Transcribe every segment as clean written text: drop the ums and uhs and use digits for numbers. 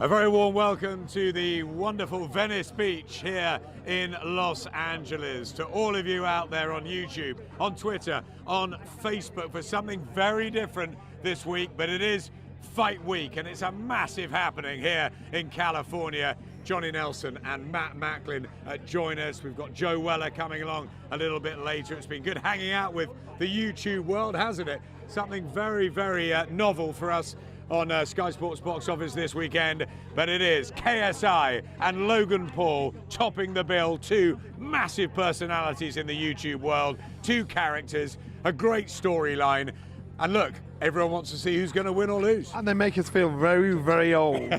A very warm welcome to the wonderful Venice beach here in Los Angeles. To all of you out there on YouTube, on Twitter, on Facebook for something very different this week, but it is Fight Week and it's a massive happening here in California. Johnny Nelson and Matt Macklin join us. We've got Joe Weller coming along a little bit later. It's been good hanging out with the YouTube world, hasn't it? Something very, very novel for us on Sky Sports box office this weekend, but it is KSI and Logan Paul topping the bill. Two massive personalities in the YouTube world, two characters, a great storyline, and look, everyone wants to see who's going to win or lose. And they make us feel very, very old.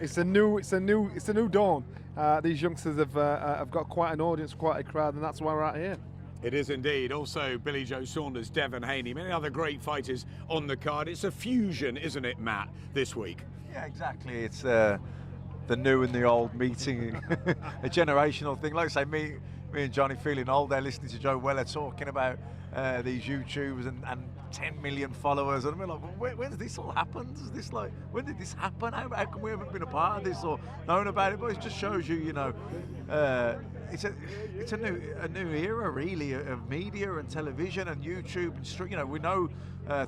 It's a new dawn. These youngsters have got quite an audience, quite a crowd, and that's why we're out here. It is indeed. Also, Billy Joe Saunders, Devin Haney, many other great fighters on the card. It's a fusion, isn't it, Matt, this week? Yeah, exactly. It's the new and the old meeting, a generational thing. Like I say, me and Johnny feeling old there, listening to Joe Weller talking about these YouTubers and 10 million followers, and I'm like, well, when did this all happen? Is this like, when did this happen? How come we haven't been a part of this or known about it? But it just shows you, you know, it's a new era really of media and television and YouTube and you know, we know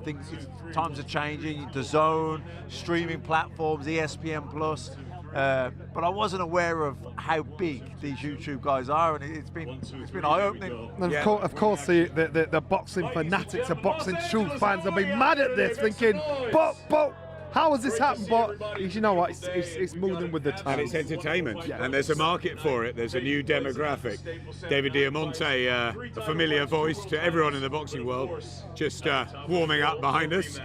things, times are changing. The Zone, streaming platforms, ESPN Plus. But I wasn't aware of how big these YouTube guys are, and it's been eye-opening. And of course, the boxing fanatics, the boxing true fans will be mad at this, thinking, but how has this happened? But you know what? It's moving with the times. And it's entertainment, and there's a market for it. There's a new demographic. David Diamante, a familiar voice to everyone in the boxing world, just warming up behind us,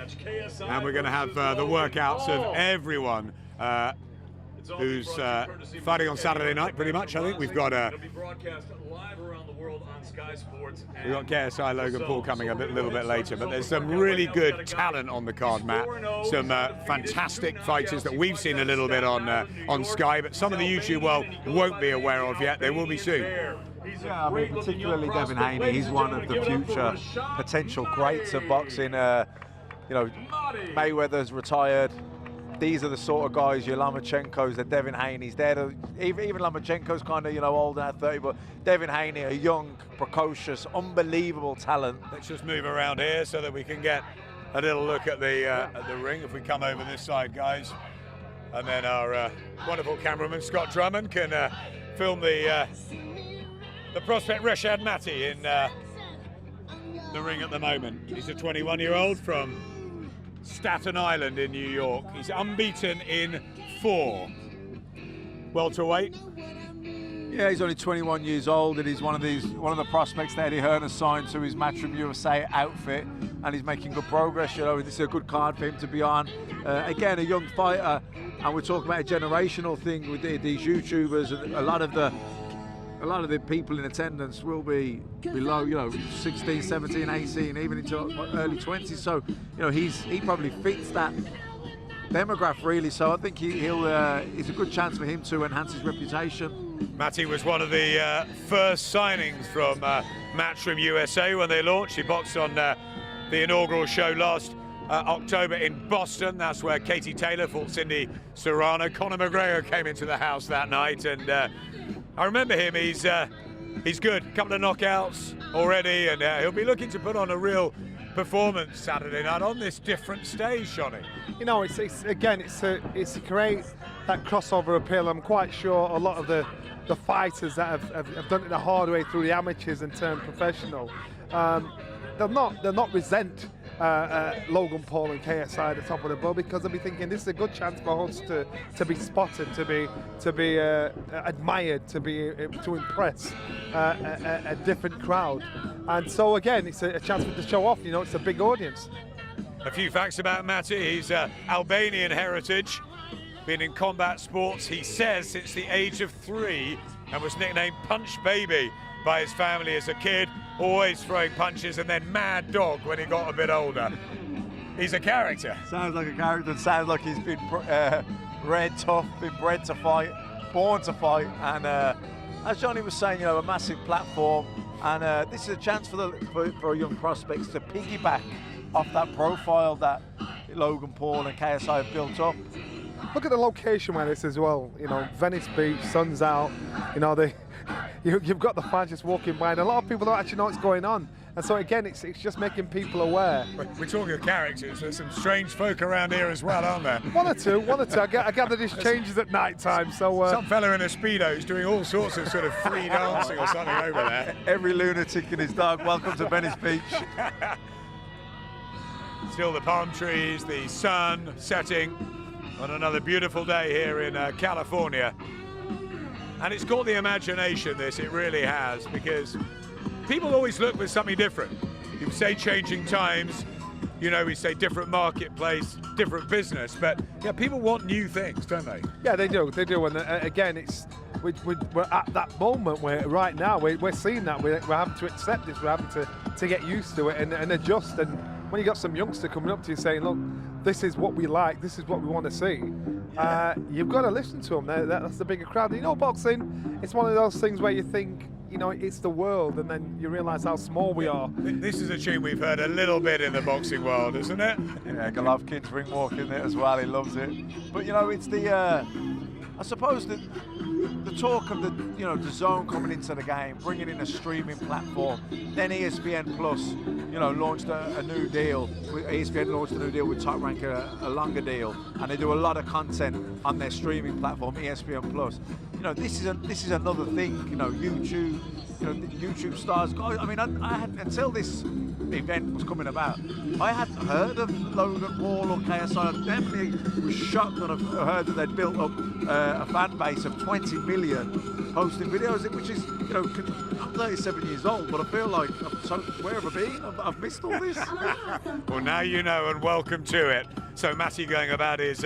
and we're going to have the workouts of everyone who's fighting on Saturday night, pretty much. I think we've got KSI, Logan Paul coming a little bit later, but there's some really good talent on the card, Matt. Some fantastic fighters that we've seen a little bit on Sky, but some of the YouTube world won't be aware of yet. They will be soon. Yeah, I mean, particularly Devin Haney. He's one of the future potential greats of boxing. You know, Mayweather's retired. These are the sort of guys, your Lomachenko's, the Devin Haney's. Even Lomachenko's kind of, you know, old at 30, but Devin Haney, a young, precocious, unbelievable talent. Let's just move around here so that we can get a little look at the ring. If we come over this side, guys, and then our wonderful cameraman Scott Drummond can film the prospect Rashad Matty in the ring at the moment. He's a 21-year-old from Staten Island in New York. He's unbeaten in 4. Welterweight. Yeah, he's only 21 years old, and he's one of the prospects that Eddie Hearn has signed to his Matchroom USA outfit, and he's making good progress. You know, this is a good card for him to be on. Again, a young fighter, and we're talking about a generational thing with these YouTubers, and a lot of the people in attendance will be below, you know, 16, 17, 18, even into early 20s. So, you know, he probably fits that demographic really. So I think it's a good chance for him to enhance his reputation. Matty was one of the first signings from Matchroom USA when they launched. He boxed on the inaugural show last October in Boston. That's where Katie Taylor fought Cindy Serrano. Conor McGregor came into the house that night, and I remember him. He's good. A couple of knockouts already, and he'll be looking to put on a real performance Saturday night on this different stage, Shonny. You know, it's to create that crossover appeal. I'm quite sure a lot of the fighters that have done it the hard way through the amateurs and turned professional, they'll not resent Logan Paul and KSI at the top of the bill, because they'll be thinking this is a good chance for us to be spotted, to be admired, to impress a different crowd. And so again, it's a chance for to show off. You know, it's a big audience. A few facts about Matty. He's Albanian heritage, been in combat sports, he says, since the age of 3, and was nicknamed Punch Baby by his family as a kid, always throwing punches, and then Mad Dog when he got a bit older. He's a character. Sounds like a character. Sounds like he's been bred tough, been bred to fight, born to fight, and as Johnny was saying, you know, a massive platform, and this is a chance for young prospects to piggyback off that profile that Logan Paul and KSI have built up. look at the location where this as well. You know, Venice Beach, sun's out. You know, you've got the fans just walking by, and a lot of people don't actually know what's going on. And so again, it's just making people aware. We're talking of characters. There's some strange folk around here as well, aren't there? One or two. I gather this changes at night time. So some fella in a Speedo is doing all sorts of sort of free dancing or something over there. Every lunatic and his dog. Welcome to Venice Beach. Still the palm trees, the sun setting on another beautiful day here in California. And it's caught the imagination, this, it really has, because people always look for something different. You say changing times, you know, we say different marketplace, different business, but yeah, people want new things, don't they? Yeah, they do. And again, we're at that moment where right now we're seeing that we're having to accept this, we're having to get used to it and adjust. And when you got some youngster coming up to you saying, look, this is what we like, this is what we want to see, you've got to listen to them. That's the bigger crowd. You know, boxing, it's one of those things where you think, you know, it's the world, and then you realise how small we are. This is a tune we've heard a little bit in the boxing world, isn't it? Yeah, Golovkin's ring walk in it as well, he loves it. But, you know, it's the, I suppose the talk of the, you know, the zone coming into the game, bringing in a streaming platform, then ESPN Plus, you know, launched a new deal. ESPN launched a new deal with Top Rank, a longer deal, and they do a lot of content on their streaming platform, ESPN Plus. You know, this is another thing. You know, YouTube. You know, YouTube stars. I mean, I hadn't, until this event was coming about, I hadn't heard of Logan Paul or KSI. I definitely was shocked when I heard that they'd built up a fan base of 20 million posting videos, which is, you know, I'm 37 years old, but I feel like, where have I been? I've missed all this. Well, now you know, and welcome to it. So Matty going about his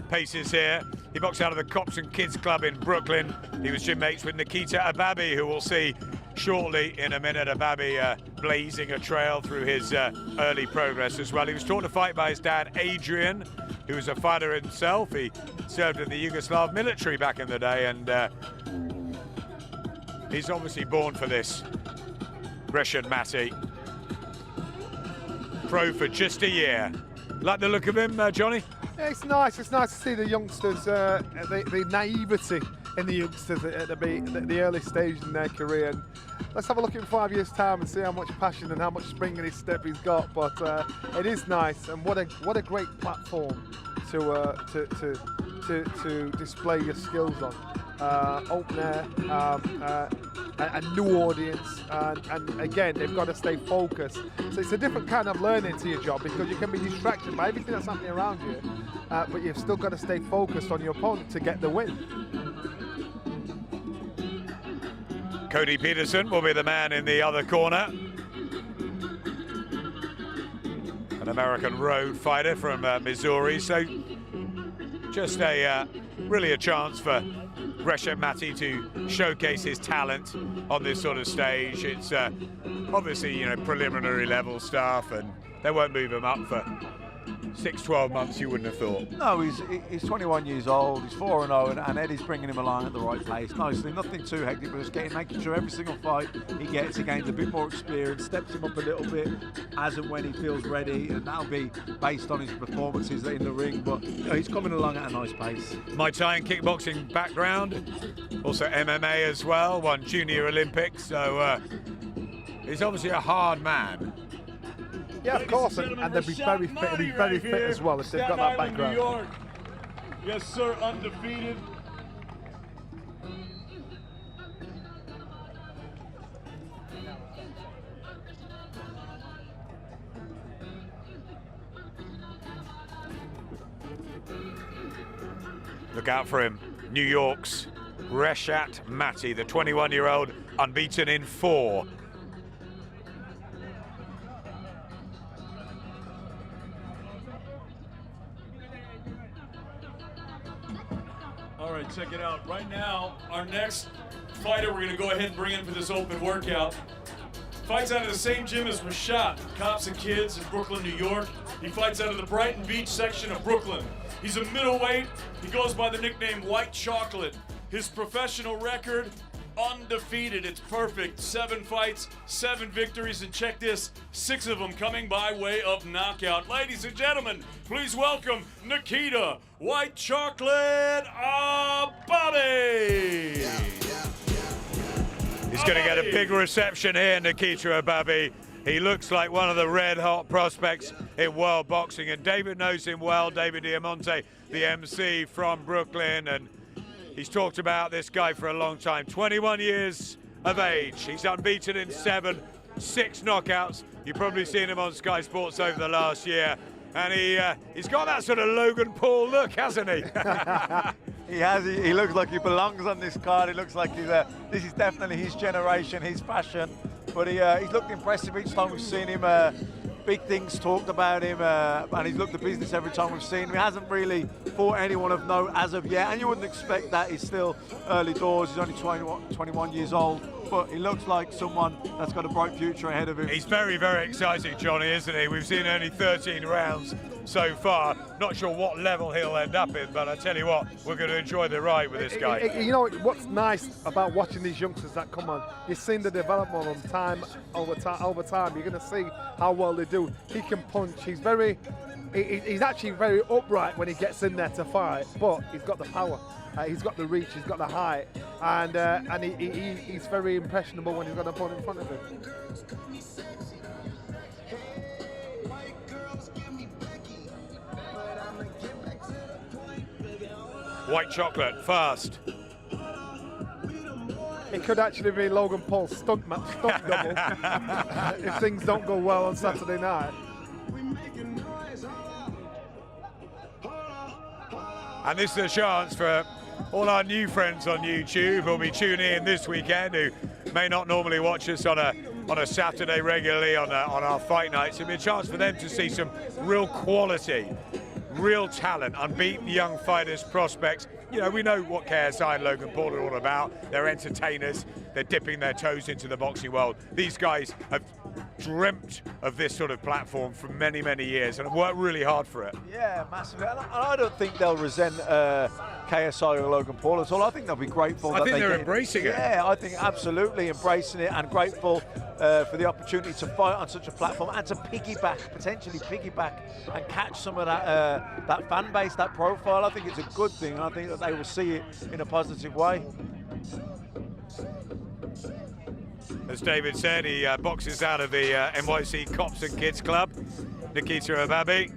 paces here. He boxed out of the Cops and Kids Club in Brooklyn. He was gym mates with Nikita Ababi, who we'll see shortly in a minute. Ababi blazing a trail through his early progress as well. He was taught to fight by his dad, Adrian, who was a fighter himself. He served in the Yugoslav military back in the day, and he's obviously born for this. Reshad Matty, pro for just a year. Like the look of him, Johnny? Yeah, it's nice. It's nice to see the youngsters, the naivety in the youngsters at the early stage in their career. And let's have a look in 5 years' time and see how much passion and how much spring in his step he's got. But it is nice, and what a great platform to display your skills on. Open air, a new audience, and again, they've got to stay focused. So it's a different kind of learning to your job, because you can be distracted by everything that's happening around you, but you've still got to stay focused on your opponent to get the win. Cody Peterson will be the man in the other corner. An American road fighter from Missouri, so just really a chance for Reshad Matty to showcase his talent on this sort of stage. It's obviously, you know, preliminary level stuff, and they won't move him up for 6-12 months, you wouldn't have thought. No, he's 21 years old, he's 4-0, and Eddie's bringing him along at the right pace. Nicely, nothing too hectic, but just making sure every single fight he gains a bit more experience, steps him up a little bit as and when he feels ready, and that'll be based on his performances in the ring. But you know, he's coming along at a nice pace. Muay Thai and kickboxing background, also MMA as well, won Junior Olympics, so he's obviously a hard man. Yeah, of course, and they'll be very fit. They'll be very fit as well if they've got that background. New York. Yes, sir, undefeated. Look out for him. New York's Reshad Matty, the 21-year-old, unbeaten in 4. All right, check it out. Right now, our next fighter we're going to go ahead and bring in for this open workout fights out of the same gym as Reshad, Cops and Kids in Brooklyn, New York. He fights out of the Brighton Beach section of Brooklyn. He's a middleweight. He goes by the nickname White Chocolate. His professional record, undefeated. It's perfect. 7 fights, 7 victories, and check this, 6 of them coming by way of knockout. Ladies and gentlemen, please welcome Nikita White Chocolate Ababi. He's going to get a big reception here, Nikita Ababi. He looks like one of the red-hot prospects in world boxing, and David knows him well, David Diamante, the MC from Brooklyn, and he's talked about this guy for a long time. 21 years of age. He's unbeaten in 7, 6 knockouts. You've probably seen him on Sky Sports over the last year. And he's got that sort of Logan Paul look, hasn't he? He has. He looks like he belongs on this card. He looks like this is definitely his generation, his fashion. But he's looked impressive each time we've seen him. Big things talked about him, and he's looked the business every time we've seen him. He hasn't really fought anyone of note as of yet, and you wouldn't expect that. He's still early doors. He's only 21 years old, but he looks like someone that's got a bright future ahead of him. He's very, very exciting, Johnny, isn't he? We've seen only 13 rounds so far. Not sure what level he'll end up in, but I tell you what, we're going to enjoy the ride with this guy. You know what's nice about watching these youngsters that come on? You've seen the development of time over time. You're going to see how well they do. He can punch. He's actually very upright when he gets in there to fight, but he's got the power. He's got the reach. He's got the height, and he's very impressionable when he's got an opponent in front of him. White chocolate, fast. It could actually be Logan Paul's stunt double if things don't go well on Saturday night. And this is a chance for all our new friends on YouTube who'll be tuning in this weekend, who may not normally watch us on a Saturday regularly on our fight nights. It'll be a chance for them to see some real quality, real talent, unbeaten young fighters, prospects. You know, we know what KSI and Logan Paul are all about. They're entertainers. They're dipping their toes into the boxing world. These guys have dreamt of this sort of platform for many, many years and have worked really hard for it. Yeah, massively. And I don't think they'll resent KSI or Logan Paul at all. I think they'll be grateful. I think they're embracing it. Yeah, I think absolutely embracing it and grateful for the opportunity to fight on such a platform and to potentially piggyback and catch some of that fan base, that profile. I think it's a good thing, and I think that they will see it in a positive way. As David said, he boxes out of the NYC Cops and Kids Club. Nikita Ababi,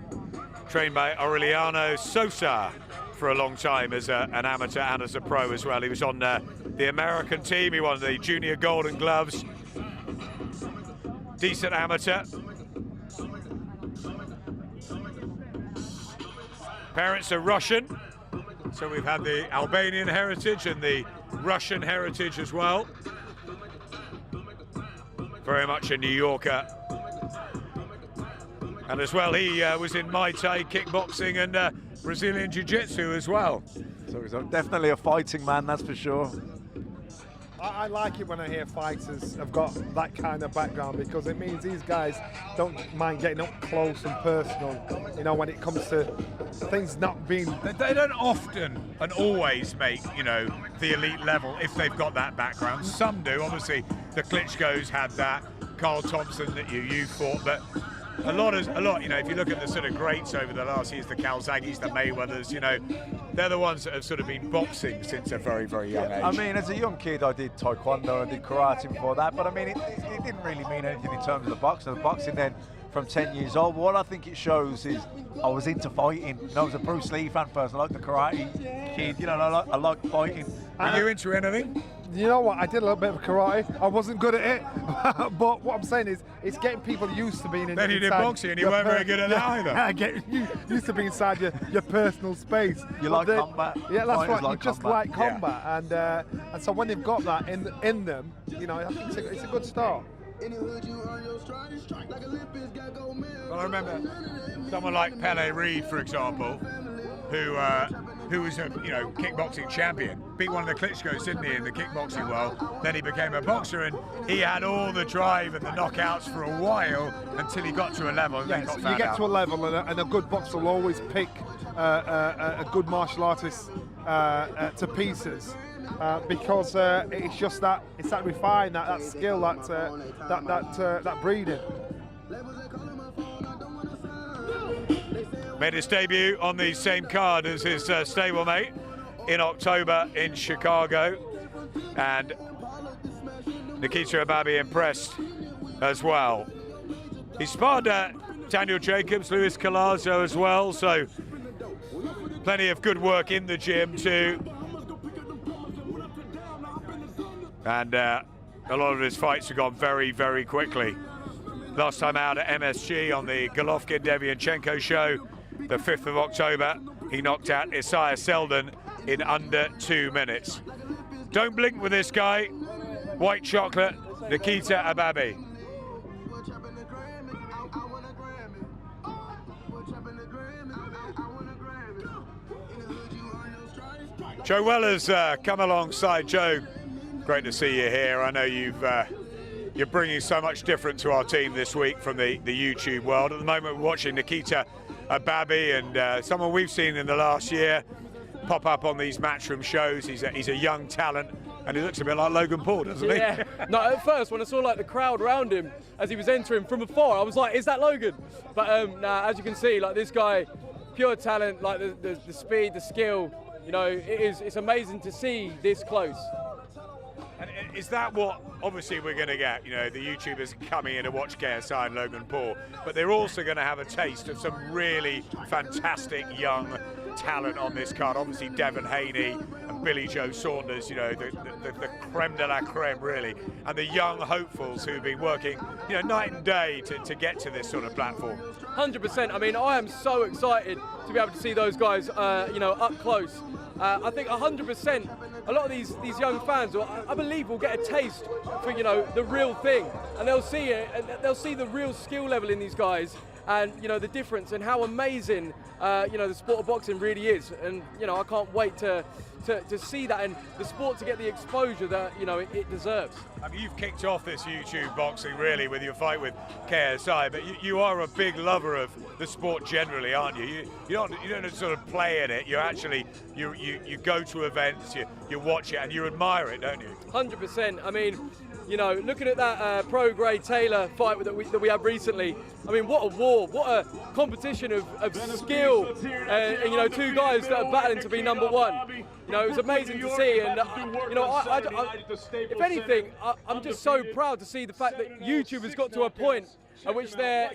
trained by Aureliano Sosa for a long time as an amateur and as a pro as well. He was on the American team. He won the Junior Golden Gloves. Decent amateur. Parents are Russian, so we've had the Albanian heritage and the Russian heritage as well. Very much a New Yorker. And as well, he was in Muay Thai, kickboxing, and Brazilian Jiu-Jitsu as well. So he's definitely a fighting man, that's for sure. I like it when I hear fighters have got that kind of background, because it means these guys don't mind getting up close and personal, you know, when it comes to things not being... They don't often and always make, you know, the elite level if they've got that background. Some do. Obviously, the Klitschko's had that, Carl Thompson that you fought, but a lot, you know, if you look at the sort of greats over the last years, the Calzaghes, the Mayweathers, you know, they're the ones that have sort of been boxing since a very, very young age. I mean, as a young kid, I did taekwondo and did karate before that, but I mean, it didn't really mean anything in terms of the boxing. The boxing then from 10 years old, what I think it shows is I was into fighting. You know, I was a Bruce Lee fan first. I like the karate kid, you know, I like fighting. Are you into anything? You know what, I did a little bit of karate. I wasn't good at it, but what I'm saying is, it's getting people used to being in. Then you did boxing and you weren't very good at that either. Get used to being inside your personal space. You like combat. Yeah, that's right. Like you just combat. like combat, yeah. And so when they've got that in them, you know, I think it's a good start. Well, I remember someone like Pele Reed, for example, who was a kickboxing champion, beat one of the Klitschko's, didn't he, in the kickboxing world. Then he became a boxer, and he had all the drive and the knockouts for a while until he got to a level. And yes, then got you found get out. to a level, and a good boxer will always pick a good martial artist to pieces. Because it's just that refined, that skill, that breeding. Made his debut on the same card as his stablemate in October in Chicago, and Nikita Ababi impressed as well. He sparred Daniel Jacobs, Luis Collazo as well, so plenty of good work in the gym too. And a lot of his fights have gone very, very quickly. Last time out at MSG on the Golovkin-Devianchenko show, the 5th of October, he knocked out Isaiah Selden in under 2 minutes. Don't blink with this guy. White chocolate, Nikita Ababi. Joe Weller's come alongside. Joe, great to see you here. I know you're bringing so much different to our team this week from the YouTube world. At the moment, we're watching Nikita Ababi, and someone we've seen in the last year pop up on these Matchroom shows. He's a young talent, and he looks a bit like Logan Paul, doesn't he? Yeah. No, at first, when I saw like the crowd around him as he was entering from afar, I was like, is that Logan? But nah, as you can see, like this guy, pure talent, like the speed, the skill. You know, it's amazing to see this close. And is that what, obviously, we're going to get? You know, the YouTubers coming in to watch KSI and Logan Paul, but they're also going to have a taste of some really fantastic young talent on this card. Obviously, Devin Haney and Billy Joe Saunders, you know, the creme de la creme, really. And the young hopefuls who've been working, you know, night and day to get to this sort of platform. 100%. I mean, I am so excited to be able to see those guys, you know, up close. I think 100%. A lot of these young fans, I believe, will get a taste for, you know, the real thing, and they'll see it, and they'll see the real skill level in these guys, and you know the difference and how amazing, you know, the sport of boxing really is. And you know, I can't wait to see that, and the sport to get the exposure that, you know, it deserves. I mean, you've kicked off this YouTube boxing really with your fight with KSI, but you are a big lover of the sport generally, aren't you? You don't sort of play in it. You actually you go to events, you watch it, and you admire it, don't you? 100%. I mean, you know, looking at that Pro Gray Taylor fight that we had recently, I mean, what a war, what a competition of skill, and you know, two guys that are battling to be number one. You know, it was amazing to see, and you know, if anything, I'm just so proud to see the fact that YouTube has got to a point at which they're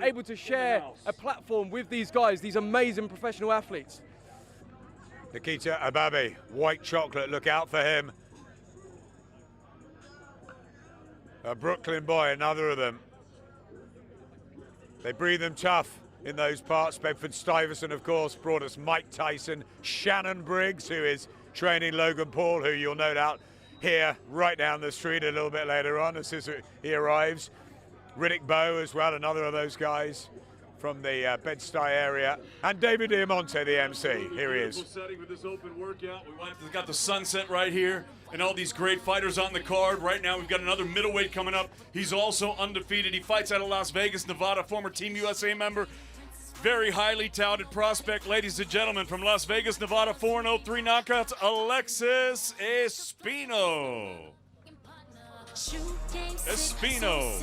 able to share a platform with these guys, these amazing professional athletes. Nikita Ababi, white chocolate, look out for him. A Brooklyn boy, another of them. They breathe them tough in those parts. Bedford Stuyvesant, of course, brought us Mike Tyson. Shannon Briggs, who is training Logan Paul, who you'll no doubt hear right down the street a little bit later on as he arrives. Riddick Bowe as well, another of those guys from the Bed-Stuy area. And David Diamante, the MC. Here he is. Setting with this open workout. We've got the sunset right here and all these great fighters on the card. Right now we've got another middleweight coming up. He's also undefeated. He fights out of Las Vegas, Nevada, former Team USA member. Very highly touted prospect, ladies and gentlemen, from Las Vegas, Nevada, 4-0, 3 knockouts, Alexis Espino. Espino.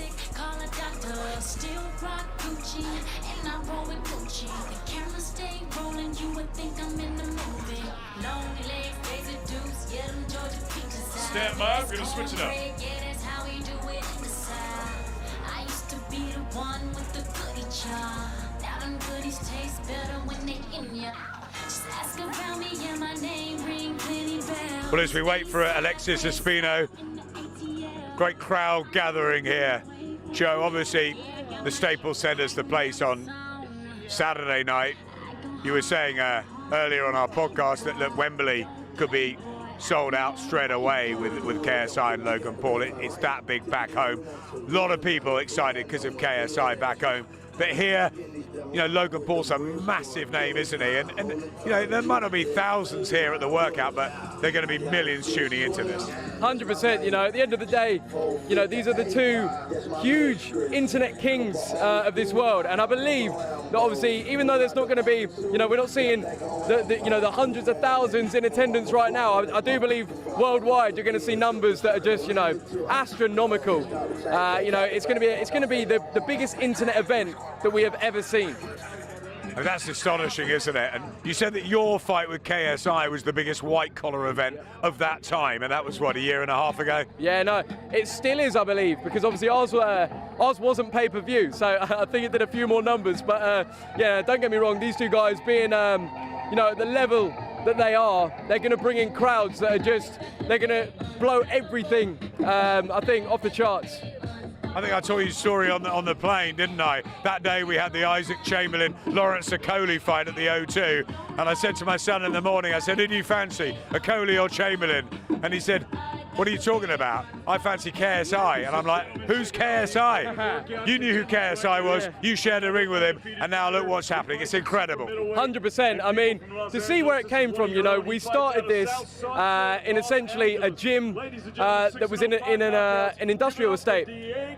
Stand by, we're going to switch it up. I used to be the one with the goodie jar. Now them goodies taste better when they in ya. Just ask around me, yeah, my name ring plenty bells. Well, as we wait for Alexis Espino, great crowd gathering here. Joe, obviously, the Staples Center's the place on Saturday night. You were saying earlier on our podcast that Wembley could be sold out straight away with KSI and Logan Paul. It's that big back home. A lot of people excited because of KSI back home. But here, you know, Logan Paul's a massive name, isn't he? And you know, there might not be thousands here at the workout, but they're going to be millions tuning into this. 100%. You know, at the end of the day, you know, these are the two huge internet kings of this world, and I believe that obviously, even though there's not going to be, we're not seeing the hundreds of thousands in attendance right now. I do believe worldwide you're going to see numbers that are just, astronomical. It's going to be the biggest internet event that we have ever seen. And that's astonishing, isn't it? And you said that your fight with KSI was the biggest white-collar event of that time, and that was, what, a year and a half ago? Yeah, no, it still is, I believe, because obviously ours wasn't pay-per-view, so I think it did a few more numbers. But, yeah, don't get me wrong, these two guys being, at the level that they are, they're going to bring in crowds that are they're going to blow everything, I think, off the charts. I think I told you a story on the plane, didn't I? That day we had the Isaac Chamberlain-Lawrence Okoli fight at the O2, and I said to my son in the morning, I said, who do you fancy, Okoli or Chamberlain? And he said, what are you talking about? I fancy KSI. And I'm like, who's KSI? You knew who KSI was, you shared a ring with him, and now look what's happening. It's incredible. 100%. I mean, to see where it came from, we started this in essentially a gym that was in an industrial estate.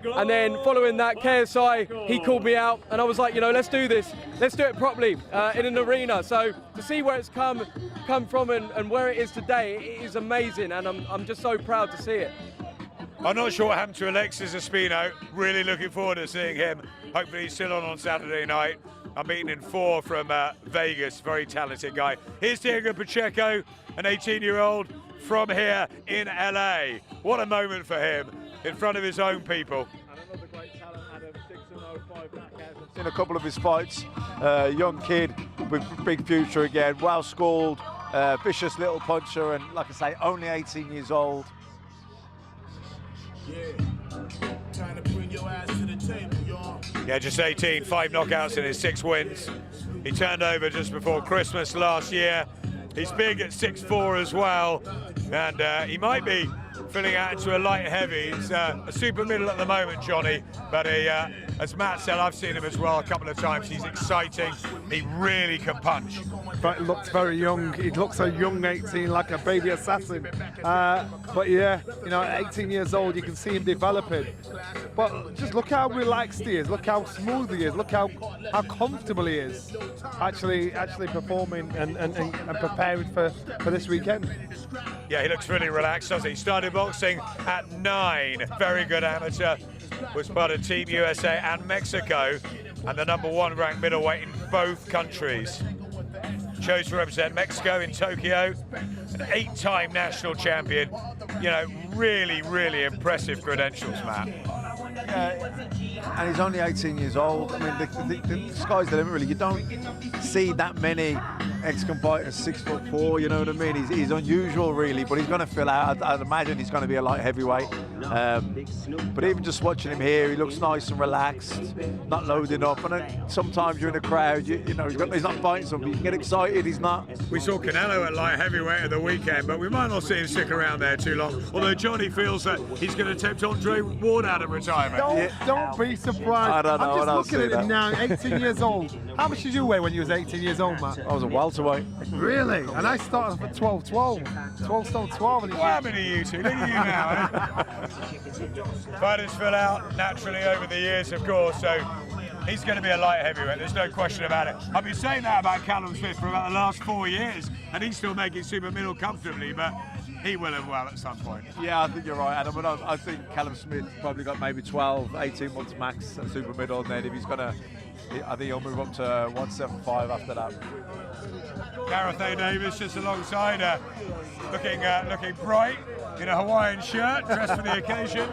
And then following that, KSI, he called me out, and I was like, let's do this. Let's do it properly in an arena. So to see where it's come from and where it is today, it is amazing, and I'm just so proud to see it. I'm not sure what happened to Alexis Espino. Really looking forward to seeing him. Hopefully he's still on Saturday night. I'm meeting in 4 from Vegas, very talented guy. Here's Diego Pacheco, an 18-year-old from here in LA. What a moment for him in front of his own people. Another great talent, Adam, 6-0, 5 knockouts. I've seen a couple of his fights. Young kid with big future again, well schooled, vicious little puncher, and like I say, only 18 years old. Yeah, just 18, 5 knockouts in his 6 wins. He turned over just before Christmas last year. He's big at 6'4" as well, and he might be filling out into a light heavy. He's a super middle at the moment, Johnny, but as Matt said, I've seen him as well a couple of times. He's exciting. He really can punch. But he looks very young. He looks a young 18, like a baby assassin. But yeah, at 18 years old, you can see him developing. But just look how relaxed he is. Look how smooth he is. Look how comfortable he is. Actually performing and preparing for this weekend. Yeah, he looks really relaxed, doesn't he? He started boxing at 9. Very good amateur. Was part of Team USA and Mexico, and the #1 ranked middleweight in both countries. Chose to represent Mexico in Tokyo, an 8-time national champion. Really, really impressive credentials, Matt. And he's only 18 years old. I mean, the sky's the limit, really. You don't see that many ex-combatants 6'4", you know what I mean? He's unusual, really, but he's going to fill out. I'd imagine he's going to be a light heavyweight. But even just watching him here, he looks nice and relaxed, not loading up. And then sometimes you're in a crowd, he's not fighting somebody. You can get excited, he's not. We saw Canelo at light heavyweight at the weekend, but we might not see him stick around there too long. Although Johnny feels that he's going to tempt Andre Ward out of retirement. Don't be surprised. I don't know. I'm just looking at him now, 18 years old. How much did you weigh when you was 18 years old, Matt? I was a welterweight. Really? And I started off at 12 stone 12. And what happened to you two? Look at you now, eh? Fighters fill out naturally over the years, of course, so he's going to be a light heavyweight, there's no question about it. I've been saying that about Callum Smith for about the last 4 years, and he's still making super middle comfortably, but he will have well at some point. Yeah, I think you're right, Adam. I think Callum Smith probably got maybe 12, 18 months max at super middle, and then if he's going to, I think he'll move up to 175 after that. Gareth A. Davis just alongside, looking bright in a Hawaiian shirt, dressed for the occasion.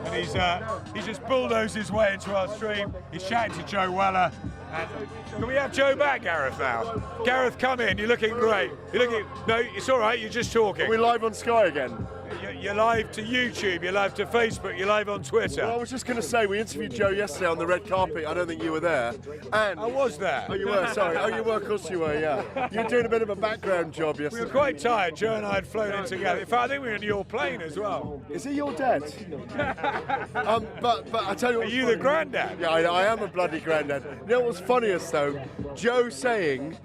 And he's just bulldozed his way into our stream. He's chatting to Joe Weller. And can we have Joe back, Gareth, now? Gareth, come in. You're looking great. No, it's all right. You're just talking. Are we live on Sky again? You're live to YouTube, you're live to Facebook, you're live on Twitter. Well, I was just going to say, we interviewed Joe yesterday on the red carpet. I don't think you were there. And I was there. Oh, you were, sorry. Oh, you were, of course you were, yeah. You were doing a bit of a background job yesterday. We were quite tired. Joe and I had flown in together. In fact, I think we were in your plane as well. Is he your dad? But I tell you what. Are you the granddad? Yeah, I am a bloody granddad. You know what's what's funniest though, Joe saying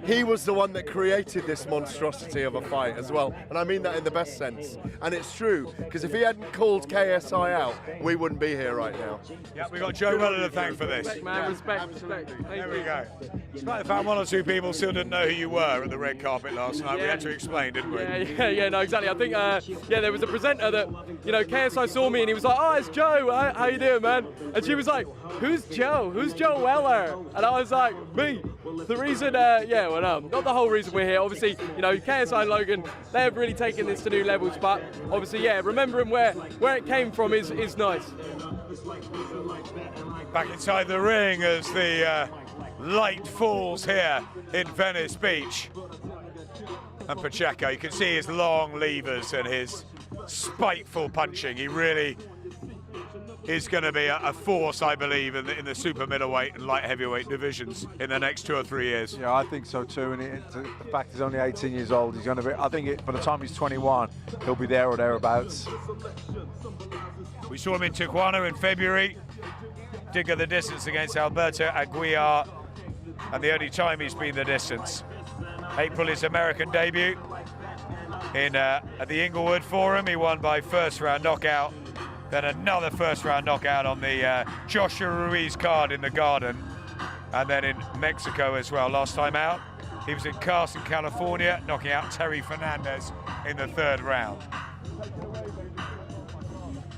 he was the one that created this monstrosity of a fight as well, and I mean that in the best sense. And it's true, because if he hadn't called KSI out, we wouldn't be here right now. Yeah, we got Joe Weller to thank for this. Respect, man, respect. There we go. Despite the fact one or two people still didn't know who you were at the red carpet last night, we had to explain, didn't we? Yeah, no, exactly. I think, there was a presenter that, KSI saw me and he was like, oh, it's Joe, how you doing, man? And she was like, who's Joe? Who's Joe Weller? And I was like, me. The reason, not the whole reason we're here. Obviously, KSI and Logan, they have really taken this to new levels, but obviously, remembering where it came from is nice. Back inside the ring as the light falls here in Venice Beach. And Pacheco, you can see his long levers and his spiteful punching. He really is going to be a force, I believe, in the super middleweight and light heavyweight divisions in the next 2 or 3 years. Yeah, I think so too. And the fact he's only 18 years old, he's going to be. I think by the time he's 21, he'll be there or thereabouts. We saw him in Tijuana in February. Did go the distance against Alberto Aguiar, and the only time he's been the distance. April, his American debut at the Inglewood Forum. He won by first round knockout. Then another first round knockout on the Joshua Ruiz card in the Garden. And then in Mexico as well, last time out. He was in Carson, California, knocking out Terry Fernandez in the 3rd round.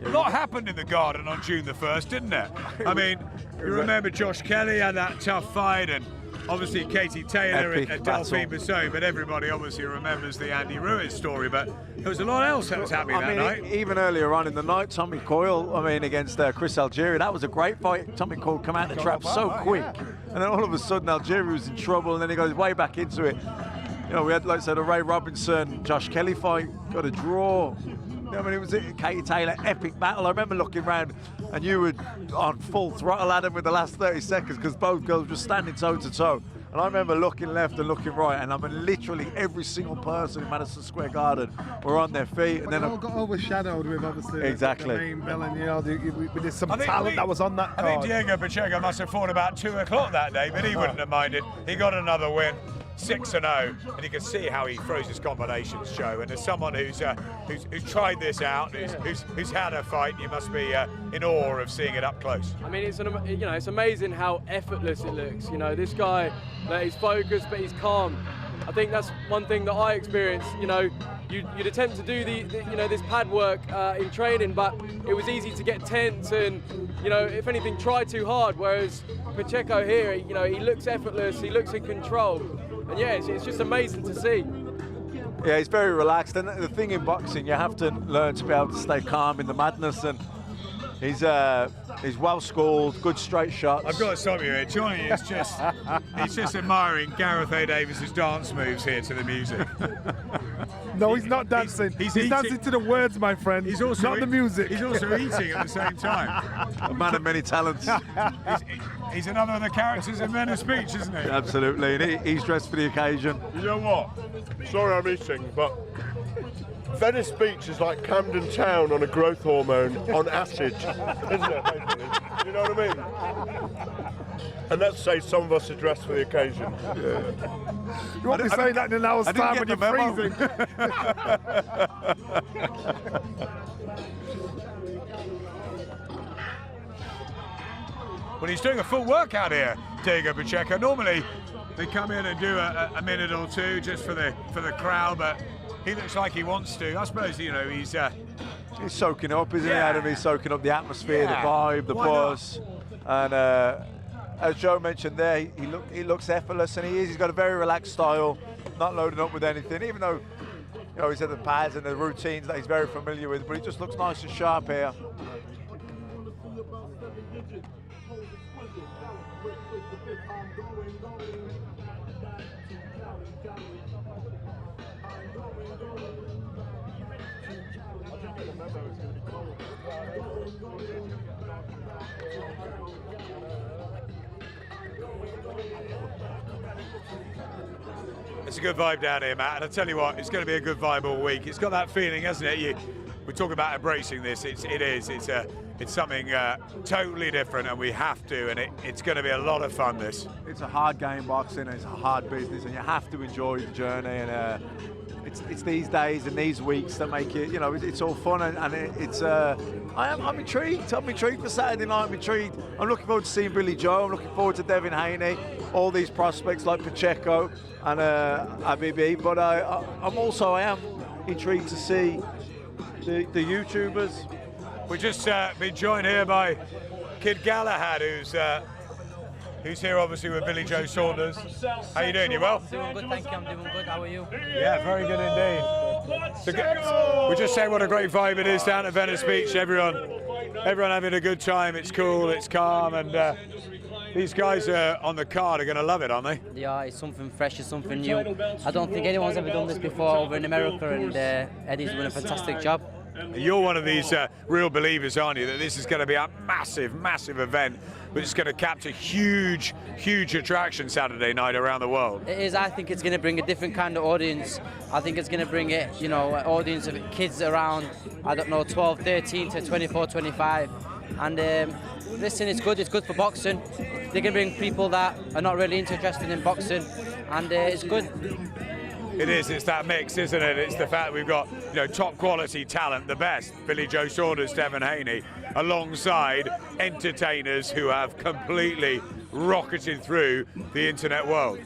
A lot happened in the Garden on June the 1st, didn't it? I mean, you remember Josh Kelly had that tough fight, and obviously Katie Taylor and Delphine Besson, but everybody obviously remembers the Andy Ruiz story, but there was a lot else that was happening that night. Even earlier on in the night, Tommy Coyle, against Chris Algieri, that was a great fight. Tommy Coyle come out the trap so quick, and then all of a sudden Algieri was in trouble, and then he goes way back into it. We had, like I said, a Ray Robinson, Josh Kelly fight, got a draw. It was Katie Taylor, epic battle. I remember looking around and you were on full throttle at him with the last 30 seconds because both girls were standing toe to toe. And I remember looking left and looking right, and literally every single person in Madison Square Garden were on their feet. And then it all got overshadowed with obviously exactly the main villain. There's some talent that was on that card. I think Diego Pacheco must have fought about 2 o'clock that day, but he wouldn't have minded. He got another win. 6-0, and you can see how he throws his combinations, Joe. And as someone who's tried this out, who's had a fight, you must be in awe of seeing it up close. I mean, it's amazing how effortless it looks. This guy, he's focused, but he's calm. I think that's one thing that I experienced. You'd attempt to do this pad work in training, but it was easy to get tense and if anything, try too hard. Whereas Pacheco here, he looks effortless, he looks in control. And it's just amazing to see. Yeah, he's very relaxed. And the thing in boxing, you have to learn to be able to stay calm in the madness. And he's well schooled, good straight shots. I've got to stop you here. Johnny is he's just admiring Gareth A. Davis's dance moves here to the music. No, he's not dancing. He's dancing to the words, my friend. He's also not the music. He's also eating at the same time. A man of many talents. He's another of the characters in Venice Beach, isn't he? Absolutely, and he's dressed for the occasion. You know what? Sorry I'm eating, but Venice Beach is like Camden Town on a growth hormone on acid, isn't it, basically? You know what I mean? And let's say some of us are dressed for the occasion. Yeah. You won't be saying that in an hour's time when you're freezing. Well, he's doing a full workout here, Diego Pacheco. Normally, they come in and do a minute or two just for the crowd, but he looks like he wants to. I suppose he's soaking up, isn't he, Adam? He's soaking up the atmosphere, the vibe, the buzz, and as Joe mentioned there, he looks effortless, and he's got a very relaxed style, not loading up with anything, even though he's at the pads and the routines that he's very familiar with, but he just looks nice and sharp here. It's a good vibe down here, Matt, and I tell you what, it's going to be a good vibe all week. It's got that feeling, hasn't it? We talk about embracing this. It is. It's a It's something totally different, and we have to, and it's going to be a lot of fun, this. It's a hard game, boxing, and it's a hard business, and you have to enjoy the journey. And it's these days and these weeks that make it, it's all fun, and I'm intrigued. I'm intrigued for Saturday night. I'm intrigued. I'm looking forward to seeing Billy Joe. I'm looking forward to Devin Haney, all these prospects like Pacheco and Abibi. But I am intrigued to see the YouTubers. We've just been joined here by Kid Galahad, who's here obviously with Billy Joe Saunders. How you doing? You well? Doing good, thank you. I'm doing good. How are you? Yeah, very good indeed. We're just saying what a great vibe it is down at Venice Beach. Everyone having a good time. It's cool, it's calm, and these guys on the card are going to love it, aren't they? Yeah, it's something fresh, it's something new. I don't think anyone's ever done this before over in America, and Eddie's doing a fantastic job. You're one of these real believers, aren't you, that this is going to be a massive, massive event, which is going to capture huge, huge attraction Saturday night around the world. It is. I think it's going to bring a different kind of audience. I think it's going to bring it, an audience of kids around, 12, 13 to 24, 25. And listen, it's good for boxing. They're going to bring people that are not really interested in boxing, and it's good. It is, it's that mix, isn't it? It's the fact that we've got, top quality talent, the best, Billy Joe Saunders, Devin Haney, alongside entertainers who have completely rocketed through the internet world.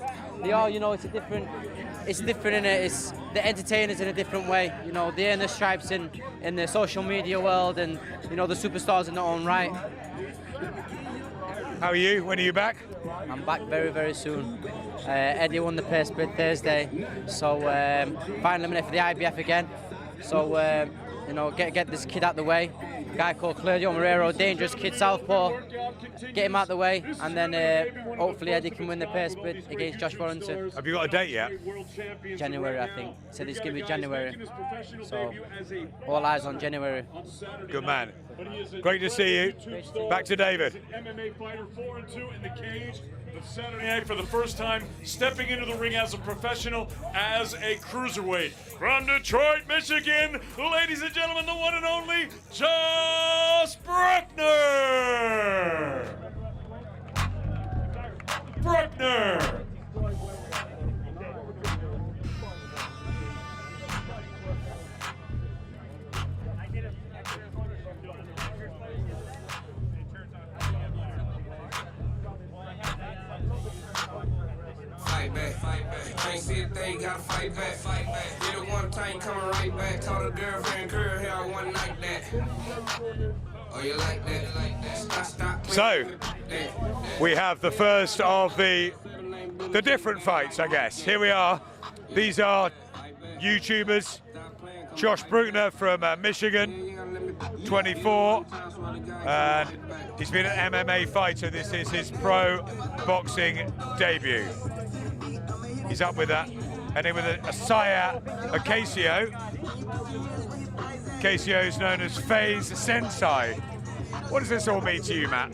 They are, it's different in it. It's the entertainers in a different way. They earn their stripes in the social media world, and, the superstars in their own right. How are you? When are you back? I'm back very, very soon. Eddie won the purse bid Thursday, so final minute for the IBF again. So get this kid out the way. A guy called Claudio Morero, dangerous kid, southpaw. Get him out the way, and then hopefully Eddie can win the purse bid against Josh Warrington. Have you got a date yet? January, I think. Said it's going to be January. So all eyes on January. Good man. Great to see you. Back to David. MMA fighter 4-2 in the cage. The Saturday night for the first time stepping into the ring as a professional, as a cruiserweight. From Detroit, Michigan, ladies and gentlemen, the one and only Josh Brueckner. Brueckner. Fight back. Can't see a thing, gotta fight back. Did it one time, coming right back. Told a girlfriend, curl hair, I want like that. Oh, you like that? Stop. So, we have the first of the different fights, I guess. Here we are. These are YouTubers. Josh Brueckner from Michigan, 24, and he's been an MMA fighter. This is his pro boxing debut. He's up with that, and then with a Sayat, a KSI. KSI is known as FaZe Sensei. What does this all mean to you, Matt?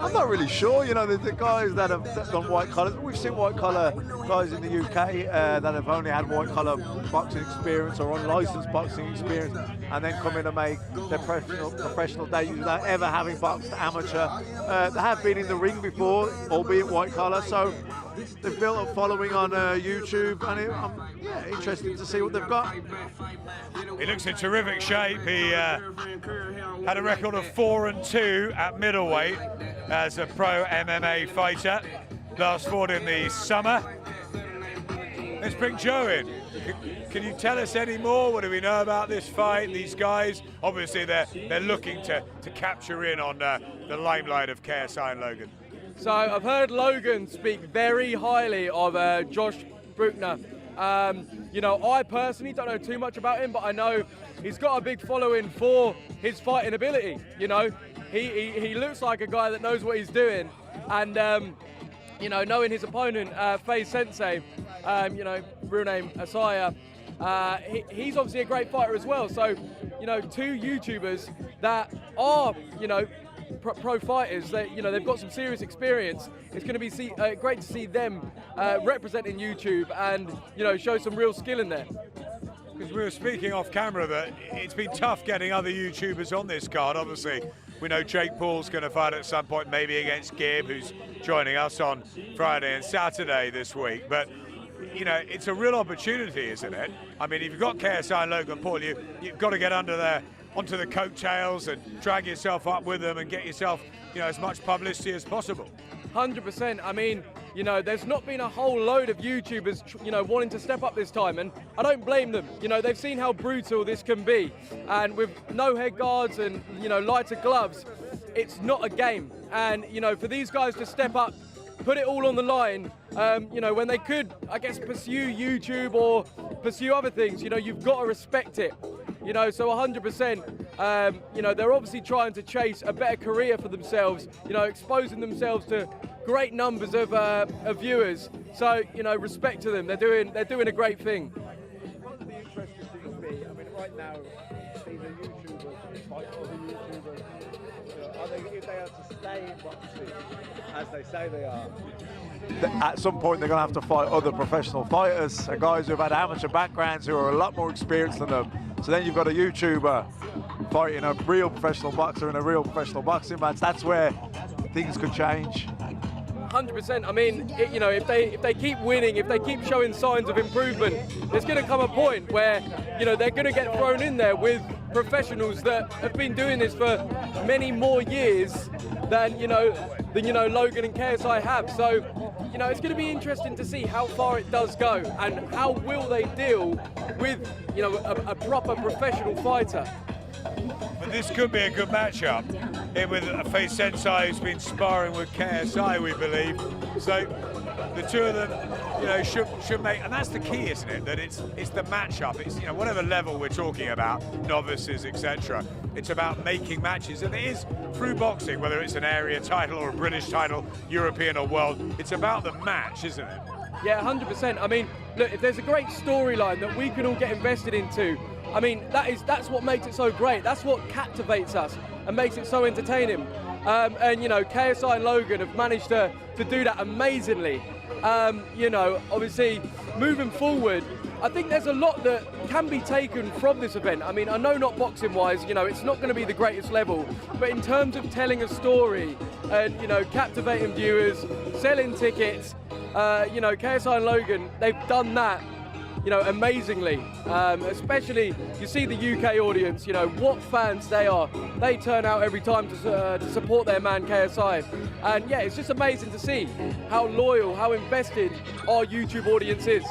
I'm not really sure. The guys that have done white collars, we've seen white collar guys in the UK that have only had white collar boxing experience or unlicensed boxing experience, and then come in and make their professional debut without ever having boxed amateur. They have been in the ring before, albeit white collar, so they've built a following on YouTube, and I'm interested to see what they've got. He looks in terrific shape. He had a record of 4-2 at middleweight as a pro MMA fighter. Last fought in the summer. Let's bring Joe in. Can you tell us any more? What do we know about this fight? These guys, obviously they're looking to capture in on the limelight of KSI and Logan. So I've heard Logan speak very highly of Josh Brueckner. I personally don't know too much about him, but I know he's got a big following for his fighting ability. He looks like a guy that knows what he's doing, and knowing his opponent, FaZe Sensei, real name Asaya, he's obviously a great fighter as well. So, two YouTubers that are, pro fighters, that they've got some serious experience. It's going to be great to see them representing YouTube and show some real skill in there. Because we were speaking off camera that it's been tough getting other YouTubers on this card. Obviously, we know Jake Paul's going to fight at some point, maybe against Gibb, who's joining us on Friday and Saturday this week. But, you know, it's a real opportunity, isn't it? I mean, if you've got KSI and Logan Paul, you've got to get under there, onto the coattails and drag yourself up with them and get yourself, you know, as much publicity as possible. 100%. I mean, you know, there's not been a whole load of YouTubers, you know, wanting to step up this time, and I don't blame them. You know, they've seen how brutal this can be, and with no head guards and, you know, lighter gloves, it's not a game. And, you know, for these guys to step up, put it all on the line, you know, when they could, I guess, pursue YouTube or pursue other things, you know, you've got to respect it. You know, so 100%, you know, they're obviously trying to chase a better career for themselves, you know, exposing themselves to great numbers of viewers. So, you know, respect to them. They're doing a great thing. One of the interesting things to me, I mean, right now, these are YouTubers, like other YouTubers. Are they, if they are to stay in boxing, as they say they are? At some point, they're going to have to fight other professional fighters, guys who have had amateur backgrounds who are a lot more experienced than them. So then you've got a YouTuber fighting a real professional boxer in a real professional boxing match. That's where things could change. 100%. I mean, you know, if they keep winning, if they keep showing signs of improvement, there's going to come a point where, you know, they're going to get thrown in there with professionals that have been doing this for many more years than Logan and KSI have. So, you know, it's going to be interesting to see how far it does go and how will they deal with, you know, a proper professional fighter. But this could be a good matchup. With Faye Sensei, who's been sparring with KSI, we believe. So the two of them, you know, should make, and that's the key, isn't it? That it's the matchup. It's, you know, whatever level we're talking about, novices, etc. It's about making matches, and it is through boxing, whether it's an area title or a British title, European or world. It's about the match, isn't it? Yeah, 100%. I mean, look, if there's a great storyline that we can all get invested into, I mean, that's what makes it so great. That's what captivates us and makes it so entertaining. And, you know, KSI and Logan have managed to do that amazingly. You know, obviously, moving forward, I think there's a lot that can be taken from this event. I mean, I know not boxing-wise, you know, it's not going to be the greatest level, but in terms of telling a story and, you know, captivating viewers, selling tickets, you know, KSI and Logan, they've done that, you know, amazingly. Especially, you see the UK audience, you know, what fans they are. They turn out every time to support their man KSI. And yeah, it's just amazing to see how loyal, how invested our YouTube audience is.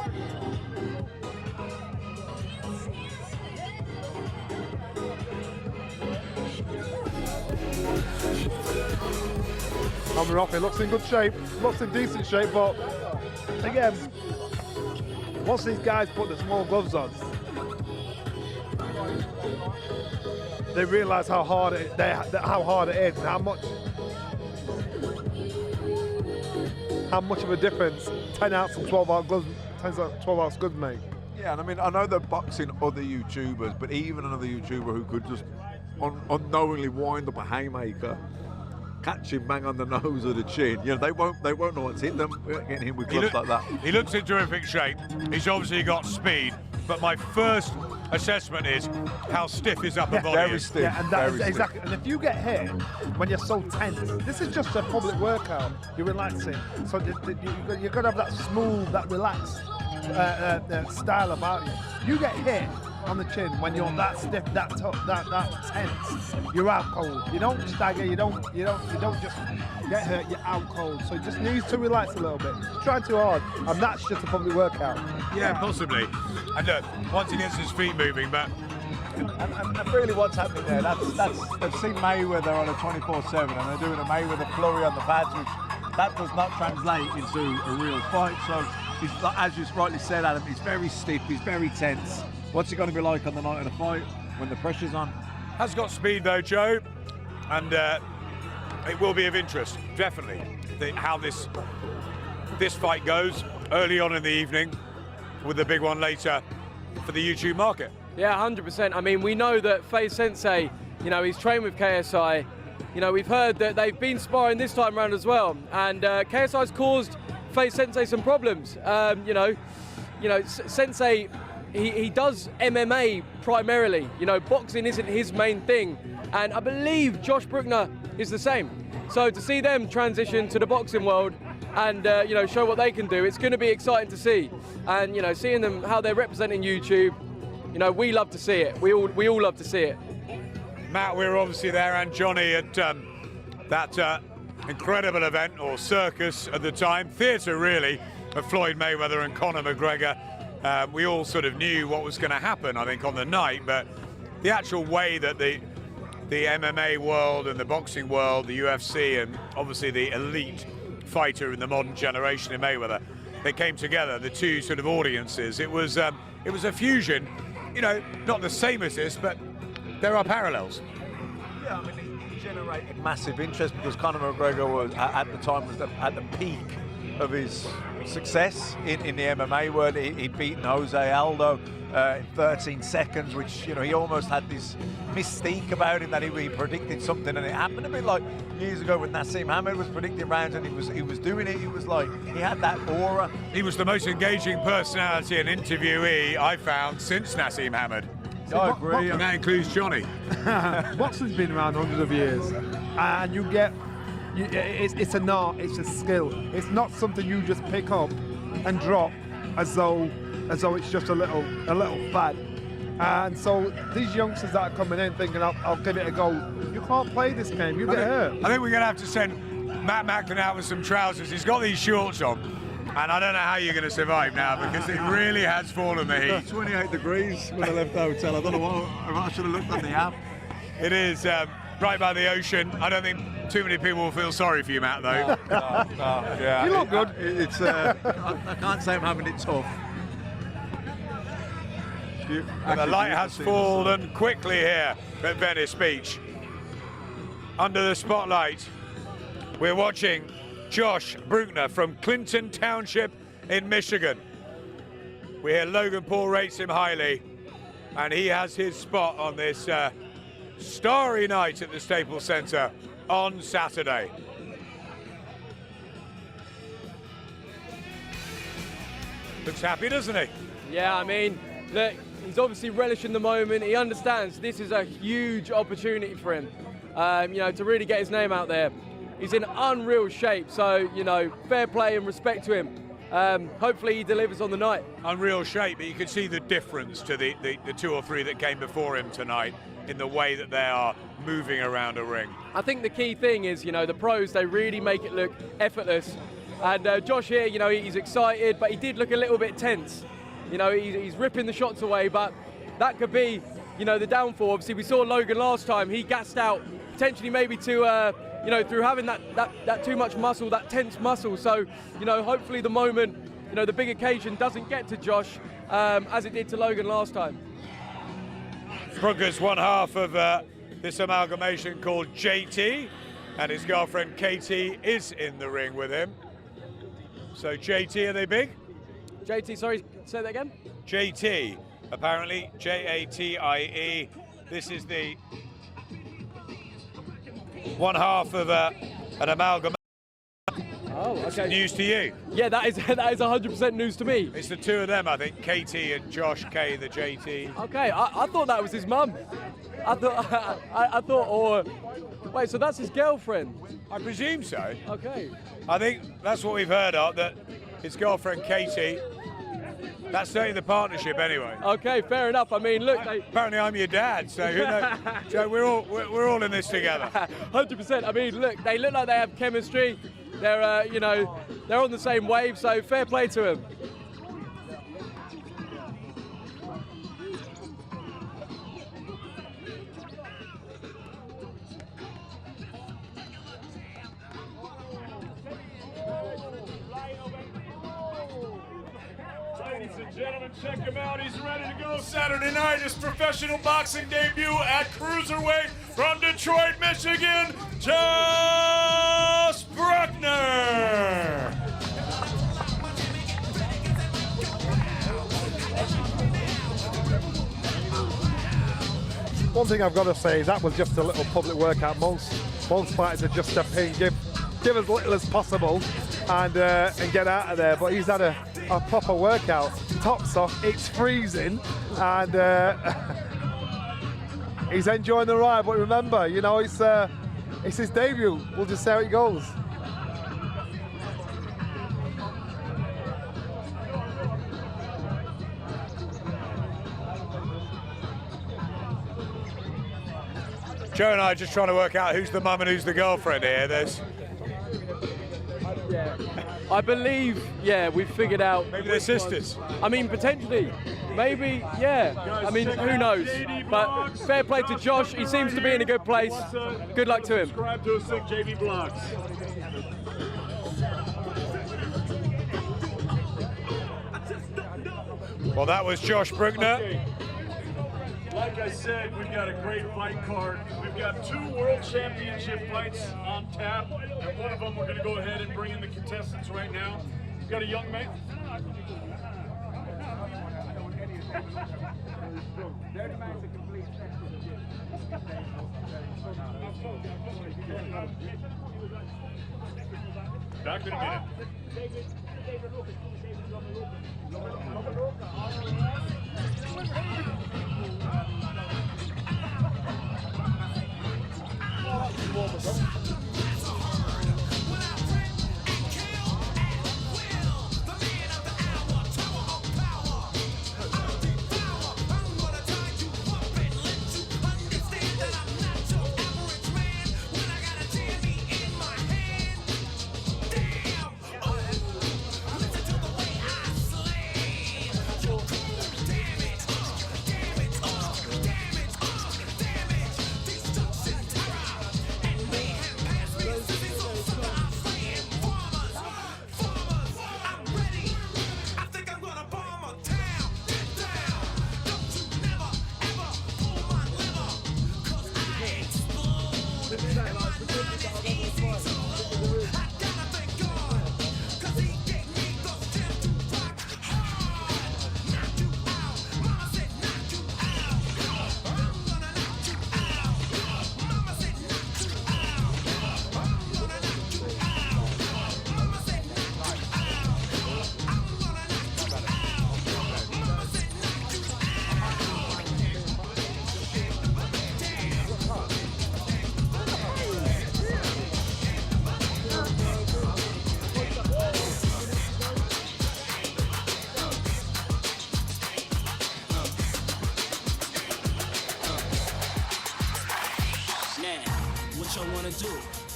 Coming off, it looks in good shape, looks in decent shape, but again, once these guys put the small gloves on, they realise how hard it is, and how much of a difference 10 ounce and 12 ounce gloves make. Yeah, and I mean, I know they're boxing other YouTubers, but even another YouTuber who could just unknowingly wind up a haymaker, catch him bang on the nose or the chin, you know, they won't know what's hit them getting him with gloves like that. He looks in terrific shape. He's obviously got speed, but my first assessment is how stiff his upper body very is. stiff. Yeah, and that is exactly. And if you get hit when you're so tense, this is just a public workout. You're relaxing, so you've got to have that smooth, that relaxed style about you. You get hit on the chin when you're that stiff, that tense. You're out cold. You don't stagger. You don't just get hurt. You're out cold. So he just needs to relax a little bit. He's trying too hard, and that's just a public workout. Yeah, possibly. And look, once he gets his feet moving, but. And really what's happening there, they've seen Mayweather on a 24/7 and they're doing a Mayweather flurry on the pads, which that does not translate into a real fight. So, he's, as you rightly said, Adam, he's very stiff, he's very tense. What's it going to be like on the night of the fight when the pressure's on? Has got speed though, Joe, and it will be of interest, definitely, how this fight goes early on in the evening with the big one later for the YouTube market. Yeah, 100%. I mean, we know that Faye Sensei, you know, he's trained with KSI. You know, we've heard that they've been sparring this time around as well, and KSI's caused Faye Sensei some problems. You know, Sensei, he does MMA primarily. You know, boxing isn't his main thing, and I believe Josh Brueckner is the same. So to see them transition to the boxing world and you know, show what they can do, it's going to be exciting to see. And you know, seeing them how they're representing YouTube, you know, we love to see it. We all love to see it. Matt, we were obviously there, and Johnny, at that incredible event, or circus at the time, theatre really, of Floyd Mayweather and Conor McGregor. We all sort of knew what was going to happen, I think, on the night, but the actual way that the MMA world and the boxing world, the UFC, and obviously the elite fighter in the modern generation in Mayweather, they came together, the two sort of audiences. It was a fusion, you know, not the same as this, but there are parallels. Yeah, I mean, it generated massive interest because Conor McGregor was at the time at the peak of his success in the MMA world. He'd beaten Jose Aldo in 13 seconds, which, you know, he almost had this mystique about him that he predicted something, and it happened a bit like years ago when Naseem Hamed was predicting rounds, and he was doing it. He was like, he had that aura. He was the most engaging personality and interviewee I found since Naseem Hamed. I agree. And that includes Johnny. Boxing's been around hundreds of years, and it's an art, it's a skill. It's not something you just pick up and drop as though it's just a little fad. And so these youngsters that are coming in thinking, I'll give it a go, you can't play this game, you get hurt. I think we're going to have to send Matt Macklin out with some trousers. He's got these shorts on, and I don't know how you're going to survive now, because it really has fallen the heat. 28 degrees when I left the hotel. I don't know what, I should have looked on the app. It is right by the ocean. I don't think too many people will feel sorry for you, Matt, though. No, yeah. You look good. I can't say I'm having it tough. And the light has fallen quickly here at Venice Beach. Under the spotlight, we're watching Josh Brueckner from Clinton Township in Michigan. We hear Logan Paul rates him highly, and he has his spot on this starry night at the Staples Center on Saturday. Looks happy, doesn't he? Yeah, I mean, look, he's obviously relishing the moment. He understands this is a huge opportunity for him, you know, to really get his name out there. He's in unreal shape, so, you know, fair play and respect to him. Hopefully he delivers on the night. Unreal shape, but you can see the difference to the two or three that came before him tonight in the way that they are moving around a ring. I think the key thing is, you know, the pros, they really make it look effortless. And Josh here, you know, he's excited, but he did look a little bit tense. You know, he's ripping the shots away, but that could be, you know, the downfall. Obviously, we saw Logan last time. He gassed out, potentially maybe to, you know, through having that too much muscle, that tense muscle. So, you know, hopefully the moment, you know, the big occasion doesn't get to Josh as it did to Logan last time. Bruecker's one half of this amalgamation called JT, and his girlfriend Katie is in the ring with him. So JT, are they big? JT, sorry, say that again? JT, apparently, J-A-T-I-E. This is the one half of an amalgamation. Oh, okay. News to you? Yeah, that is 100% news to me. It's the two of them, I think, Katie and Josh K, the JT. Okay, I thought that was his mum. I thought, or wait, so that's his girlfriend? I presume so. Okay. I think that's what we've heard of, that his girlfriend Katie, that's certainly the partnership anyway. Okay, fair enough. I mean, look, apparently I'm your dad, so who knows? So we're all in this together. 100%. I mean, look, they look like they have chemistry. They're, you know, they're on the same wave, so fair play to him. Ladies and gentlemen, check him out. He's ready to go Saturday night. His professional boxing debut at cruiserweight from Detroit, Michigan, Josh Brueckner. One thing I've got to say is that was just a little public workout. Most fighters are just step in, give as little as possible, and get out of there. But he's had a proper workout. tops off. It's freezing, and he's enjoying the ride. But remember, you know, it's his debut. We'll just see how it goes. Joe and I are just trying to work out who's the mum and who's the girlfriend here. I believe, yeah, we've figured out. Maybe they're sisters. I mean, potentially. Maybe, yeah. I mean, who knows? But fair play to Josh. He seems to be in a good place. Good luck to him. Subscribe to us at JV Blogs. Well, that was Josh Brueckner. Okay. Like I said, we've got a great fight card. We've got 2 World Championship fights on tap, and one of them we're going to go ahead and bring in the contestants right now. We've got a young man. Back in a minute.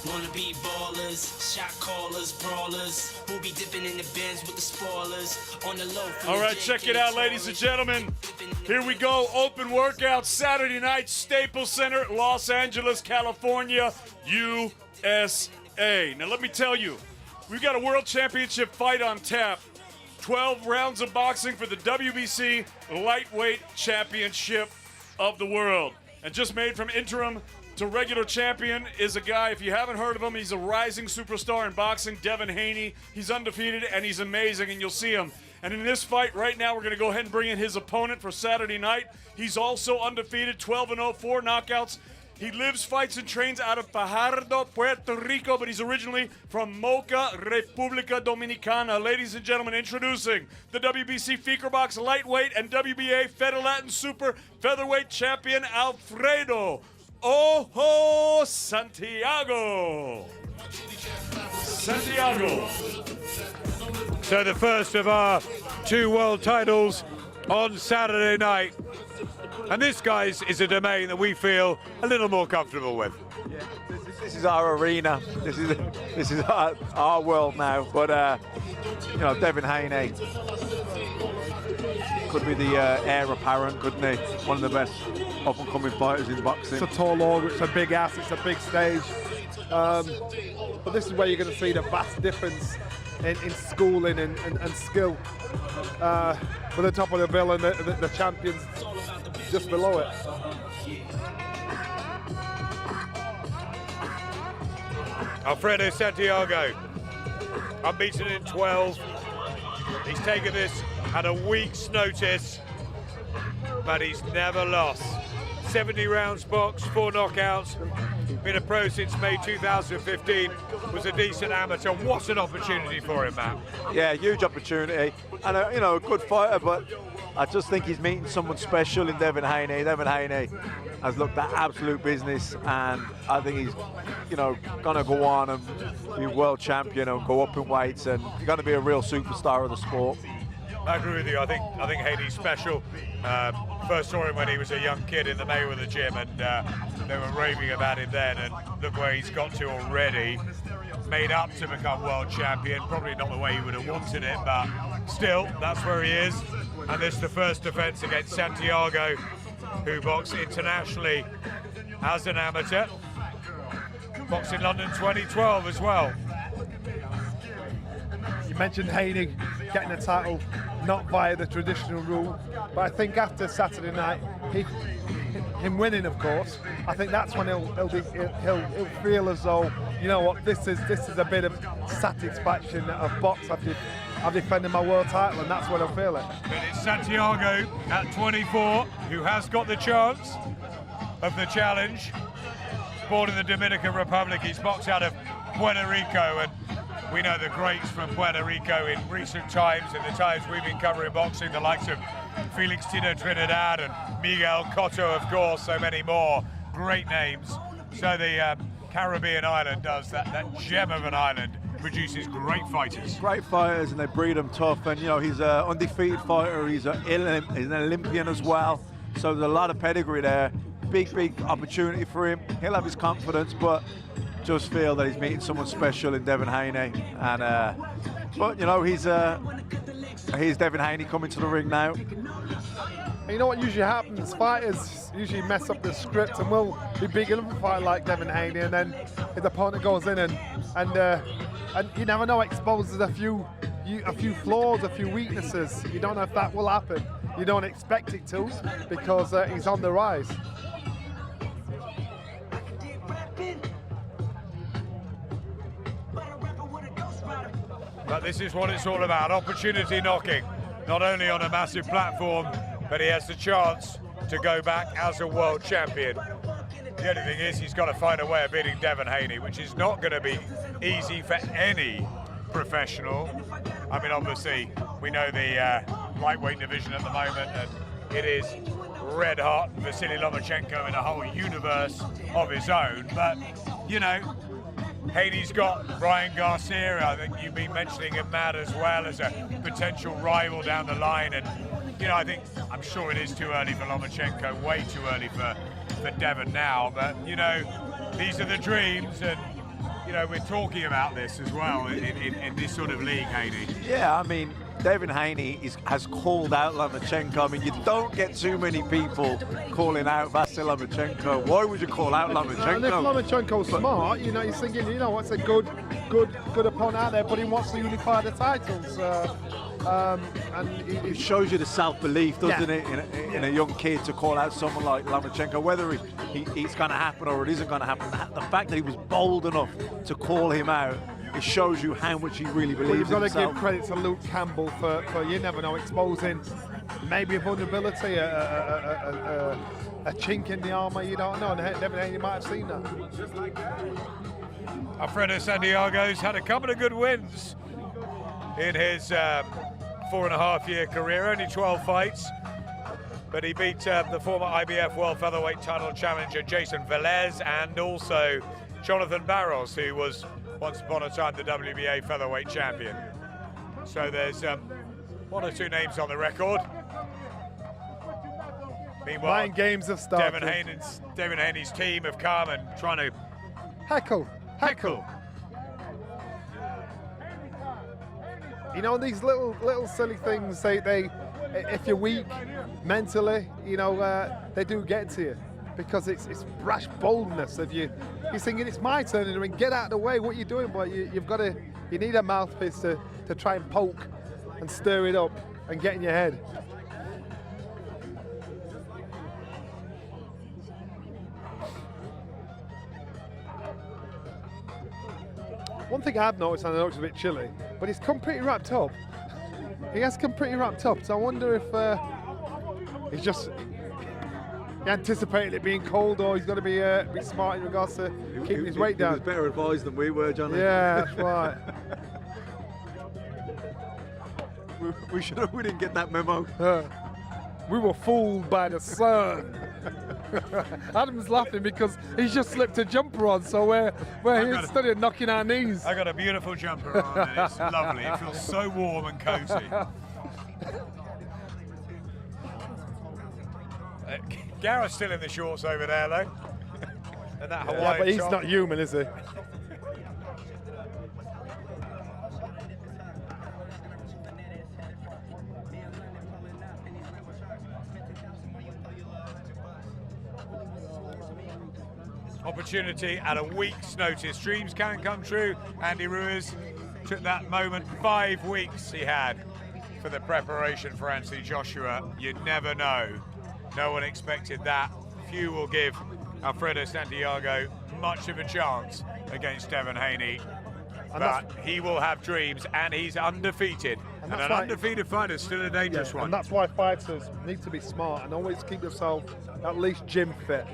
Wanna be ballers, shot callers, brawlers, who be dipping in the bins with the spoilers on the low. All right, check it out, ladies and gentlemen. Here we go, open workout Saturday night, Staples Center, Los Angeles, California, USA. Now let me tell you, we've got a World Championship fight on tap. 12 rounds of boxing for the WBC Lightweight Championship of the World. And just made from interim to regular champion is a guy, if you haven't heard of him, he's a rising superstar in boxing, Devin Haney. He's undefeated and he's amazing, and you'll see him. And in this fight right now, we're going to go ahead and bring in his opponent for Saturday night. He's also undefeated, 12-0, 4 knockouts. He lives, fights, and trains out of Fajardo, Puerto Rico, but he's originally from Moca, República Dominicana. Ladies and gentlemen, introducing the WBC Feakerbox Lightweight and WBA Feder Latin Super Featherweight Champion, Alfredo Ojo Santiago. Santiago. So the first of our 2 world titles on Saturday night. And this, guys, is a domain that we feel a little more comfortable with. Yeah, this is our arena. This is our world now. But you know, Devin Haney could be the heir apparent, couldn't he? One of the best up-and-coming fighters in boxing. It's a tall order, it's a big ass, it's a big stage. But this is where you're going to see the vast difference in schooling and skill. For the top of the bill and the champions just below it. Alfredo Santiago, unbeaten in 12. He's taken this at a week's notice, but he's never lost. 70 rounds boxed, 4 knockouts. been a pro since May 2015, was a decent amateur. What an opportunity for him, Matt. Yeah, huge opportunity, and a good fighter, but I just think he's meeting someone special in Devin Haney. Devin Haney has looked at absolute business, and I think he's, gonna go on and be world champion and go up in weights, and he's gonna be a real superstar of the sport. I agree with you. I think Haney's special. First saw him when he was a young kid in the Mayweather gym, and they were raving about him then. And look where he's got to already. Made up to become world champion. Probably not the way he would have wanted it, but still, that's where he is. And this is the first defence against Santiago, who boxed internationally as an amateur. Boxed in London 2012 as well. You mentioned Haney getting the title not via the traditional rule, but I think after Saturday night, him winning, of course, I think that's when he'll feel as though, you know what, this is a bit of satisfaction of box. I've defended my world title, and that's when I'll feel it. But it's Santiago at 24 who has got the chance of the challenge. Born in the Dominican Republic, he's boxed out of Puerto Rico, and we know the greats from Puerto Rico in recent times, in the times we've been covering boxing, the likes of Felix Tino Trinidad and Miguel Cotto, of course, so many more great names. So the Caribbean island does that gem of an island, produces great fighters. Great fighters, and they breed them tough, and he's an undefeated fighter, he's an Olympian as well, so there's a lot of pedigree there. Big opportunity for him. He'll have his confidence, but just feel that he's meeting someone special in Devin Haney, and but here's Devin Haney coming to the ring now. And you know what usually happens? Fighters usually mess up the script, and we'll be big enough for a fight like Devin Haney, and then his opponent goes in and you never know, exposes a few flaws, a few weaknesses. You don't know if that will happen. You don't expect it to, because he's on the rise. But this is what it's all about, opportunity knocking, not only on a massive platform, but he has the chance to go back as a world champion. The only thing is he's got to find a way of beating Devin Haney, which is not going to be easy for any professional. I mean, obviously, we know the lightweight division at the moment, and it is red hot. Vasily Lomachenko in a whole universe of his own, but, Haney's got Brian Garcia. I think you've been mentioning him, Matt, as well, as a potential rival down the line. And, I'm sure it is too early for Lomachenko, way too early for Devin now. But, these are the dreams. And, we're talking about this as well in this sort of league, Haney. Yeah, I mean, Devin Haney has called out Lomachenko. I mean, you don't get too many people calling out Vasily Lomachenko. Why would you call out Lomachenko? And if Lomachenko's smart, he's thinking, what's a good opponent out there, but he wants to unify the titles. And it shows you the self-belief, doesn't it, in a young kid to call out someone like Lomachenko, whether it's going to happen or it isn't going to happen. The fact that he was bold enough to call him out, it shows you how much he really believes in himself. You've got to give credit to Luke Campbell for you never know, exposing maybe a vulnerability, a chink in the armour, you don't know, and Devin Haney might have seen that. Alfredo Santiago's had a couple of good wins in his 4.5-year career, only 12 fights, but he beat the former IBF World Featherweight title challenger Jason Velez, and also Jonathan Barros, who was once upon a time the WBA featherweight champion. So there's one or two names on the record. Meanwhile, 9 games have started. Devin Haney's team have come and trying to heckle. These little silly things, they if you're weak mentally, they do get to you, because it's brash boldness of you. You're thinking it's my turn in the ring, get out of the way, what are you doing? But you need a mouthpiece to try and poke and stir it up and get in your head. One thing I've noticed, and I know it's a bit chilly, but he's come pretty wrapped up. He has come pretty wrapped up, so I wonder if he's just he anticipated it being cold, or he's got to be smart in regards to keeping his weight down. He was better advised than we were, Johnny. Yeah, that's right. we didn't get that memo. We were fooled by the sun. Adam's laughing because he's just slipped a jumper on, so we're here instead of knocking our knees. I got a beautiful jumper on, and it's lovely. It feels so warm and cozy. Gareth's still in the shorts over there, though. And that Hawaiian Yeah, but he's top. not human, is he? Opportunity at a week's notice. Dreams can come true. Andy Ruiz took that moment. 5 weeks he had for the preparation for Anthony Joshua. You never know. No one expected that. Few will give Alfredo Santiago much of a chance against Devin Haney. But he will have dreams, and he's undefeated. And an undefeated fighter is still a dangerous one. And that's why fighters need to be smart and always keep yourself at least gym fit,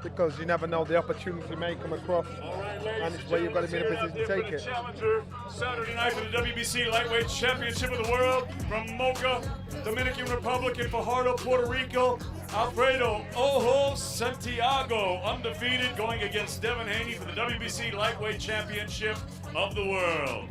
because you never know, the opportunity may come across, and it's where you've got to be in a position to take it. Challenger Saturday night for the WBC Lightweight Championship of the World from Mocha, Dominican Republic, in Fajardo, Puerto Rico. Alfredo Ojo Santiago, undefeated, going against Devin Haney for the WBC Lightweight Championship of the World.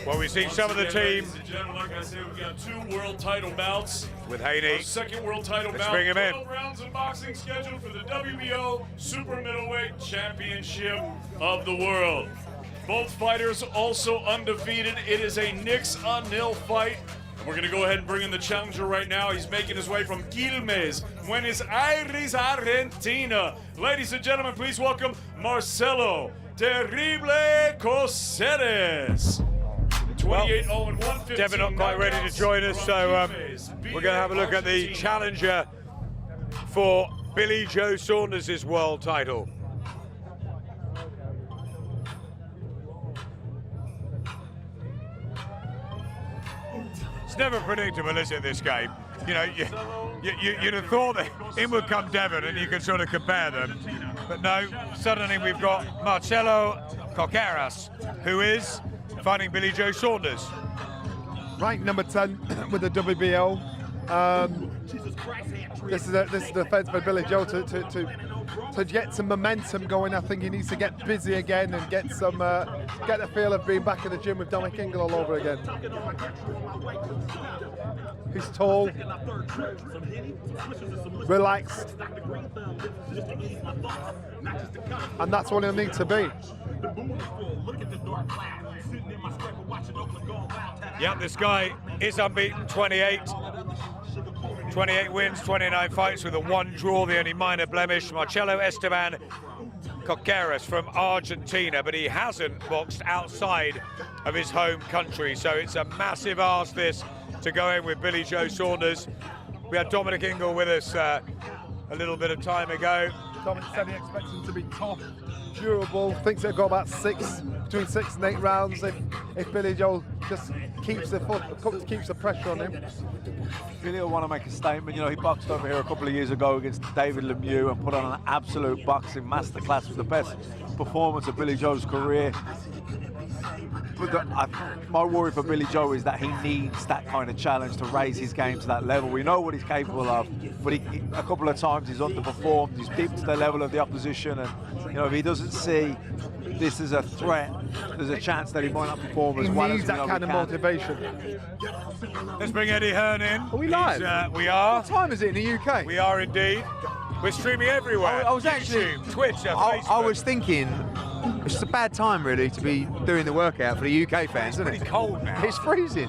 Well, we've seen some of the team. Ladies and gentlemen, like I said, we've got 2 world title bouts. With Haney. Our second world title Let's bout. bring him in. 12 rounds of boxing scheduled for the WBO Super Middleweight Championship of the World. Both fighters also undefeated. It is a nix-a-nil fight. And we're going to go ahead and bring in the challenger right now. He's making his way from Quilmes, Buenos Aires, Argentina. Ladies and gentlemen, please welcome Marcelo Terrible Coceres. 28-0-1, Devin not quite ready to join us, so we're going to have a look at the challenger for Billy Joe Saunders' world title. It's never predictable, is it, this game? You know, you'd have thought that in would come Devin and you could sort of compare them. But no, suddenly we've got Marcelo Coceres, who is fighting Billy Joe Saunders. Ranked number 10 with the WBO. This is the defense for Billy Joe to get some momentum going. I think he needs to get busy again and get the feel of being back in the gym with Dominic Ingle all over again. He's tall, relaxed, and that's what he'll need to be. Yep, this guy is unbeaten, 28 wins, 29 fights with a 1 draw, the only minor blemish. Marcelo Esteban Coceres from Argentina, but he hasn't boxed outside of his home country, so it's a massive ask this to go in with Billy Joe Saunders. We had Dominic Ingle with us a little bit of time ago. Dominic said he expects him to be tough, durable, thinks it'll go about between 6 and 8 rounds if Billy Joe just keeps the pressure on him. Billy will want to make a statement. You know, he boxed over here a couple of years ago against David Lemieux and put on an absolute boxing masterclass. It was the best performance of Billy Joe's career. But my worry for Billy Joe is that he needs that kind of challenge to raise his game to that level. We know what he's capable of, but a couple of times he's underperformed. He's dipped to the level of the opposition, and you know, if he doesn't see this as a threat, there's a chance that he might not perform as well as we know he can. He needs that kind of motivation. Let's bring Eddie Hearn in. Are we live? We are. What time is it in the UK? We are indeed. We're streaming everywhere. I was actually YouTube, Twitter, Facebook. I was thinking it's just a bad time really to be doing the workout for the UK fans, isn't it? It's pretty cold now. It's freezing.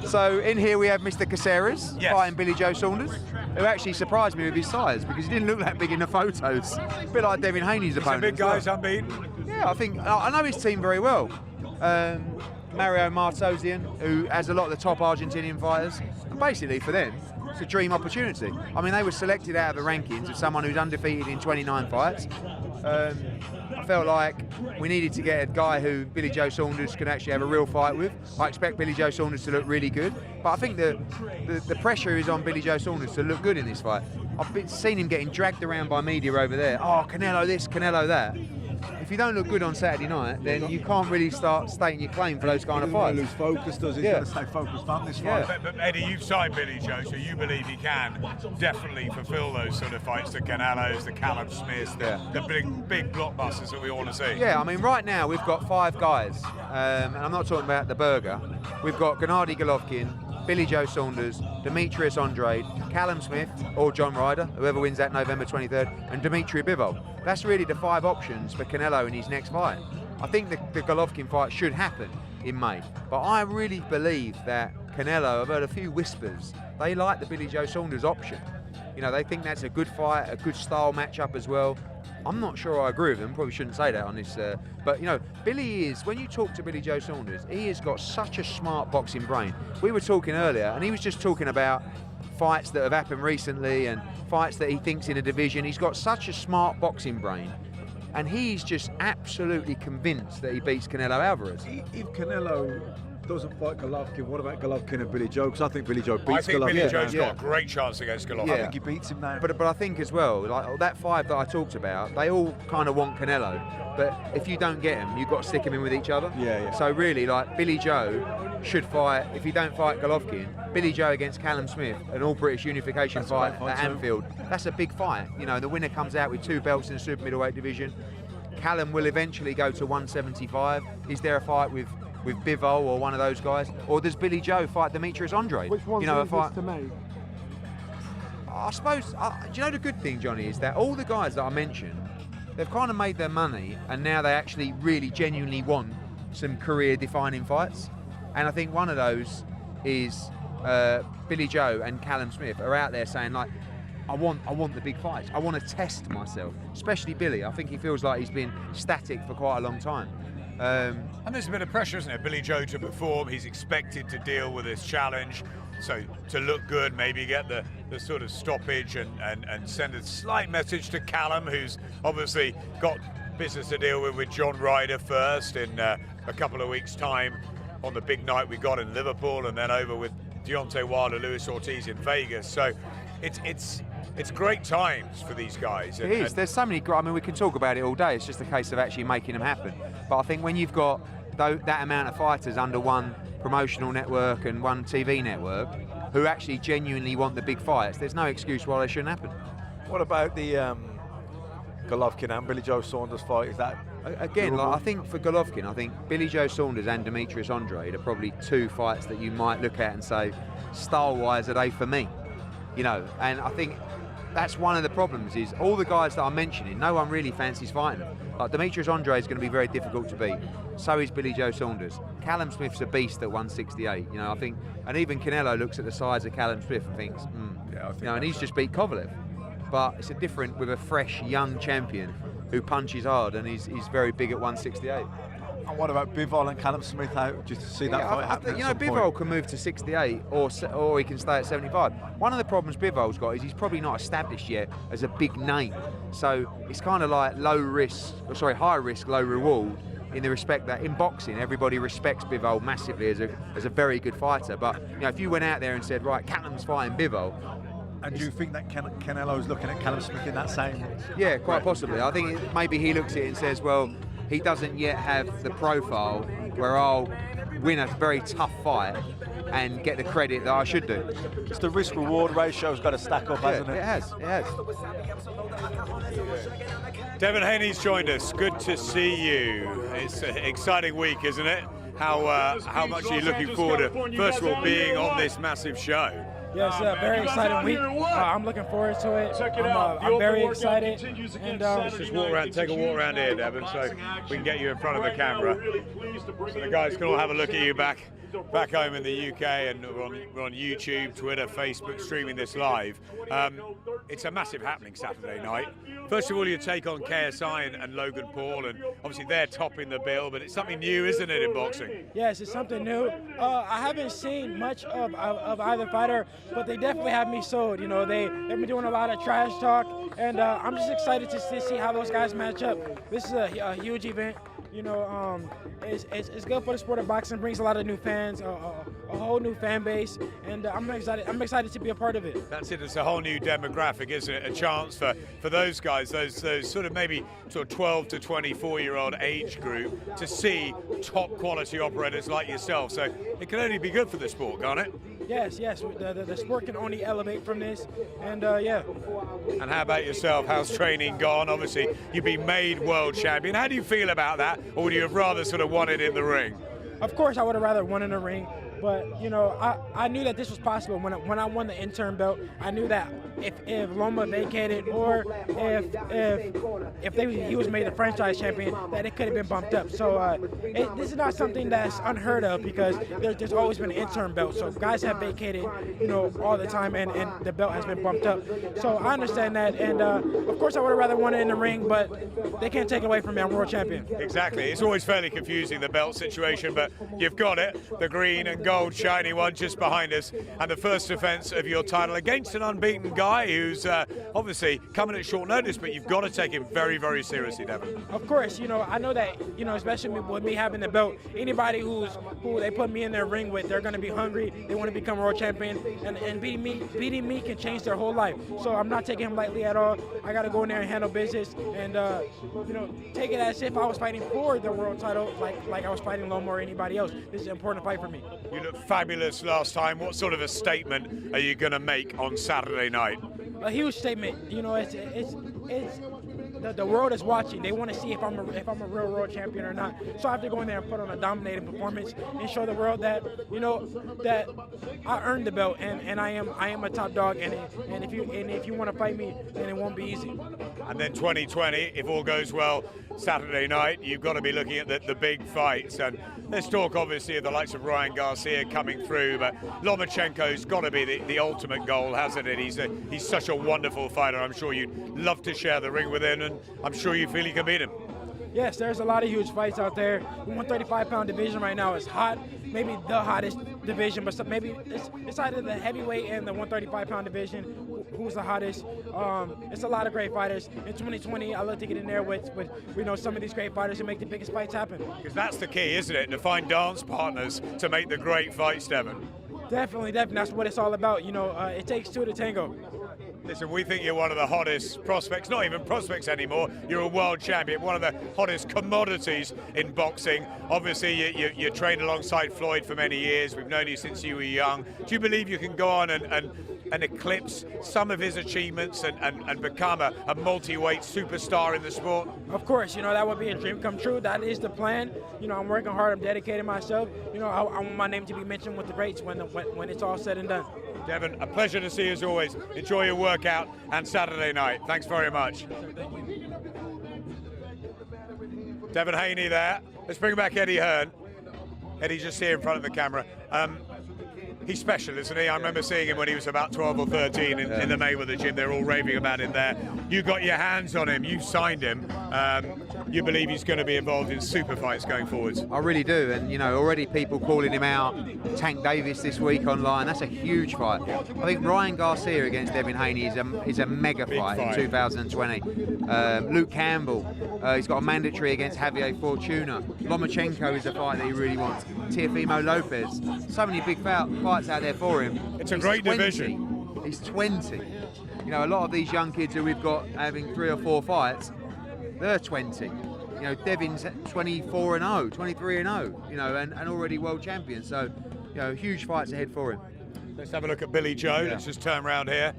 So in here we have Mr. Coceres fighting Billy Joe Saunders, who actually surprised me with his size because he didn't look that big in the photos. A bit like Devin Haney's opponent. Big guy's unbeaten. Yeah, I think I know his team very well. Mario Martosian, who has a lot of the top Argentinian fighters, and basically for them, it's a dream opportunity. I mean, they were selected out of the rankings of someone who's undefeated in 29 fights. I felt like we needed to get a guy who Billy Joe Saunders can actually have a real fight with. I expect Billy Joe Saunders to look really good, but I think the pressure is on Billy Joe Saunders to look good in this fight. I've seen him getting dragged around by media over there. Oh, Canelo this, Canelo that. If you don't look good on Saturday night, then you can't really start stating your claim for those kind of fights. Lose focus, does he? He's got to stay focused on this fight. But Eddie, you've signed Billy Joe, so you believe he can definitely fulfil those sort of fights, the Canelos, the Callum Smiths, the big blockbusters that we want to see. Yeah, I mean, right now we've got 5 guys, and I'm not talking about the burger. We've got Gennady Golovkin, Billy Joe Saunders, Demetrius Andrade, Callum Smith or John Ryder, whoever wins that November 23rd, and Dimitri Bivol. That's really the 5 options for Canelo in his next fight. I think the Golovkin fight should happen in May, but I really believe that Canelo, I've heard a few whispers, they like the Billy Joe Saunders option. You know, they think that's a good fight, a good style matchup as well. I'm not sure I agree with him, probably shouldn't say that on this, but you know, Billy is, when you talk to Billy Joe Saunders, he has got such a smart boxing brain. We were talking earlier, and he was just talking about fights that have happened recently and fights that he thinks in a division. He's got such a smart boxing brain, and he's just absolutely convinced that he beats Canelo Alvarez. If Canelo doesn't fight Golovkin, what about Golovkin and Billy Joe? Because I think Billy Joe beats Golovkin. I think Billy Joe's got a great chance against Golovkin. I think he beats him now. But I think as well, like that 5 that I talked about, they all kind of want Canelo. But if you don't get him, you've got to stick him in with each other. Yeah. So really, like Billy Joe should fight, if you don't fight Golovkin, Billy Joe against Callum Smith, an all-British unification fight at Anfield. That's a big fight. You know, the winner comes out with 2 belts in the super middleweight division. Callum will eventually go to 175. Is there a fight with Bivol or one of those guys, or does Billy Joe fight Demetrius Andrade? Which one's a fight to make? I suppose. Do you know the good thing, Johnny, is that all the guys that I mentioned, they've kind of made their money, and now they actually really genuinely want some career-defining fights. And I think one of those is Billy Joe and Callum Smith are out there saying like, I want the big fights. I want to test myself, especially Billy. I think he feels like he's been static for quite a long time. And there's a bit of pressure, isn't it? Billy Joe to perform, he's expected to deal with this challenge. So to look good, maybe get the sort of stoppage and send a slight message to Callum, who's obviously got business to deal with John Ryder first in a couple of weeks' time on the big night we got in Liverpool, and then over with Deontay Wilder, Luis Ortiz in Vegas. So it's great times for these guys. It is. There's so many. I mean, we can talk about it all day. It's just a case of actually making them happen. But I think when you've got that amount of fighters under one promotional network and one TV network who actually genuinely want the big fights, there's no excuse why they shouldn't happen. What about the Golovkin and Billy Joe Saunders fight? Is that again? Like, I think for Golovkin, I think Billy Joe Saunders and Demetrius Andrade are probably 2 fights that you might look at and say, style-wise, are they for me? You know, and I think that's one of the problems is all the guys that I'm mentioning, no one really fancies fighting them. Like Demetrius Andrade is going to be very difficult to beat. So is Billy Joe Saunders. Callum Smith's a beast at 168. You know, I think, and even Canelo looks at the size of Callum Smith and thinks, and he's just beat Kovalev. But it's a different with a fresh young champion who punches hard and he's very big at 168. And what about Bivol and Callum Smith out? Just to see that fight happen. You know, Bivol can move to 68 or he can stay at 75. One of the problems Bivol's got is he's probably not established yet as a big name. So it's kind of like high risk, low reward, in the respect that in boxing everybody respects Bivol massively as a very good fighter. But you know, if you went out there and said, right, Callum's fighting Bivol. And do you think that Canelo's looking at Callum Smith in that same? Yeah, quite possibly. I think maybe he looks at it and says, well, he doesn't yet have the profile where I'll win a very tough fight and get the credit that I should do. It's the risk-reward ratio's got to stack up, hasn't it? It has. Devin Haney's joined us. Good to see you. It's an exciting week, isn't it? How much are you looking forward to, first of all, being on this massive show? Yes, very exciting week. I'm looking forward to it. I'm very excited. And let's just walk around, take a walk around here, Devin, so we can get you in front of the camera. So the guys can all have a look at you back home in the UK, and we're on YouTube, Twitter, Facebook, streaming this live. It's a massive happening Saturday night. First of all, your take on KSI and Logan Paul, and obviously they're topping the bill, but it's something new, isn't it, in boxing? yes, it's something new. I haven't seen much of either fighter, but they definitely have me sold. You know, they've been doing a lot of trash talk, and I'm just excited to see how those guys match up. This is a huge event. You know, it's good for the sport of boxing. Brings a lot of new fans, a whole new fan base, and I'm excited. I'm excited to be a part of it. That's it. It's a whole new demographic, isn't it? A chance for those guys, those sort of maybe sort of 12 to 24-year-old age group, to see top quality operators like yourself. So it can only be good for the sport, can't it? Yes. The sport can only elevate from this, and yeah. And how about yourself? How's training gone? Obviously, you've been made world champion. How do you feel about that, or would you have rather sort of won it in the ring? Of course, I would have rather won in the ring, but you know, I knew that this was possible when I won the interim belt. I knew that if Loma vacated, or if he was made the franchise champion, that it could have been bumped up. So this is not something that's unheard of, because there's always been an interim belt. So guys have vacated, you know, all the time, and the belt has been bumped up. So I understand that, and of course I would have rather won it in the ring, but they can't take it away from me. I'm world champion. Exactly. It's always fairly confusing, the belt situation, but you've got it. The green and gold shiny one just behind us, and the first defense of your title against an unbeaten guy who's obviously coming at short notice, but you've got to take him very, very seriously, Devin. Of course, you know, I know that, you know, especially with me having the belt, anybody who they put me in their ring with, they're going to be hungry. They want to become world champion, and beating me can change their whole life. So I'm not taking him lightly at all. I got to go in there and handle business, and you know, take it as if I was fighting for the world title, like I was fighting Loma or anybody else. This is an important fight for me. You looked fabulous last time. What sort of a statement are you going to make on Saturday night? A huge statement. You know, it's the world is watching. They want to see if I'm a real world champion or not. So I have to go in there and put on a dominating performance and show the world that, you know, that I earned the belt, and I am a top dog. And if you want to fight me, then it won't be easy. And then 2020, if all goes well, Saturday night, you've got to be looking at the big fights. And let's talk, obviously, of the likes of Ryan Garcia coming through, but Lomachenko's got to be the ultimate goal, hasn't it? He's such a wonderful fighter. I'm sure you'd love to share the ring with him, and I'm sure you feel you can beat him. Yes, there's a lot of huge fights out there. The 135-pound division right now is hot, maybe the hottest division, but maybe it's either the heavyweight and the 135-pound division. Who's the hottest? It's a lot of great fighters. In 2020, I love to get in there with you know, some of these great fighters and make the biggest fights happen. Because that's the key, isn't it? To find dance partners to make the great fights, Devin. Definitely. That's what it's all about. You know, it takes two to tango. Listen, we think you're one of the hottest prospects, not even prospects anymore. You're a world champion, one of the hottest commodities in boxing. Obviously, you trained alongside Floyd for many years. We've known you since you were young. Do you believe you can go on and eclipse some of his achievements and become a multi-weight superstar in the sport? Of course, you know, that would be a dream come true. That is the plan. You know, I'm working hard. I'm dedicating myself. You know, I want my name to be mentioned with the greats when it's all said and done. Devin, a pleasure to see you as always. Enjoy your workout and Saturday night. Thanks very much. Devin Haney there. Let's bring back Eddie Hearn. Eddie's just here in front of the camera. He's special, isn't he? I remember seeing him when he was about 12 or 13 in the Mayweather gym. They're all raving about him there. You got your hands on him. You signed him. You believe he's going to be involved in super fights going forwards? I really do, and you know, already people calling him out. Tank Davis this week online. That's a huge fight. I think Ryan Garcia against Devin Haney is a mega fight in 2020. Luke Campbell, he's got a mandatory against Javier Fortuna. Lomachenko is a fight that he really wants. Teofimo Lopez. So many big fights out there for him. It's a great division. He's 20. You know, a lot of these young kids who we've got having 3 or 4 fights, they're 20. You know, Devin's 24-0, 23-0. You know, and already world champion. So, you know, huge fights ahead for him. Let's have a look at Billy Joe. Let's just turn around here.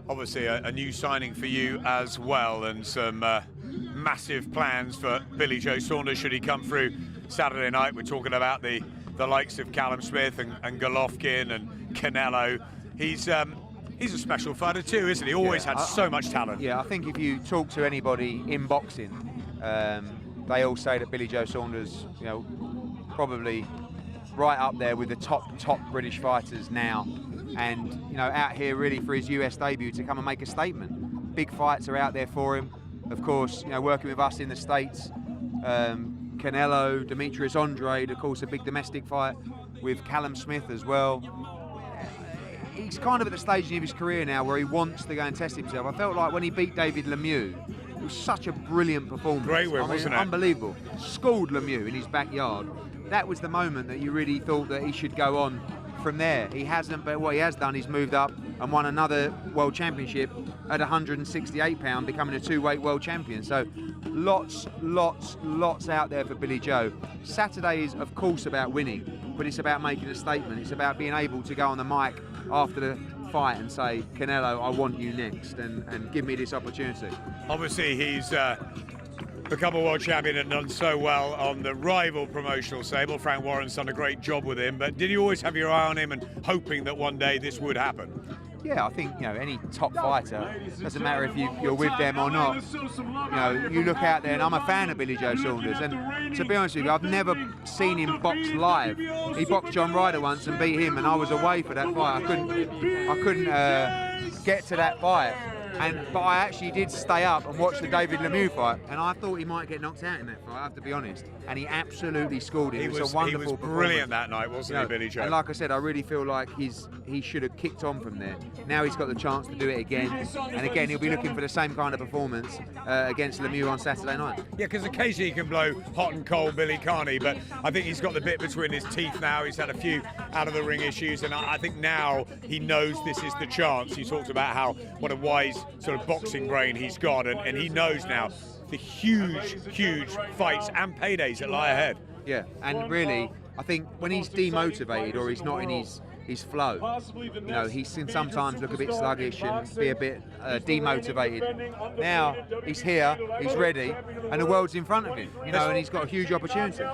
Obviously, a new signing for you as well, and some massive plans for Billy Joe Saunders should he come through Saturday night. We're talking about the the likes of Callum Smith and Golovkin and Canelo. He's a special fighter too, isn't he? Always had so much talent. Yeah, I think if you talk to anybody in boxing, they all say that Billy Joe Saunders, you know, probably right up there with the top British fighters now, and you know, out here really for his US debut to come and make a statement. Big fights are out there for him. Of course, you know, working with us in the States, Canelo, Demetrius Andrade, of course, a big domestic fight with Callum Smith as well. He's kind of at the stage of his career now where he wants to go and test himself. I felt like when he beat David Lemieux, it was such a brilliant performance. Great win, wasn't it? Unbelievable. Schooled Lemieux in his backyard. That was the moment that you really thought that he should go on from there. He hasn't, but what he has done is moved up and won another world championship at 168 pound, becoming a two-weight world champion. So lots out there for Billy Joe. Saturday is of course about winning, but it's about making a statement. It's about being able to go on the mic after the fight and say, Canelo, I want you next, and give me this opportunity. Obviously he's become a world champion and done so well on the rival promotional stable. Frank Warren's done a great job with him, but did you always have your eye on him and hoping that one day this would happen? Yeah, I think, you know, any top fighter, doesn't matter if you're with them or not, you know, you look out there, and I'm a fan of Billy Joe Saunders, and to be honest with you, I've never seen him box live. He boxed John Ryder once and beat him, and I was away for that fight. I couldn't get to that fight. But I actually did stay up and watch the David Lemieux fight, and I thought he might get knocked out in that fight, I have to be honest. And he absolutely schooled him. It was a wonderful performance. Brilliant that night, wasn't he, Billy Joe? And like I said, I really feel like he should have kicked on from there. Now he's got the chance to do it again, and again he'll be looking for the same kind of performance against Lemieux on Saturday night. Yeah, because occasionally he can blow hot and cold, Billy Carney, but I think he's got the bit between his teeth now. He's had a few out of the ring issues, and I think now he knows this is the chance. He talked about what a wise sort of boxing brain he's got, and he knows now the huge fights and paydays that lie ahead. Yeah, and really, I think when he's demotivated or he's not in his flow, you know, he can sometimes look a bit sluggish and be a bit demotivated. Now he's here, he's ready, and the world's in front of him, you know, and he's got a huge opportunity.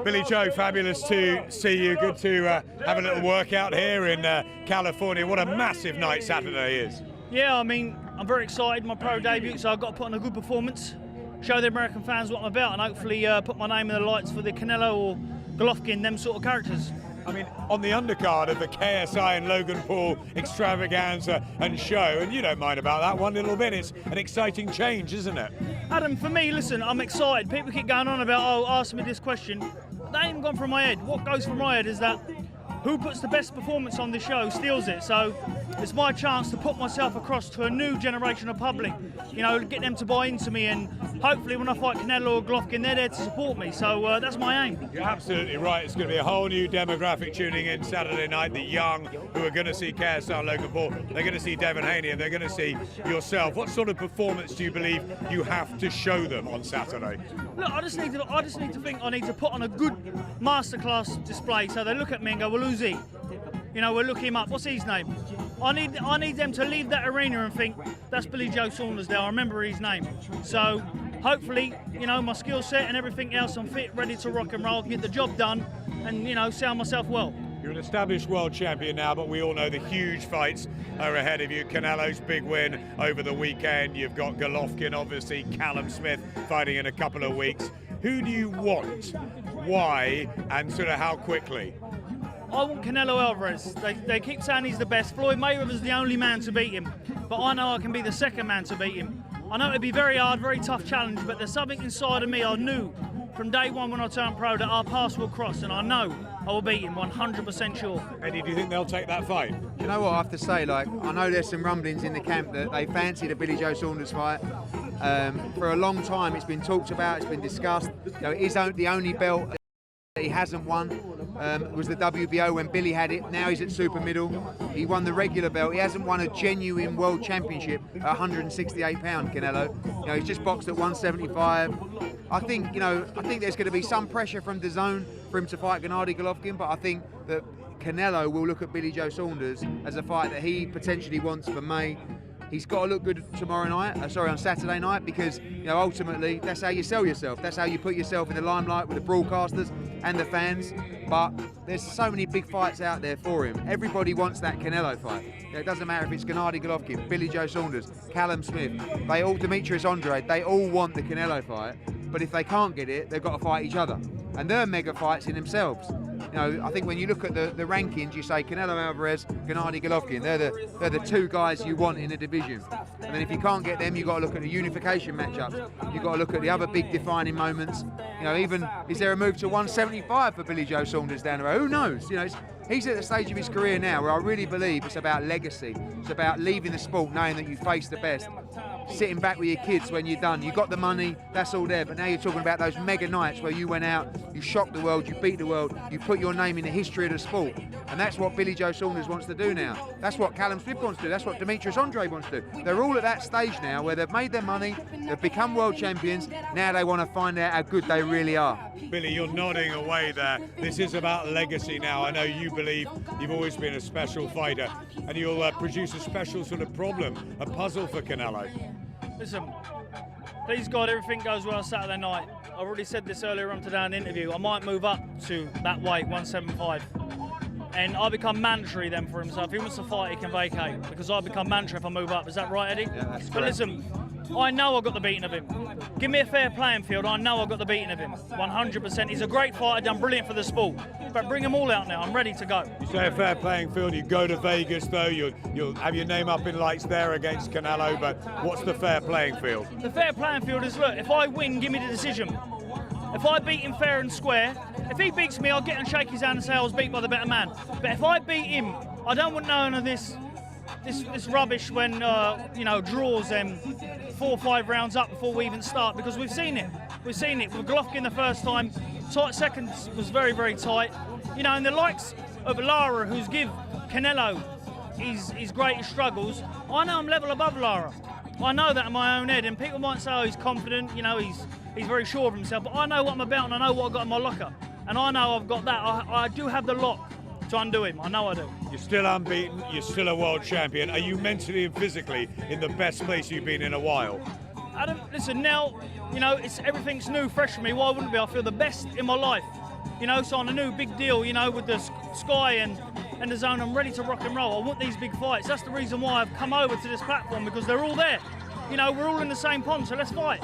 Billy Joe, fabulous to see you. Good to have a little workout here in California. What a massive night Saturday is. Yeah, I mean, I'm very excited, my pro debut, so I've got to put on a good performance, show the American fans what I'm about, and hopefully put my name in the lights for the Canelo or Golovkin, them sort of characters. I mean, on the undercard of the KSI and Logan Paul extravaganza and show, and you don't mind about that one little bit, it's an exciting change, isn't it? Adam, for me, listen, I'm excited. People keep going on about, oh, ask me this question. That ain't even gone from my head. What goes from my head is that who puts the best performance on the show steals it. So it's my chance to put myself across to a new generation of public, you know, get them to buy into me, and hopefully when I fight Canelo or Golovkin, they're there to support me. So that's my aim. You're absolutely right. It's going to be a whole new demographic tuning in Saturday night. The young who are going to see KSI and Logan Paul, they're going to see Devin Haney, and they're going to see yourself. What sort of performance do you believe you have to show them on Saturday? Look, I just need to think I need to put on a good masterclass display, so they look at me and go, well, who's he? You know, we'll look him up. What's his name? I need them to leave that arena and think, that's Billy Joe Saunders there. I remember his name. So hopefully, you know, my skill set and everything else, I'm fit, ready to rock and roll, get the job done, and, you know, sell myself well. You're an established world champion now, but we all know the huge fights are ahead of you. Canelo's big win over the weekend. You've got Golovkin, obviously, Callum Smith fighting in a couple of weeks. Who do you want? Why? And sort of how quickly? I want Canelo Alvarez. They keep saying he's the best. Floyd Mayweather's the only man to beat him, but I know I can be the second man to beat him. I know it'd be very hard, very tough challenge, but there's something inside of me I knew from day one when I turned pro that our paths will cross, and I know I will beat him, 100% sure. Eddie, do you think they'll take that fight? You know what I have to say, like, I know there's some rumblings in the camp that they fancy the Billy Joe Saunders fight. For a long time it's been talked about, it's been discussed. You know, it is the only belt that he hasn't won. It was the WBO when Billy had it. Now he's at super middle. He won the regular belt. He hasn't won a genuine world championship at 168 pound, Canelo. You know, he's just boxed at 175. I think there's going to be some pressure from DAZN for him to fight Gennady Golovkin, but I think that Canelo will look at Billy Joe Saunders as a fight that he potentially wants for May. He's got to look good tomorrow night, on Saturday night, because ultimately that's how you sell yourself. That's how you put yourself in the limelight with the broadcasters and the fans. But there's so many big fights out there for him. Everybody wants that Canelo fight. It doesn't matter if it's Gennady Golovkin, Billy Joe Saunders, Callum Smith, Demetrius Andrade, they all want the Canelo fight. But if they can't get it, they've got to fight each other. And they're mega fights in themselves. I think when you look at the rankings, you say Canelo Alvarez, Gennady Golovkin. They're the two guys you want in a division. And then if you can't get them, you've got to look at the unification matchups. You've got to look at the other big defining moments. Even is there a move to 175 for Billy Joe Saunders down the road? Who knows? He's at the stage of his career now where I really believe it's about legacy. It's about leaving the sport knowing that you face the best. Sitting back with your kids when you're done. You got the money, that's all there, but now you're talking about those mega nights where you went out, you shocked the world, you beat the world, you put your name in the history of the sport. And that's what Billy Joe Saunders wants to do now. That's what Callum Smith wants to do. That's what Demetrius Andrade wants to do. They're all at that stage now where they've made their money, they've become world champions, now they want to find out how good they really are. Billy, you're nodding away there. This is about legacy now. I know you believe you've always been a special fighter, and you'll produce a special sort of problem, a puzzle for Canelo. Listen, please God, everything goes well Saturday night. I've already said this earlier on today in the interview. I might move up to that weight, 175. And I become mandatory then for him. So if he wants to fight, he can vacate. Because I become mandatory if I move up. Is that right, Eddie? Yeah, that's correct. But listen, I know I got the beating of him. Give me a fair playing field, I know I got the beating of him. 100%. He's a great fighter, done brilliant for the sport. But bring them all out now, I'm ready to go. You say a fair playing field, you go to Vegas though, you'll have your name up in lights there against Canelo, but what's the fair playing field? The fair playing field is, look, if I win, give me the decision. If I beat him fair and square, if he beats me, I'll get and shake his hand and say I was beat by the better man. But if I beat him, I don't want none of this rubbish when, draws 4 or 5 rounds up before we even start, because we've seen it. We've seen it with Golovkin the first time. Tight seconds was very, very tight. And the likes of Lara, who's give Canelo his greatest struggles, I know I'm level above Lara. I know that in my own head, and people might say, oh, he's confident, he's very sure of himself, but I know what I'm about and I know what I've got in my locker. And I know I've got that. I do have the lot to undo him. I know I do. You're still unbeaten, you're still a world champion. Are you mentally and physically in the best place you've been in a while? Listen, now, everything's new, fresh for me. Why wouldn't it be? I feel the best in my life. So on a new big deal, with the Sky and the Zone, I'm ready to rock and roll. I want these big fights. That's the reason why I've come over to this platform, because they're all there. We're all in the same pond, so let's fight.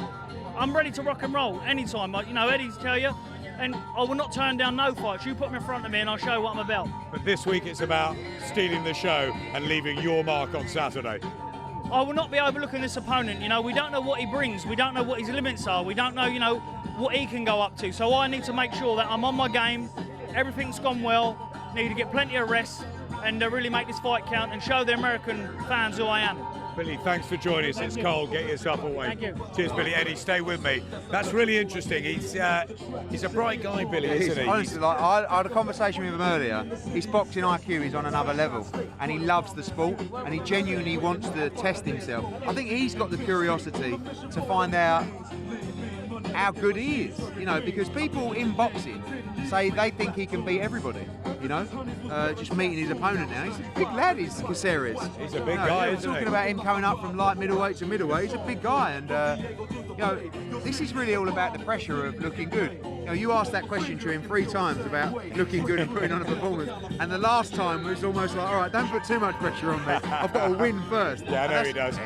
I'm ready to rock and roll anytime. Eddie's tell you, and I will not turn down no fights. You put me in front of me and I'll show you what I'm about. But this week it's about stealing the show and leaving your mark on Saturday. I will not be overlooking this opponent. We don't know what he brings. We don't know what his limits are. We don't know, what he can go up to. So I need to make sure that I'm on my game. Everything's gone well. Need to get plenty of rest and really make this fight count and show the American fans who I am. Billy, thanks for joining us. It's cold. Get yourself away. Thank you. Cheers, Billy. Eddie, stay with me. That's really interesting. He's a bright guy, Billy, isn't he? Honestly, I had a conversation with him earlier. His boxing IQ is on another level, and he loves the sport, and he genuinely wants to test himself. I think he's got the curiosity to find out how good he is, because people in boxing say they think he can beat everybody, just meeting his opponent now. He's a big lad, Caceres. He's a big guy, isn't he? Talking about him coming up from light middleweight to middleweight, he's a big guy, and this is really all about the pressure of looking good. You asked that question to him 3 times about looking good and putting on a performance, and the last time was almost like, all right, don't put too much pressure on me. I've got to win first. Yeah, I know he does.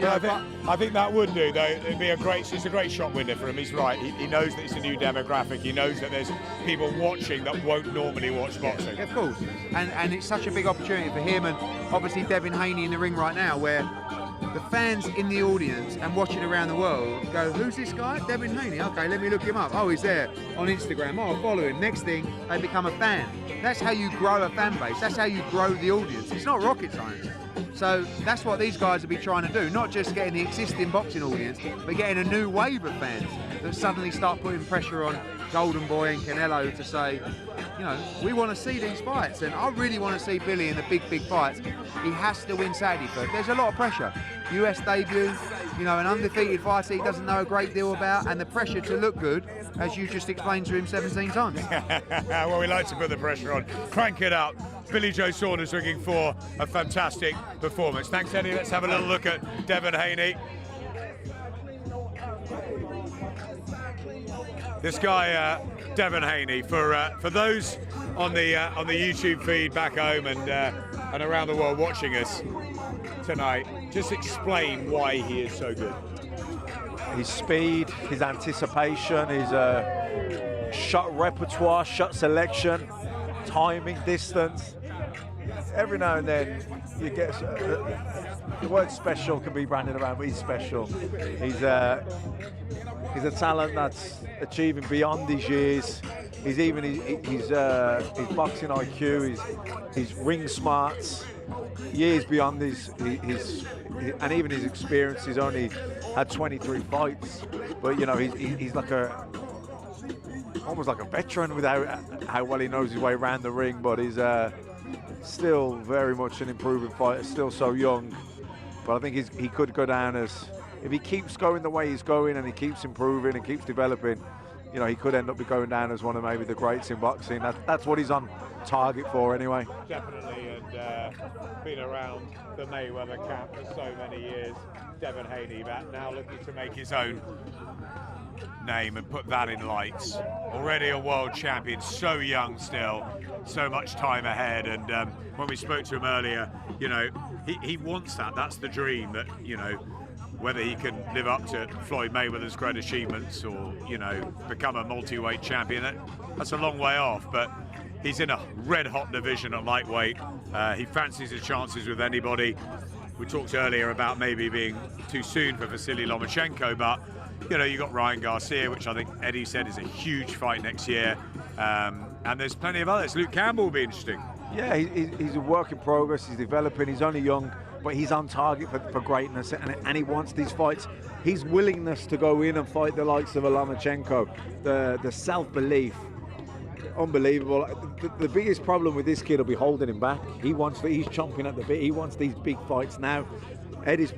I think that would do, though. It's a great shot winner for him. He's right. He knows that it's a new demographic. He knows that there's people watching that won't normally watch boxing. Yeah, of course. And it's such a big opportunity for him, and obviously Devin Haney in the ring right now, where the fans in the audience and watching around the world go, who's this guy? Devin Haney. Okay, let me look him up. Oh, he's there on Instagram. Oh, I'll follow him. Next thing, they become a fan. That's how you grow a fan base. That's how you grow the audience. It's not rocket science. So that's what these guys will be trying to do, not just getting the existing boxing audience, but getting a new wave of fans that suddenly start putting pressure on Golden Boy and Canelo to say, we want to see these fights, and I really want to see Billy in the big fights. He has to win Saturday first. There's a lot of pressure. US debut, you know, an undefeated fighter he doesn't know a great deal about, and the pressure to look good, as you just explained to him 17 times. Well, we like to put the pressure on. Crank it up. Billy Joe Saunders looking for a fantastic performance. Thanks, Eddie. Let's have a little look at Devin Haney. This guy, Devin Haney, for those on the YouTube feed back home and around the world watching us tonight, just explain why he is so good. His speed, his anticipation, his shot repertoire, shot selection, timing, distance. Every now and then you get the word special can be branded around, but he's special. He's a talent that's achieving beyond his years. He's even his boxing IQ, his ring smarts, years beyond his and even his experience. He's only had 23 fights, but you know he's like almost like a veteran without how well he knows his way around the ring. But he's still very much an improving fighter, still so young. But I think he could go down as, if he keeps going the way he's going and he keeps improving and keeps developing, you know, he could end up going down as one of maybe the greats in boxing. That's what he's on target for anyway. Definitely, and been around the Mayweather camp for so many years. Devin Haney, now looking to make his own name and put that in lights. Already a world champion, so young still, so much time ahead. And when we spoke to him earlier, you know, he wants that. That's the dream, that, you know, whether he can live up to Floyd Mayweather's great achievements or, you know, become a multi-weight champion, that's a long way off. But he's in a red-hot division at lightweight. He fancies his chances with anybody. We talked earlier about maybe being too soon for Vasily Lomachenko, but you know, you got Ryan Garcia, which I think Eddie said is a huge fight next year, and there's plenty of others. Luke Campbell will be interesting. Yeah, he's a work in progress. He's developing. He's only young, but he's on target for greatness, and he wants these fights. His willingness to go in and fight the likes of a Lomachenko, the self-belief, unbelievable. The biggest problem with this kid will be holding him back. He's chomping at the bit. He wants these big fights now. Eddie's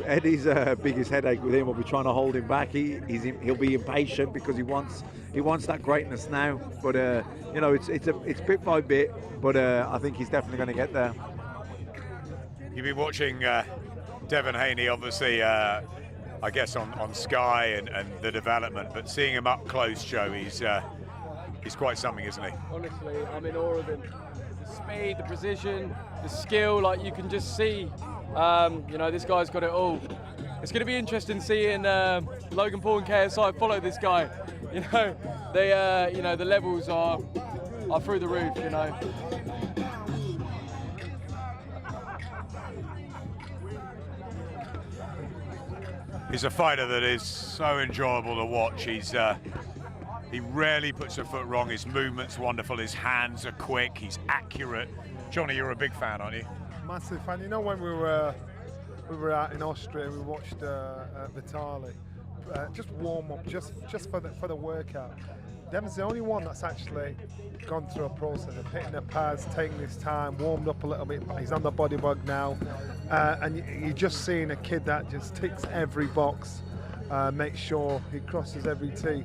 biggest headache with him will be trying to hold him back. He'll be impatient because he wants that greatness now. But you know, it's bit by bit. But I think he's definitely going to get there. You've been watching Devin Haney, obviously, I guess on Sky and the development. But seeing him up close, Joe, he's quite something, isn't he? Honestly, I'm in awe of him. The speed, the precision, the skill, like you can just see. You know, this guy's got it all. It's going to be interesting seeing Logan Paul and KSI follow this guy. You know, they, you know, the levels are through the roof. You know. He's a fighter that is so enjoyable to watch. He rarely puts a foot wrong. His movement's wonderful. His hands are quick. He's accurate. Johnny, you're a big fan, aren't you? Massive fan. You know, when we were out in Austria, we watched Vitali just warm up, just for the workout. Devin's the only one that's actually gone through a process of hitting the pads, taking his time, warmed up a little bit. He's on the body bug now, and you're just seeing a kid that just ticks every box, makes sure he crosses every T.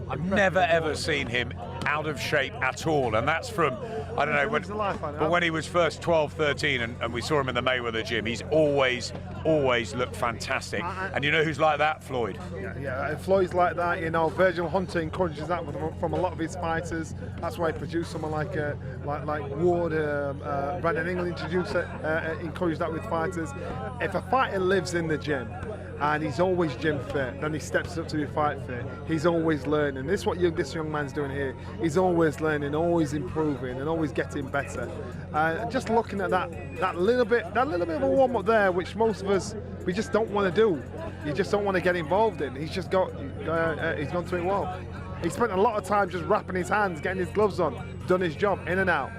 I've never ever seen him out of shape at all, and that's from, I don't know, when he was first 12, 13 and we saw him in the Mayweather gym. He's always looked fantastic. And you know who's like that? Floyd. Yeah, Floyd's like that. You know, Virgil Hunter encourages that from a lot of his fighters. That's why he produced someone like Ward, Brandon England encouraged that with fighters. If a fighter lives in the gym and he's always gym fit, then he steps up to be fight fit. He's always learning. This is what this young man's doing here. He's always learning, always improving, and always getting better. Just looking at that little bit of a warm up there, which most of us we just don't want to do. You just don't want to get involved in. He's gone through it well. He spent a lot of time just wrapping his hands, getting his gloves on, done his job, in and out.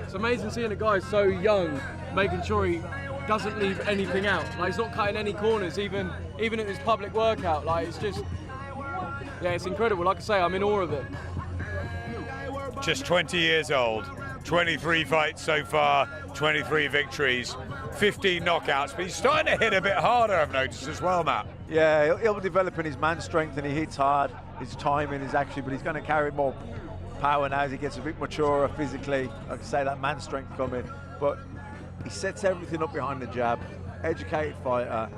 It's amazing seeing a guy so young, making sure he doesn't leave anything out. Like, he's not cutting any corners, even in his public workout. Like, it's just, yeah, it's incredible. Like I say, I'm in awe of it. Just 20 years old, 23 fights so far, 23 victories. 15 knockouts, but he's starting to hit a bit harder, I've noticed as well, Matt. Yeah, he'll be developing his man strength, and he hits hard. His timing is actually, but he's going to carry more power now as he gets a bit maturer physically. Like I say, that man strength coming, but he sets everything up behind the jab. Educated fighter,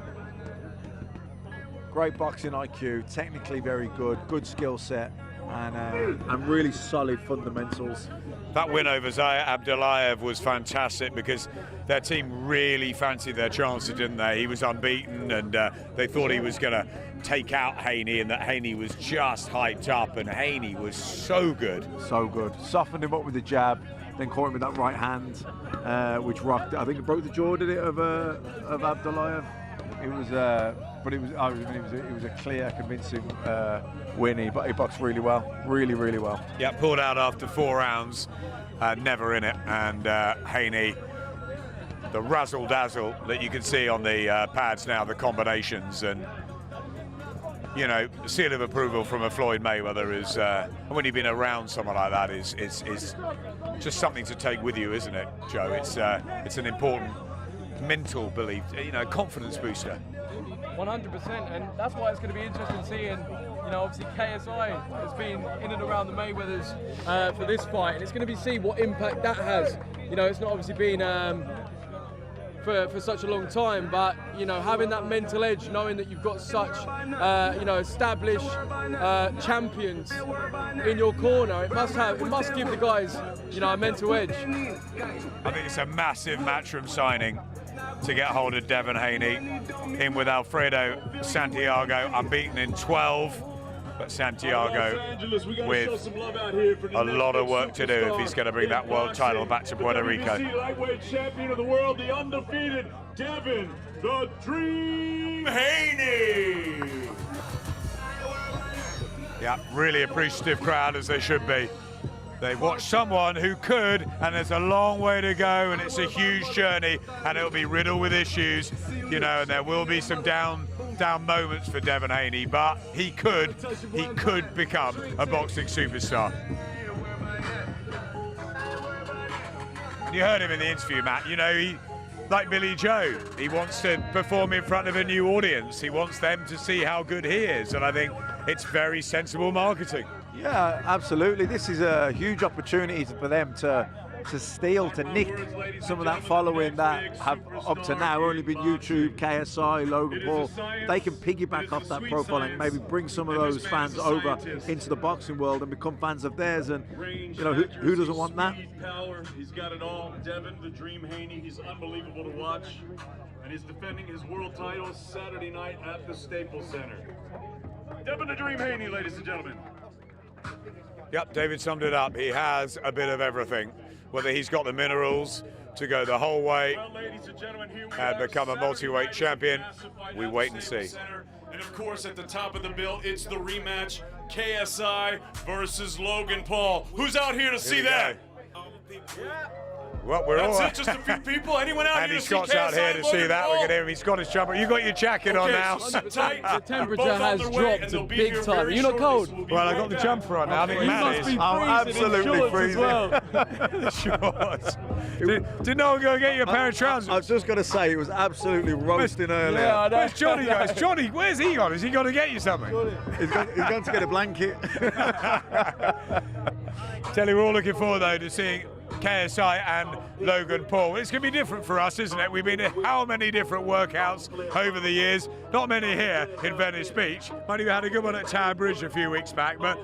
great boxing IQ, technically very good, good skill set, and really solid fundamentals. That win over Zaire Abdullayev was fantastic because their team really fancied their chances, didn't they? He was unbeaten, and they thought he was going to take out Haney, and that Haney was just hyped up, and Haney was so good. So good. Softened him up with the jab, then caught him with that right hand, which rocked. I think it broke the jaw, did it, of Abdullayev? It was, but it was a clear, convincing win. He boxed really well, really well. Yeah, pulled out after 4 rounds, never in it, and Haney, the razzle dazzle that you can see on the pads now, the combinations, and you know, seal of approval from a Floyd Mayweather is, when you've been around someone like that, is just something to take with you, isn't it, Joe? It's an important mental belief, you know, confidence booster. 100%, and that's why it's going to be interesting seeing, you know, obviously KSI has been in and around the Mayweathers for this fight, and it's going to be see what impact that has. You know, it's not obviously been for such a long time, but you know, having that mental edge, knowing that you've got such you know, established champions in your corner, it must give the guys, you know, a mental edge. I think it's a massive matchroom signing to get hold of Devin Haney, in with Alfredo Santiago, unbeaten in 12, but Santiago with a lot of work to do if he's going to bring that world title back to Puerto Rico. Lightweight champion of the world, the undefeated Devin the Dream Haney. Yeah, really appreciative crowd, as they should be. They watch someone who could, and there's a long way to go, and it's a huge journey, and it'll be riddled with issues, you know, and there will be some down moments for Devin Haney, but he could become a boxing superstar. You heard him in the interview, Matt. You know, he, like Billy Joe, he wants to perform in front of a new audience. He wants them to see how good he is, and I think it's very sensible marketing. Yeah, absolutely. This is a huge opportunity for them to steal, to nick some of that following that have up to now only been YouTube, KSI, Logan Paul. They can piggyback off that profile and maybe bring some of those fans over into the boxing world and become fans of theirs. And you know, who doesn't want that? He's got it all. Devin the Dream Haney, he's unbelievable to watch, and he's defending his world title Saturday night at the Staples Center. Devin the Dream Haney, ladies and gentlemen. Yep, David summed it up. He has a bit of everything. Whether he's got the minerals to go the whole way and become a multi-weight champion, we wait and see. And of course, at the top of the bill, it's the rematch, KSI versus Logan Paul. Who's out here to see that? Well, we're all That's it, just a few people. Anyone out Andy here to see KSI? Scott's out here to see that. We can hear him. He's got his jumper. You got your jacket on now. The temperature has dropped big time. You're not cold? Well, I got the jumper on now. I think You Matt must is. be I'm freezing in absolutely shorts freezing. as well. Shorts. Did no one go get you a pair of trousers? I was just going to say, it was absolutely roasting earlier. Yeah, I know. Where's Johnny, guys? Johnny, where's he gone? Has he got to get you something? He's going to get a blanket. Tell you, we're all looking forward, though, to seeing KSI and Logan Paul. It's going to be different for us, isn't it? We've been to how many different workouts over the years? Not many here in Venice Beach. Might have had a good one at Tower Bridge a few weeks back, but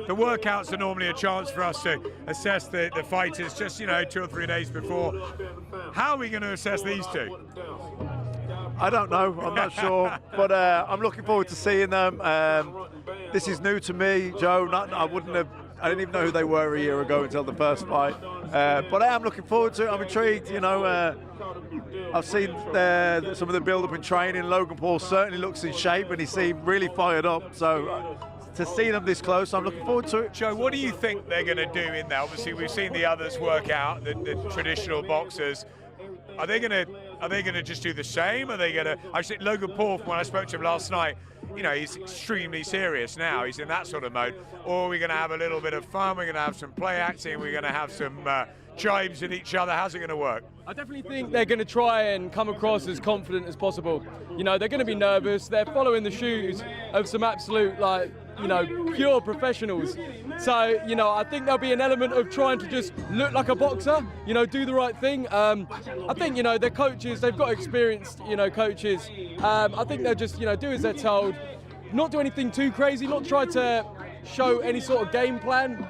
the workouts are normally a chance for us to assess the fighters just, you know, 2 or 3 days before. How are we going to assess these two? I don't know. I'm not sure, but I'm looking forward to seeing them. This is new to me, Joe. I didn't even know who they were a year ago until the first fight. But I am looking forward to it. I'm intrigued. You know, I've seen some of the build-up in training. Logan Paul certainly looks in shape, and he seemed really fired up. So to see them this close, I'm looking forward to it. Joe, what do you think they're going to do in there? Obviously, we've seen the others work out, the traditional boxers. Are they going to just do the same? Are they going to? I said Logan Paul, when I spoke to him last night, you know, he's extremely serious now. He's in that sort of mode. Or are we going to have a little bit of fun? We're going to have some play acting. We're going to have some jibes at each other? How's it going to work? I definitely think they're going to try and come across as confident as possible. You know, they're going to be nervous. They're following the shoes of some absolute, like, you know, pure professionals. So, you know, I think there'll be an element of trying to just look like a boxer, you know, do the right thing. I think, you know, their coaches, they've got experienced, you know, coaches. I think they'll just, you know, do as they're told, not do anything too crazy, not try to show any sort of game plan,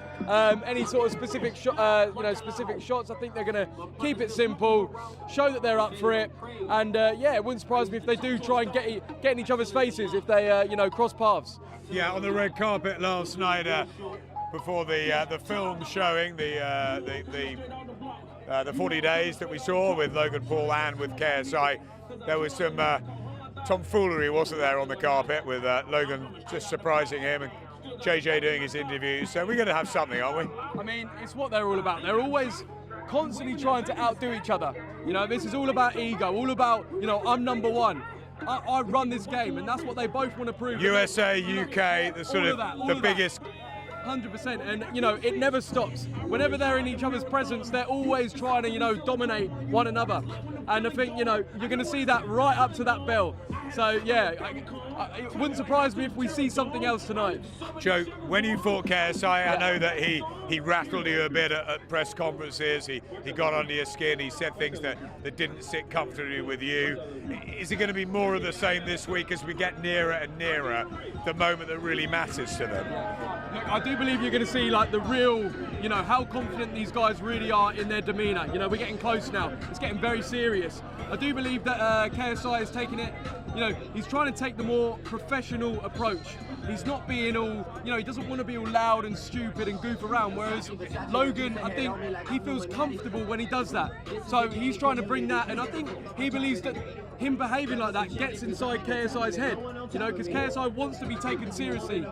any sort of specific specific shots. I think they're going to keep it simple, show that they're up for it, and yeah, it wouldn't surprise me if they do try and get in each other's faces if they you know, cross paths. Yeah, on the red carpet last night before the film showing the 40 days that we saw with Logan Paul and with KSI, there was some tomfoolery, wasn't there, on the carpet with Logan just surprising him and JJ doing his interviews. So we're going to have something, aren't we? I mean, it's what they're all about. They're always constantly trying to outdo each other. You know, this is all about ego, all about, you know, I'm number one. I run this game, and that's what they both want to prove. USA, UK, the sort of the biggest. 100%, and you know, it never stops. Whenever they're in each other's presence, they're always trying to, you know, dominate one another. And I think, you know, you're going to see that right up to that bell. So yeah, it wouldn't surprise me if we see something else tonight. Joe, when you fought KSI, I know that he rattled you a bit at press conferences. He got under your skin. He said things that didn't sit comfortably with you. Is it going to be more of the same this week as we get nearer and nearer the moment that really matters to them? Look, I do believe you're going to see like the real, you know, how confident these guys really are in their demeanour. You know, we're getting close now. It's getting very serious. I do believe that KSI is taking it, you know, he's trying to take the more professional approach. He's not being all, you know, he doesn't want to be all loud and stupid and goof around, whereas Logan, I think he feels comfortable when he does that. So he's trying to bring that, and I think he believes that him behaving like that gets inside KSI's head, you know, because KSI wants to be taken seriously,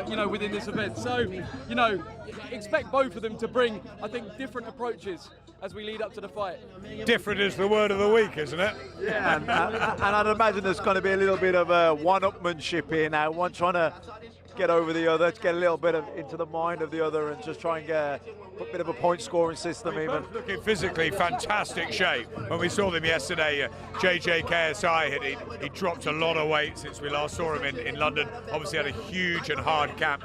you know, within this event. So, you know, expect both of them to bring, I think, different approaches as we lead up to the fight. Different is the word of the week, isn't it? Yeah, and I'd imagine there's going to be a little bit of a one-upmanship here now, one trying to get over the other, to get a little bit into the mind of the other and just try and get a bit of a point-scoring system even. Looking physically fantastic shape. When we saw them yesterday, JJ KSI, he dropped a lot of weight since we last saw him in London. Obviously had a huge and hard camp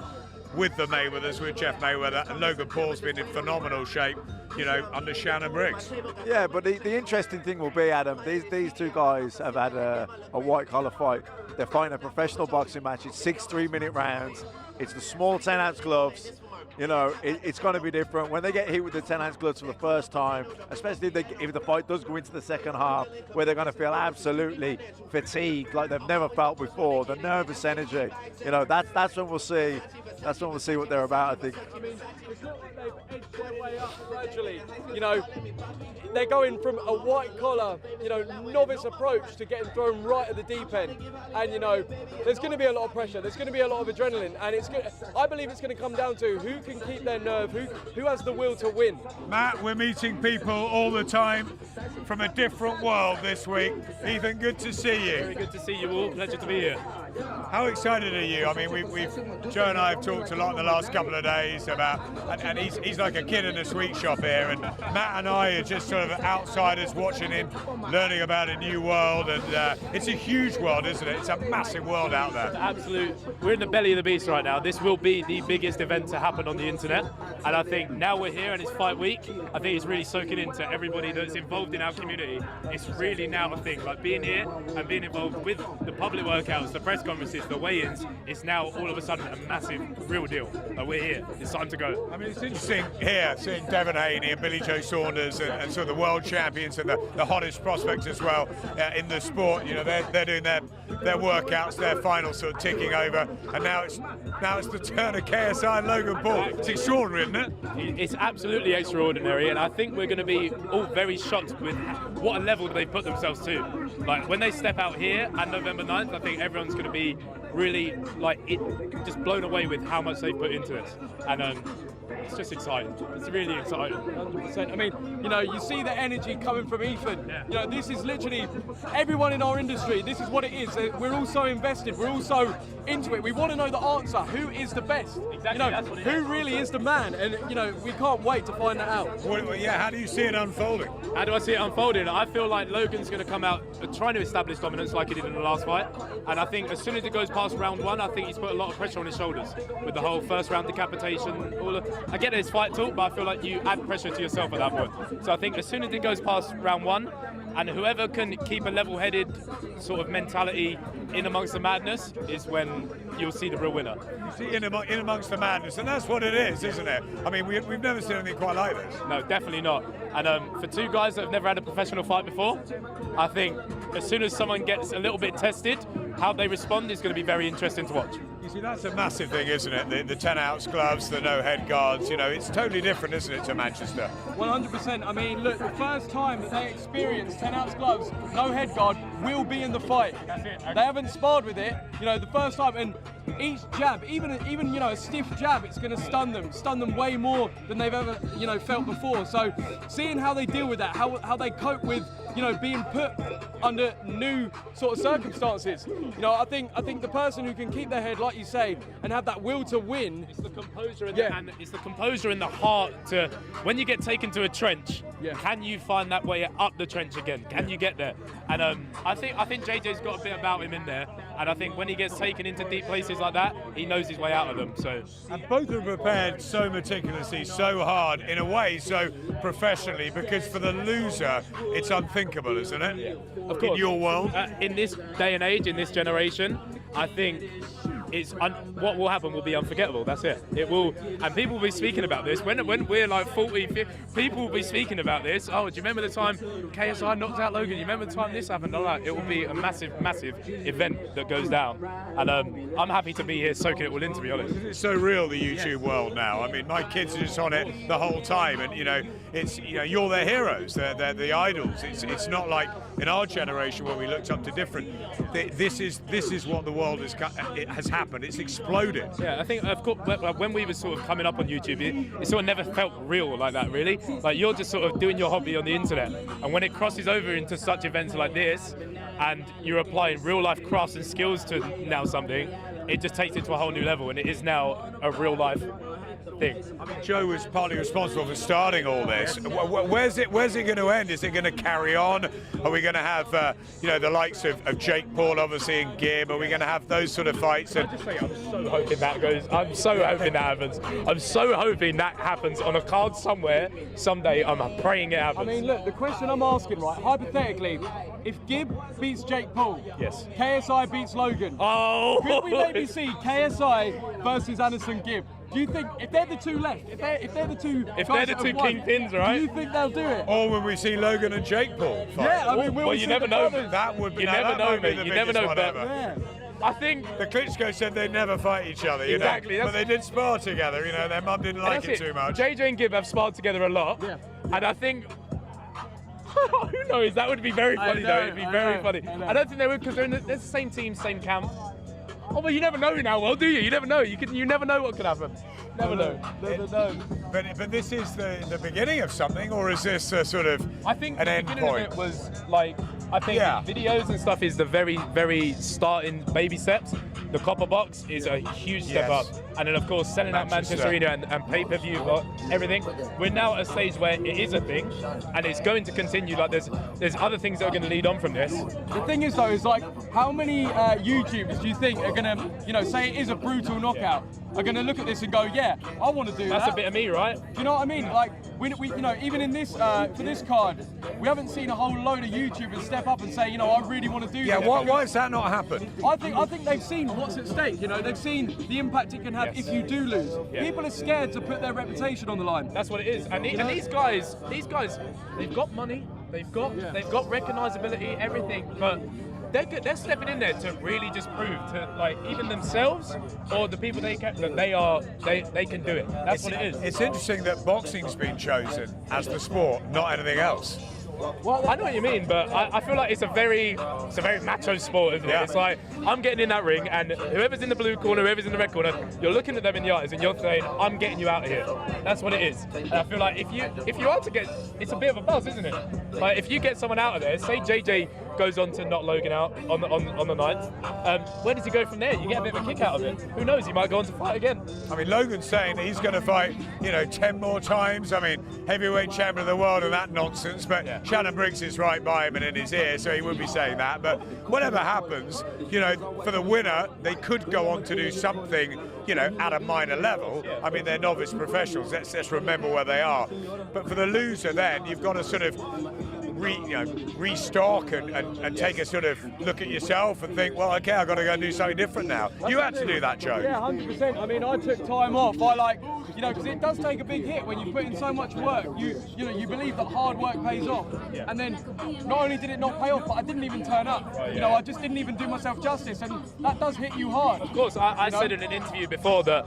with the Mayweathers, with Jeff Mayweather, and Logan Paul's been in phenomenal shape, you know, under Shannon Briggs. Yeah, but the interesting thing will be, Adam, these two guys have had a white-collar fight. They're fighting a professional boxing match. It's 6 3-minute rounds. It's the small 10-ounce gloves. You know, it's going to be different. When they get hit with the 10-ounce gloves for the first time, especially if the fight does go into the second half, where they're going to feel absolutely fatigued, like they've never felt before, the nervous energy, you know, that's when we'll see. That's when we'll see what they're about, I think. I mean, it's not that they've edged their way up gradually. You know, they're going from a white-collar, you know, novice approach to getting thrown right at the deep end. And, you know, there's going to be a lot of pressure. There's going to be a lot of adrenaline. And I believe it's going to come down to who can keep their nerve, who has the will to win. Matt, we're meeting people all the time from a different world this week. Ethan, good to see you. Very good to see you all. Pleasure to be here. How excited are you? I mean, Joe and I have talked a lot in the last couple of days about, and he's like a kid in a sweet shop here, and Matt and I are just sort of outsiders watching him, learning about a new world, and it's a huge world, isn't it? It's a massive world out there. Absolute. We're in the belly of the beast right now. This will be the biggest event to happen on the internet, and I think now we're here and it's fight week, I think it's really soaking into everybody that's involved in our community. It's really now a thing, like being here and being involved with the public workouts, the press conferences, the weigh-ins, it's now all of a sudden a massive, real deal. Like, we're here, it's time to go. I mean, it's interesting here, seeing Devin Haney and Billy Joe Saunders and sort of the world champions and the hottest prospects as well in the sport. You know, they're doing their workouts, their finals sort of ticking over, and now it's the turn of KSI and Logan Paul. It's extraordinary, isn't it? It's absolutely extraordinary, and I think we're going to be all very shocked with what a level they put themselves to. Like, when they step out here on November 9th, I think everyone's going to be really, like, just blown away with how much they put into this. And it's just exciting. It's really exciting. 100%. I mean, you know, you see the energy coming from Ethan. Yeah. You know, this is literally everyone in our industry. This is what it is. We're all so invested. We're all so into it. We want to know the answer. Who is the best? Exactly. You know, who really is the man? And you know, we can't wait to find that out. Well, yeah. How do you see it unfolding? How do I see it unfolding? I feel like Logan's going to come out trying to establish dominance like he did in the last fight. And I think as soon as it goes past round 1, I think he's put a lot of pressure on his shoulders with the whole first round decapitation. I get his fight talk, but I feel like you add pressure to yourself at that point. So I think as soon as it goes past round 1, and whoever can keep a level-headed sort of mentality in amongst the madness is when you'll see the real winner. You see in amongst the madness, and that's what it is, isn't it? I mean, we've never seen anything quite like this. No, definitely not. And for two guys that have never had a professional fight before, I think as soon as someone gets a little bit tested, how they respond is going to be very interesting to watch. You see, that's a massive thing, isn't it? The 10-ounce gloves, the no-head guards, you know, it's totally different, isn't it, to Manchester? 100%. I mean, look, the first time that they experience 10-ounce gloves, no head guard, will be in the fight. That's it. They haven't sparred with it, you know, the first time, and each jab, even you know, a stiff jab, it's going to stun them way more than they've ever, you know, felt before. So seeing how they deal with that, how they cope with, you know, being put under new sort of circumstances. You know, I think the person who can keep their head, like you say, and have that will to win. It's the composure and it's the composure in the heart to, when you get taken to a trench, can you find that way up the trench again? Can you get there? And I think JJ's got a bit about him in there, and I think when he gets taken into deep places like that, he knows his way out of them. So, and both are prepared so meticulously, so hard, in a way, so professionally, because for the loser, it's unthinkable, isn't it? Yeah. Of course. In your world, in this day and age, in this generation, I think what will happen will be unforgettable. That's it. It will, and people will be speaking about this when we're like 40, 50, people will be speaking about this. Oh, do you remember the time KSI knocked out Logan? You remember the time this happened? Like, it will be a massive event that goes down, and I'm happy to be here soaking it all in, to be honest. It's so real, the YouTube world now. I mean, my kids are just on it the whole time, and you know, it's, you know, you're their heroes, they're the idols. It's not like in our generation where we looked up to different. This is what the world has happened. It's exploded. Yeah, I think, of course, when we were sort of coming up on YouTube, it sort of never felt real like that, really. Like, you're just sort of doing your hobby on the internet, and when it crosses over into such events like this, and you're applying real life crafts and skills to now something, it just takes it to a whole new level, and it is now a real life thing. I mean, Joe was partly responsible for starting all this. Where's it going to end? Is it going to carry on? Are we going to have, you know, the likes of Jake Paul, obviously, and Gibb? Are we going to have those sort of fights? I'm so hoping that goes. I'm so hoping that happens. I'm so hoping that happens on a card somewhere someday. I'm praying it happens. I mean, look, the question I'm asking, right? Hypothetically, if Gibb beats Jake Paul, yes, KSI beats Logan. Oh, could we maybe see KSI versus Anderson Gibb? Do you think, if they're the two left, if they're the two kingpins, right? Do you think they'll do it? Or when we see Logan and Jake Paul fight? Yeah, I mean, well, you never know. That would be. You never know, mate. You never know. But yeah. I think the Klitschko said they'd never fight each other. You exactly, know? But they did spar together. You know, their mum didn't like it too much. JJ and Gibb have sparred together a lot, and I think. Who knows? That would be very funny, though. It'd be very funny. I don't think they would, because they're the same team, same camp. Oh, but you never know now, well, do you? You never know. You never know what could happen. Never know. But this is the beginning of something, or is this a sort of I think an end point? Of it was like, I think videos and stuff is the very, very starting baby steps. The copper box is a huge step up, and then of course selling out Manchester Arena and pay-per-view, everything. We're now at a stage where it is a thing, and it's going to continue. Like there's other things that are going to lead on from this. The thing is though, is like, how many YouTubers do you think are going to, you know, say it is a brutal knockout, are going to look at this and go, yeah, I want to do that. That's a bit of me, right? Do you know what I mean? Like, we you know, even in this, for this card, we haven't seen a whole load of YouTubers step up and say, you know, I really want to do this. Yeah, why has that not happened? I think they've seen what's at stake, you know, they've seen the impact it can have if you do lose. Yeah. People are scared to put their reputation on the line. That's what it is. And these guys, they've got money, they've got recognizability, everything, but they're stepping in there to really just prove to, like, even themselves or the people they can, that they can do it. That's what it is. It's interesting that boxing's been chosen as the sport, not anything else. I know what you mean, but I feel like it's a very macho sport, isn't it? It's like, I'm getting in that ring, and whoever's in the blue corner, whoever's in the red corner, you're looking at them in the eyes, and you're saying, I'm getting you out of here. That's what it is. And I feel like if you are to get, it's a bit of a buzz, isn't it? Like, if you get someone out of there, say JJ goes on to knock Logan out on the 9th, where does he go from there? You get a bit of a kick out of it. Who knows? He might go on to fight again. I mean, Logan's saying that he's going to fight, 10 more times. I mean, heavyweight champion of the world and that nonsense. But Shannon Briggs is right by him and in his ear, so he would be saying that. But whatever happens, for the winner, they could go on to do something, at a minor level. I mean, they're novice professionals. Let's remember where they are. But for the loser, then you've got to sort of restock and take a sort of look at yourself and think, well, okay, I've got to go and do something different now. You had to do that, Joe. Yeah, 100%. I mean, I took time off. Because it does take a big hit when you put in so much work. You believe that hard work pays off. And then not only did it not pay off, but I didn't even turn up. I just didn't even do myself justice, and that does hit you hard. Of course, I said in an interview before that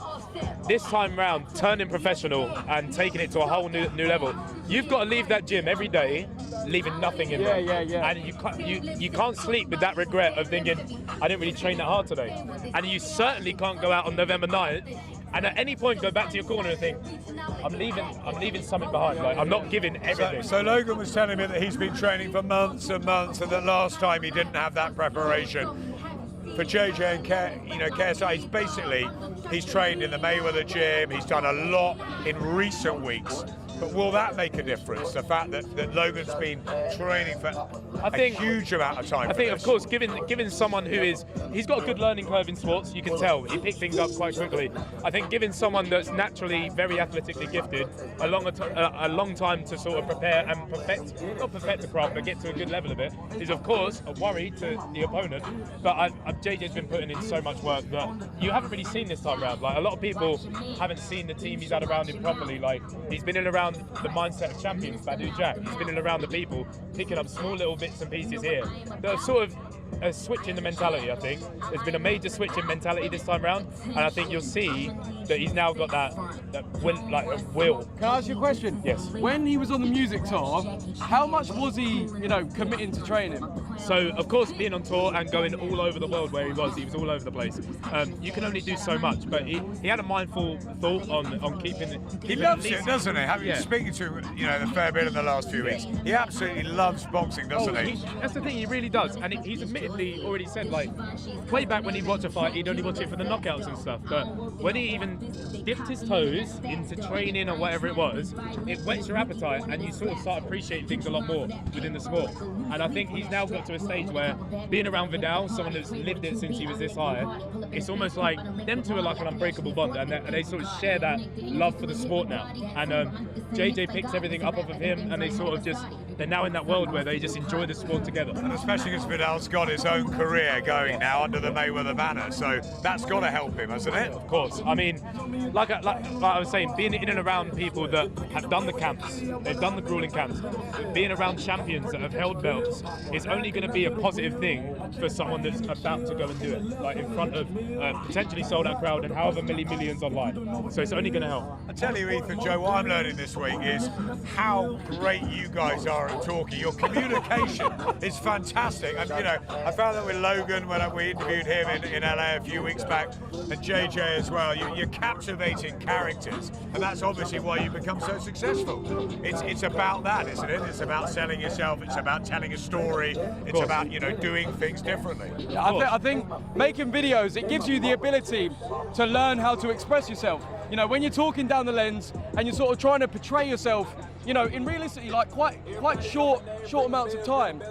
this time round, turning professional and taking it to a whole new level, you've got to leave that gym every day, leaving nothing in there. Yeah. And you can't sleep with that regret of thinking, I didn't really train that hard today. And you certainly can't go out on November 9th and at any point go back to your corner and think, I'm leaving something behind. Like, I'm not giving everything. So Logan was telling me that he's been training for months and months, and that last time he didn't have that preparation. For JJ and KSI, he's trained in the Mayweather gym. He's done a lot in recent weeks. But will that make a difference? The fact that Logan's been training for a huge amount of time. I think, of course, given someone he's got a good learning curve in sports, you can tell he picked things up quite quickly. I think giving someone that's naturally very athletically gifted a long time to sort of prepare and not perfect the craft, but get to a good level of it, is of course a worry to the opponent. But JJ's been putting in so much work that you haven't really seen this time around. Like, a lot of people haven't seen the team he's had around him properly. Like, he's been in around the mindset of champions, Badu Jack. He's been in around the people, picking up small little bits and pieces here. That are sort of a switch in the mentality, I think. There's been a major switch in mentality this time around, and I think you'll see that he's now got that will. Can I ask you a question? Yes. When he was on the music tour, how much was he, committing to training? So, of course, being on tour and going all over the world where he was all over the place. You can only do so much, but he had a mindful thought on keeping He loves it, doesn't he? Having been speaking to him, a fair bit in the last few weeks, he absolutely loves boxing, doesn't he? That's the thing, he really does. And he's admittedly already said, like, way back when he'd watch a fight, he'd only watch it for the knockouts and stuff. But when he even dipped his toes into training or whatever it was, it whets your appetite and you sort of start appreciating things a lot more within the sport. And I think he's now got to a stage where being around Vidal, someone that's lived it since he was this high, it's almost like them two are like an unbreakable bond, and they sort of share that love for the sport now. And JJ picks everything up off of him, and they're now in that world where they just enjoy the sport together. And especially because Vidal's got his own career going now under the Mayweather banner, so that's got to help him, hasn't it? Of course. I mean, like I was saying, being in and around people that have done the camps, they've done the grueling camps, being around champions that have held belts is only going to be a positive thing for someone that's about to go and do it, like in front of potentially sold out crowd and however many millions online. So it's only going to help. I tell you, Ethan, Joe, what I'm learning this week is how great you guys are at talking. Your communication is fantastic. And, I found that with Logan when we interviewed him in LA a few weeks back, and JJ as well. You're captivating characters, and that's obviously why you've become so successful. It's about that, isn't it? It's about selling yourself. It's about telling a story. It's about, doing things differently. Yeah, I think making videos, it gives you the ability to learn how to express yourself. When you're talking down the lens and you're sort of trying to portray yourself, in realistically, like quite short amounts of time,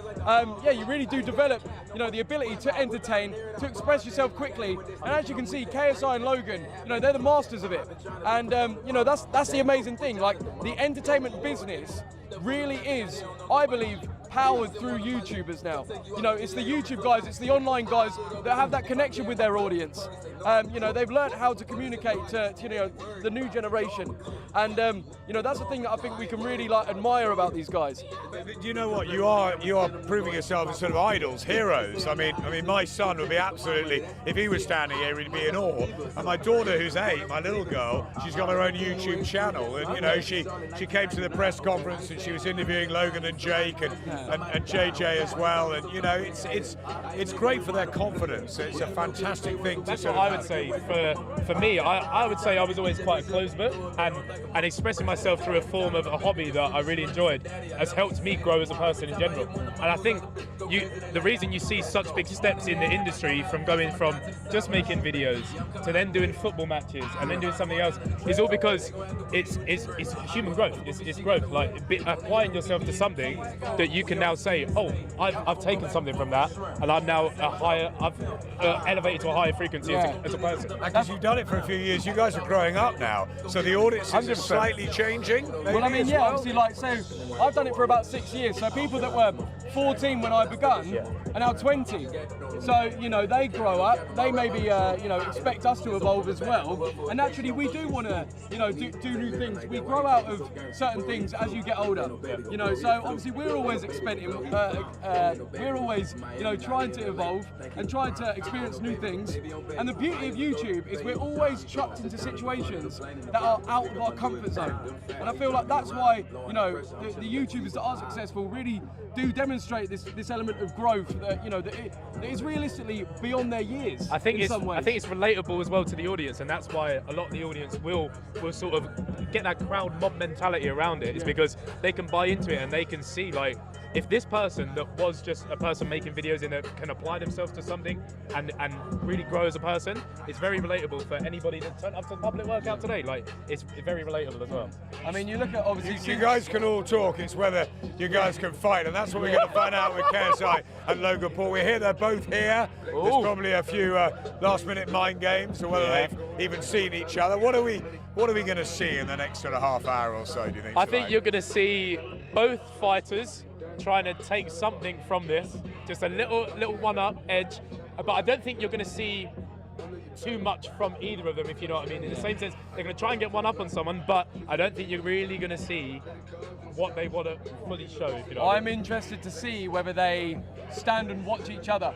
you really do develop, the ability to entertain, to express yourself quickly. And as you can see, KSI and Logan, they're the masters of it. And that's the amazing thing. Like, the entertainment business really is, I believe, powered through YouTubers now. You know, it's the YouTube guys, it's the online guys that have that connection with their audience. You know, they've learned how to communicate to you know, the new generation, and you know, that's the thing that I think we can really like admire about these guys. You know what? You are proving yourself as sort of idols, heroes. I mean, my son would be absolutely, if he was standing here, he'd be in awe. And my daughter, who's 8, my little girl, she's got her own YouTube channel, and you know, she came to the press conference and she was interviewing Logan and Jake and JJ as well. And you know, it's great for their confidence. It's a fantastic thing. That's what I would say. For me, I would say I was always quite a closed book, and expressing myself through a form of a hobby that I really enjoyed has helped me grow as a person in general. And I think the reason you see such big steps in the industry, from going from just making videos to then doing football matches and then doing something else, is all because it's human growth. It's growth, like applying yourself to something that you can now say, oh, I've taken something from that, and I'm now I've elevated to a higher frequency as a person. Because you've done it for a few years, you guys are growing up now, so the audiences are slightly changing. Well, I mean, yeah, obviously, like, so I've done it for about 6 years, so people that were 14 when I begun are now 20. So, you know, they grow up, they maybe, you know, expect us to evolve as well, and naturally we do want to, you know, do new things. We grow out of certain things as you get older, you know, so obviously we're always we're always, you know, trying to evolve and trying to experience new things, and the beauty of YouTube is we're always chucked into situations that are out of our comfort zone, and I feel like that's why, you know, the YouTubers that are successful really do demonstrate this element of growth that, you know, that is realistically beyond their years. I think in some ways. I think it's relatable as well to the audience, and that's why a lot of the audience will sort of get that crowd mob mentality around it. It's because they can buy into it and they can see, like, if this person that was just a person making videos in it can apply themselves to something and really grow as a person, it's very relatable for anybody that turned up to the public workout today. Like, it's very relatable as well. I mean, you look at, obviously, you guys can all talk, it's whether you guys can fight, and that's what we're going to find out with KSI and Logan Paul. We're here, they're both here. There's probably a few last minute mind games, or whether they've even seen each other. What are we going to see in the next sort of half hour or so, do you think? I think you're going to see both fighters trying to take something from this, just a little one-up edge, but I don't think you're going to see too much from either of them, if you know what I mean. In the same sense, they're going to try and get one up on someone, but I don't think you're really going to see what they want to fully show, if you know what I mean. I'm interested to see whether they stand and watch each other.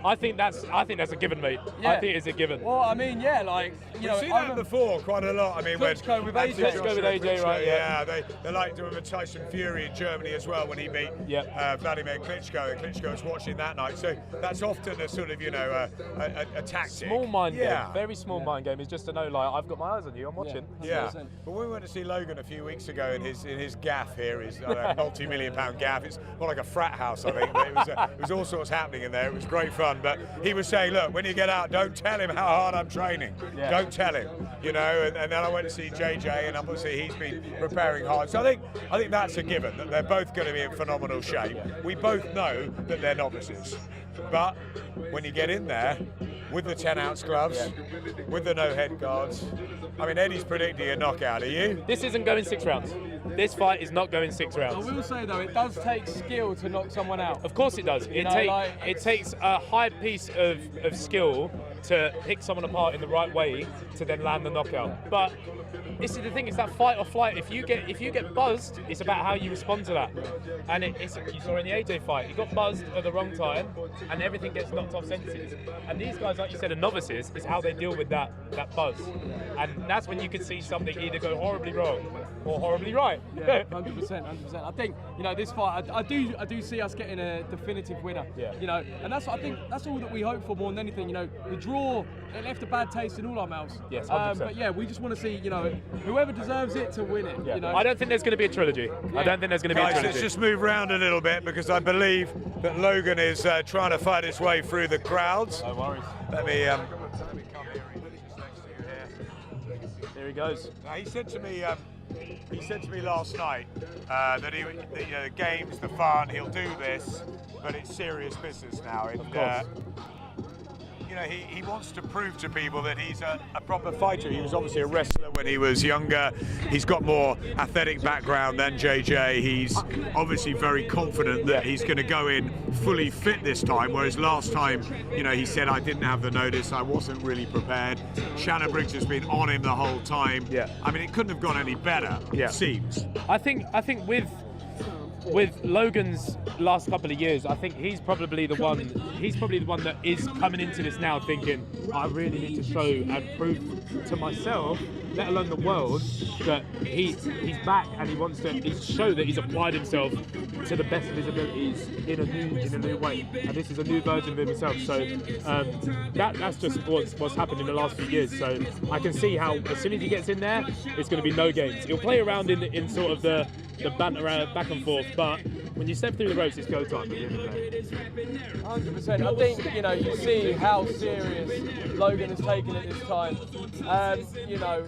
I think that's a given, mate. Yeah. I think it's a given. Well, I mean, yeah, like, you know, we've seen that before quite a lot. I mean, Klitschko with AJ. Klitschko with AJ, right? Yeah, they like doing with Tyson Fury in Germany as well when he beat Vladimir Klitschko, and Klitschko was watching that night. So that's often a sort of, you know, a tactic. Small mind game, very small mind game. Is just to know, like, I've got my eyes on you, I'm watching. Yeah. But we went to see Logan a few weeks ago in his gaff here, his multi-million-pound gaff. It's more like a frat house, I think. But it was all sorts happening in there. It was great fun. But he was saying, look, when you get out, don't tell him how hard I'm training. Don't tell him, you know. And then I went to see JJ, and obviously he's been preparing hard. So I think that's a given, that they're both going to be in phenomenal shape. We both know that they're novices. But when you get in there with the 10-ounce gloves, with the no head guards, I mean, Eddie's predicting a knockout. Are you? This isn't going 6 rounds. This fight is not going 6 rounds. I will say, though, it does take skill to knock someone out. Of course it does. It takes a high piece of skill to pick someone apart in the right way to then land the knockout. But this is the thing, it's that fight or flight. If you get buzzed, it's about how you respond to that. And you saw in the AJ fight, he got buzzed at the wrong time and everything gets knocked off senses. And these guys, like you said, are novices, is how they deal with that buzz. And that's when you can see something either go horribly wrong or horribly right. Yeah, 100%. I think, you know, this fight, I do see us getting a definitive winner. Yeah. You know, and I think that's all that we hope for more than anything. You know, the draw, it left a bad taste in all our mouths. Yes, 100%. But yeah, we just want to see, you know, whoever deserves it to win it. Yeah. You know? I don't think there's going to be a trilogy. Yeah. I don't think there's going to be a trilogy. Let's just move around a little bit, because I believe that Logan is trying to fight his way through the crowds. No worries. Let me come here. Here he goes. Now, he said to me last night that the games, the fun, he'll do this, but it's serious business now. And, you know, he wants to prove to people that he's a proper fighter. He was obviously a wrestler when he was younger. He's got more athletic background than JJ. He's obviously very confident that he's going to go in fully fit this time, whereas last time, you know, he said, I didn't have the notice, I wasn't really prepared. Shannon Briggs has been on him the whole time. Yeah. I mean, it couldn't have gone any better, it seems. I think with Logan's last couple of years, I think he's probably the one that is coming into this now thinking, I really need to show and prove to myself, let alone the world, that he's back and he wants to show that he's applied himself to the best of his abilities in a new way. And this is a new version of himself. So that's just what's happened in the last few years. So I can see how as soon as he gets in there, it's going to be no games. He'll play around in sort of the banter back and forth, but when you step through the ropes, it's go time. 100%. I think, you know, you see how serious Logan has taken it this time. You know,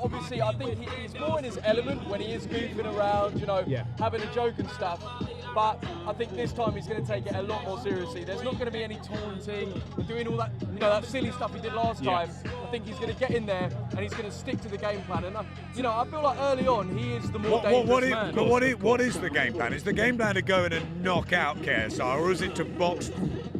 obviously, I think he's more in his element when he is goofing around, you know, having a joke and stuff. But I think this time he's going to take it a lot more seriously. There's not going to be any taunting, doing all that, you know, that silly stuff he did last time. I think he's going to get in there and he's going to stick to the game plan. And you know, I feel like early on he is the more dangerous man. But what is the game plan? Is the game plan to go in and knock out KSI, or is it to box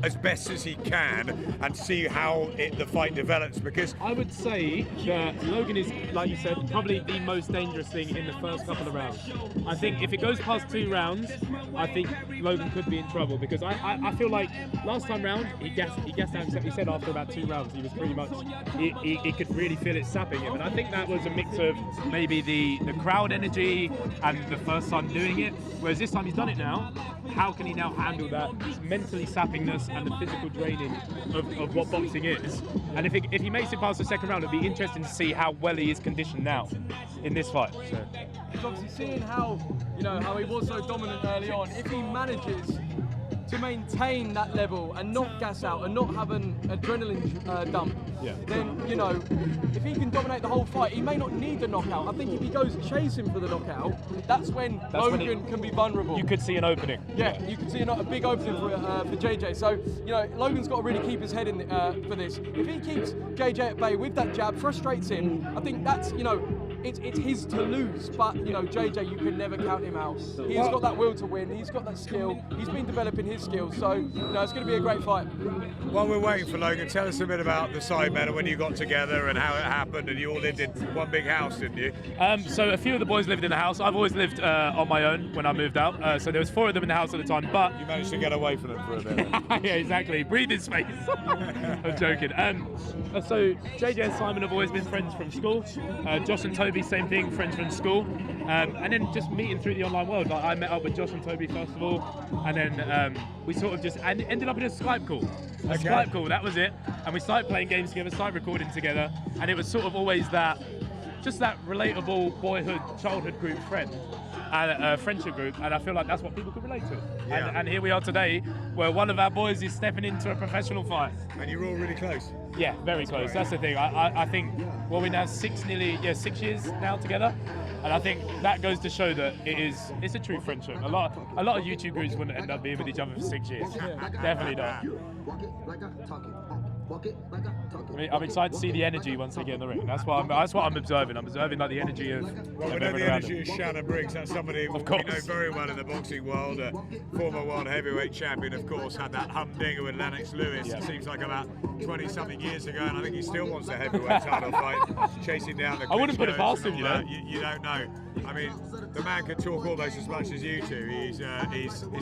as best as he can and see how the fight develops? Because I would say that Logan is, like you said, probably the most dangerous thing in the first couple of rounds. I think if it goes past 2 rounds, I think Logan could be in trouble, because I feel like last time round he gassed out. He said after about 2 rounds he was pretty much he could really feel it sapping him, and I think that was a mix of maybe the crowd energy and the first time doing it, whereas this time he's done it now. How can he now handle that mentally sappingness and the physical draining of what boxing is? And if he makes it past the second round, it'll be interesting to see how well he is conditioned now in this fight. So. He's obviously seeing how, you know, how he was so dominant early on. If he manages to maintain that level and not gas out and not have an adrenaline dump, then, you know, if he can dominate the whole fight, he may not need the knockout. I think if he goes chasing for the knockout, that's when Logan can be vulnerable. You could see an opening. Yeah, you could see a big opening for JJ. So, you know, Logan's got to really keep his head in for this. If he keeps JJ at bay with that jab, frustrates him, I think that's, you know, it's his to lose, but, you know, JJ, you can never count him out. He's got that will to win, he's got that skill, he's been developing his skills, so, you know, it's going to be a great fight. While we're waiting for Logan, tell us a bit about the side medal, when you got together and how it happened, and you all lived in one big house, didn't you? So a few of the boys lived in the house. I've always lived on my own when I moved out, so there was 4 of them in the house at the time, but... You managed to get away from them for a bit. Yeah, exactly. Breathing space. I'm joking. So JJ and Simon have always been friends from school. Josh and Toby, same thing, friends from school. And then just meeting through the online world. Like, I met up with Josh and Toby first of all, and then we sort of just ended up in a Skype call. Skype call, that was it. And we started playing games together, started recording together, and it was sort of always that, just that relatable boyhood, childhood group friend. And friendship group, and I feel like that's what people could relate to. Yeah. And here we are today, where one of our boys is stepping into a professional fight. And you're all really close. Yeah, very close. That's the thing. I think, well, we're now 6 years now together, and I think that goes to show that it's a true friendship. A lot of YouTube groups wouldn't end up being with each other for 6 years. Definitely not. I'm excited to see the energy once they get in the ring. That's what I'm observing. I'm observing like the energy of. Well, we know the energy of Shannon Briggs. That's somebody we know very well in the boxing world. Former world heavyweight champion, of course, had that humdinger with Lennox Lewis. It seems like about 20-something years ago, and I think he still wants a heavyweight title fight, chasing down the. I wouldn't put it past him, you don't know. I mean, the man can talk almost as much as you two. He's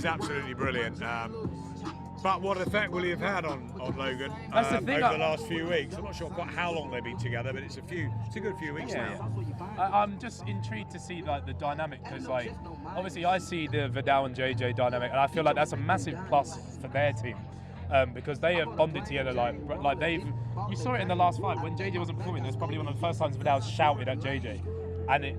absolutely brilliant. But what effect will he have had on Logan over the last few weeks? I'm not sure quite how long they've been together, but it's a good few weeks now. Yeah. I'm just intrigued to see like the dynamic, because like obviously I see the Vidal and JJ dynamic, and I feel like that's a massive plus for their team. Because they have bonded together like they've. You saw it in the last fight when JJ wasn't performing. It was probably one of the first times Vidal shouted at JJ, and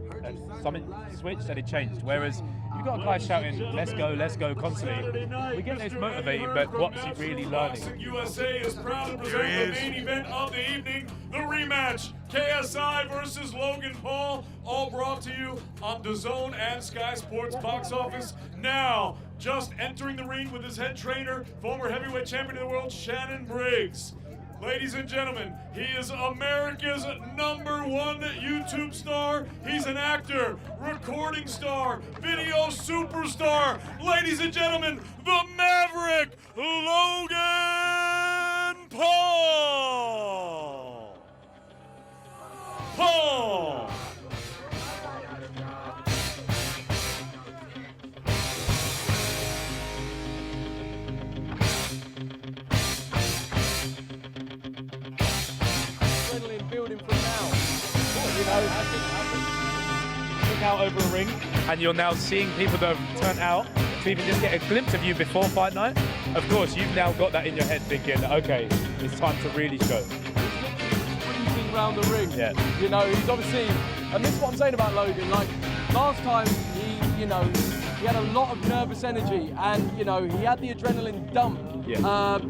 something switched and it changed. Whereas you've got a guy shouting let's go" constantly. We get this motivated, but what's he really learning? USA is proud to present the main event of the evening, the rematch, KSI versus Logan Paul, all brought to you on DAZN and Sky Sports Box Office. Now, just entering the ring with his head trainer, former heavyweight champion of the world, Shannon Briggs. Ladies and gentlemen, he is America's #1 YouTube star. He's an actor, recording star, video superstar. Ladies and gentlemen, the Maverick, Logan Paul. Paul. Building from now. Look out over a ring, and you're now seeing people that have turned out to even just get a glimpse of you before fight night. Of course, you've now got that in your head thinking, okay, it's time to really go. Sprinting round the ring. Yeah. You know, he's obviously, and this is what I'm saying about Logan, like, last time he had a lot of nervous energy, and, he had the adrenaline dump, at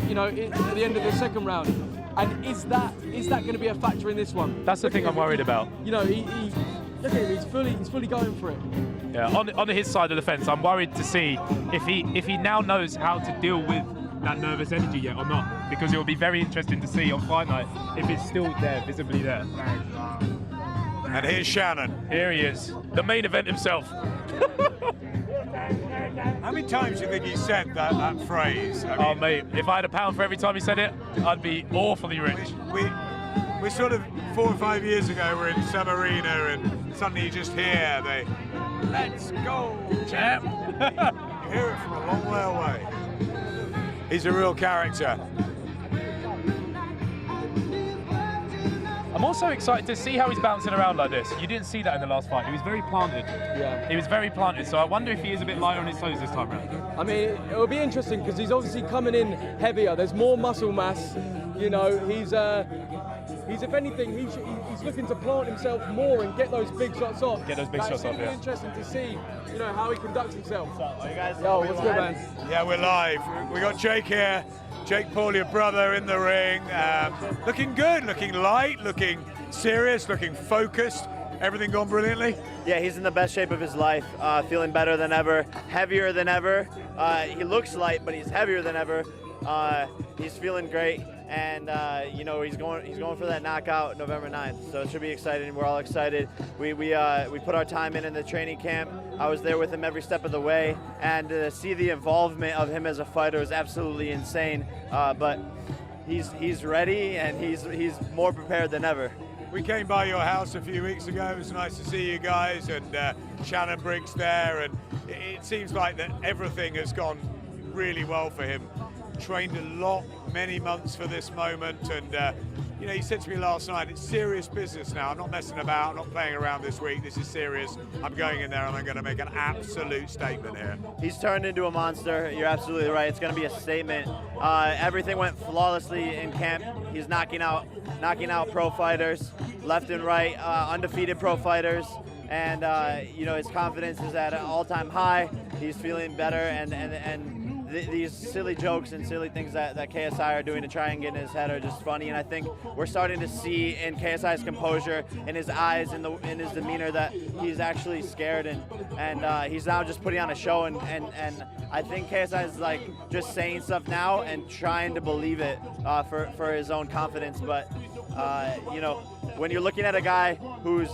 the end of the second round. And is that going to be a factor in this one? That's the thing I'm worried about. He look at him, he's fully going for it. Yeah, on his side of the fence, I'm worried to see if he now knows how to deal with that nervous energy yet or not, because it will be very interesting to see on fight night if it's still there, visibly there. And here's Shannon. Here he is, the main event himself. How many times do you think he said that phrase? Oh, mate, if I had £1 for every time he said it, I'd be awfully rich. We're sort of 4 or 5 years ago, we're in some arena, and suddenly you just hear the "Let's go, champ." You hear it from a long way away. He's a real character. I'm also excited to see how he's bouncing around like this. You didn't see that in the last fight. He was very planted. Yeah. He was very planted, so I wonder if he is a bit lighter on his toes this time around. I mean, it'll be interesting because he's obviously coming in heavier. There's more muscle mass. He's if anything, he's looking to plant himself more and get those big shots off. Get those big shots off, yeah. It's interesting to see, how he conducts himself. Are you guys? Yo, what's good, man? Yeah, we're live. We got Jake here. Jake Paul, your brother, in the ring. Looking good, looking light, looking serious, looking focused. Everything gone brilliantly? Yeah, he's in the best shape of his life. Feeling better than ever, heavier than ever. He looks light, but he's heavier than ever. He's feeling great, and he's going for that knockout November 9th. So it should be exciting. We're all excited. We put our time in the training camp. I was there with him every step of the way, and to see the involvement of him as a fighter is absolutely insane. But he's ready, and he's more prepared than ever. We came by your house a few weeks ago. It was nice to see you guys, and Shannon Briggs there, and it seems like that everything has gone really well for him. Trained a lot, many months for this moment, and he said to me last night, it's serious business now. I'm not messing about, I'm not playing around this week. This is serious. I'm going in there and I'm going to make an absolute statement here. He's turned into a monster. You're absolutely right. It's going to be a statement. Everything went flawlessly in camp. He's knocking out pro fighters left and right, undefeated pro fighters, and his confidence is at an all-time high. He's feeling better, and these silly jokes and silly things that KSI are doing to try and get in his head are just funny, and I think we're starting to see in KSI's composure, in his eyes, in his demeanor, that he's actually scared, and he's now just putting on a show, and I think KSI is like just saying stuff now and trying to believe it for his own confidence, but when you're looking at a guy who's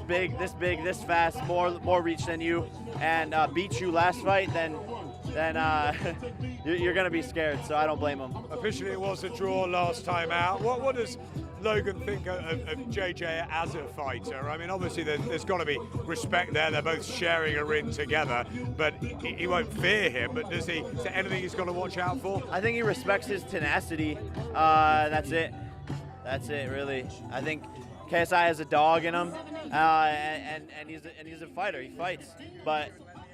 big, this fast, more reach than you, and beat you last fight, then you're going to be scared, so I don't blame him. Officially, it was a draw last time out. What does Logan think of JJ as a fighter? I mean, obviously, there's got to be respect there. They're both sharing a ring together, but he won't fear him. But is there anything he's got to watch out for? I think he respects his tenacity. That's it. That's it, really. I think KSI has a dog in him, and he's a fighter. He fights, but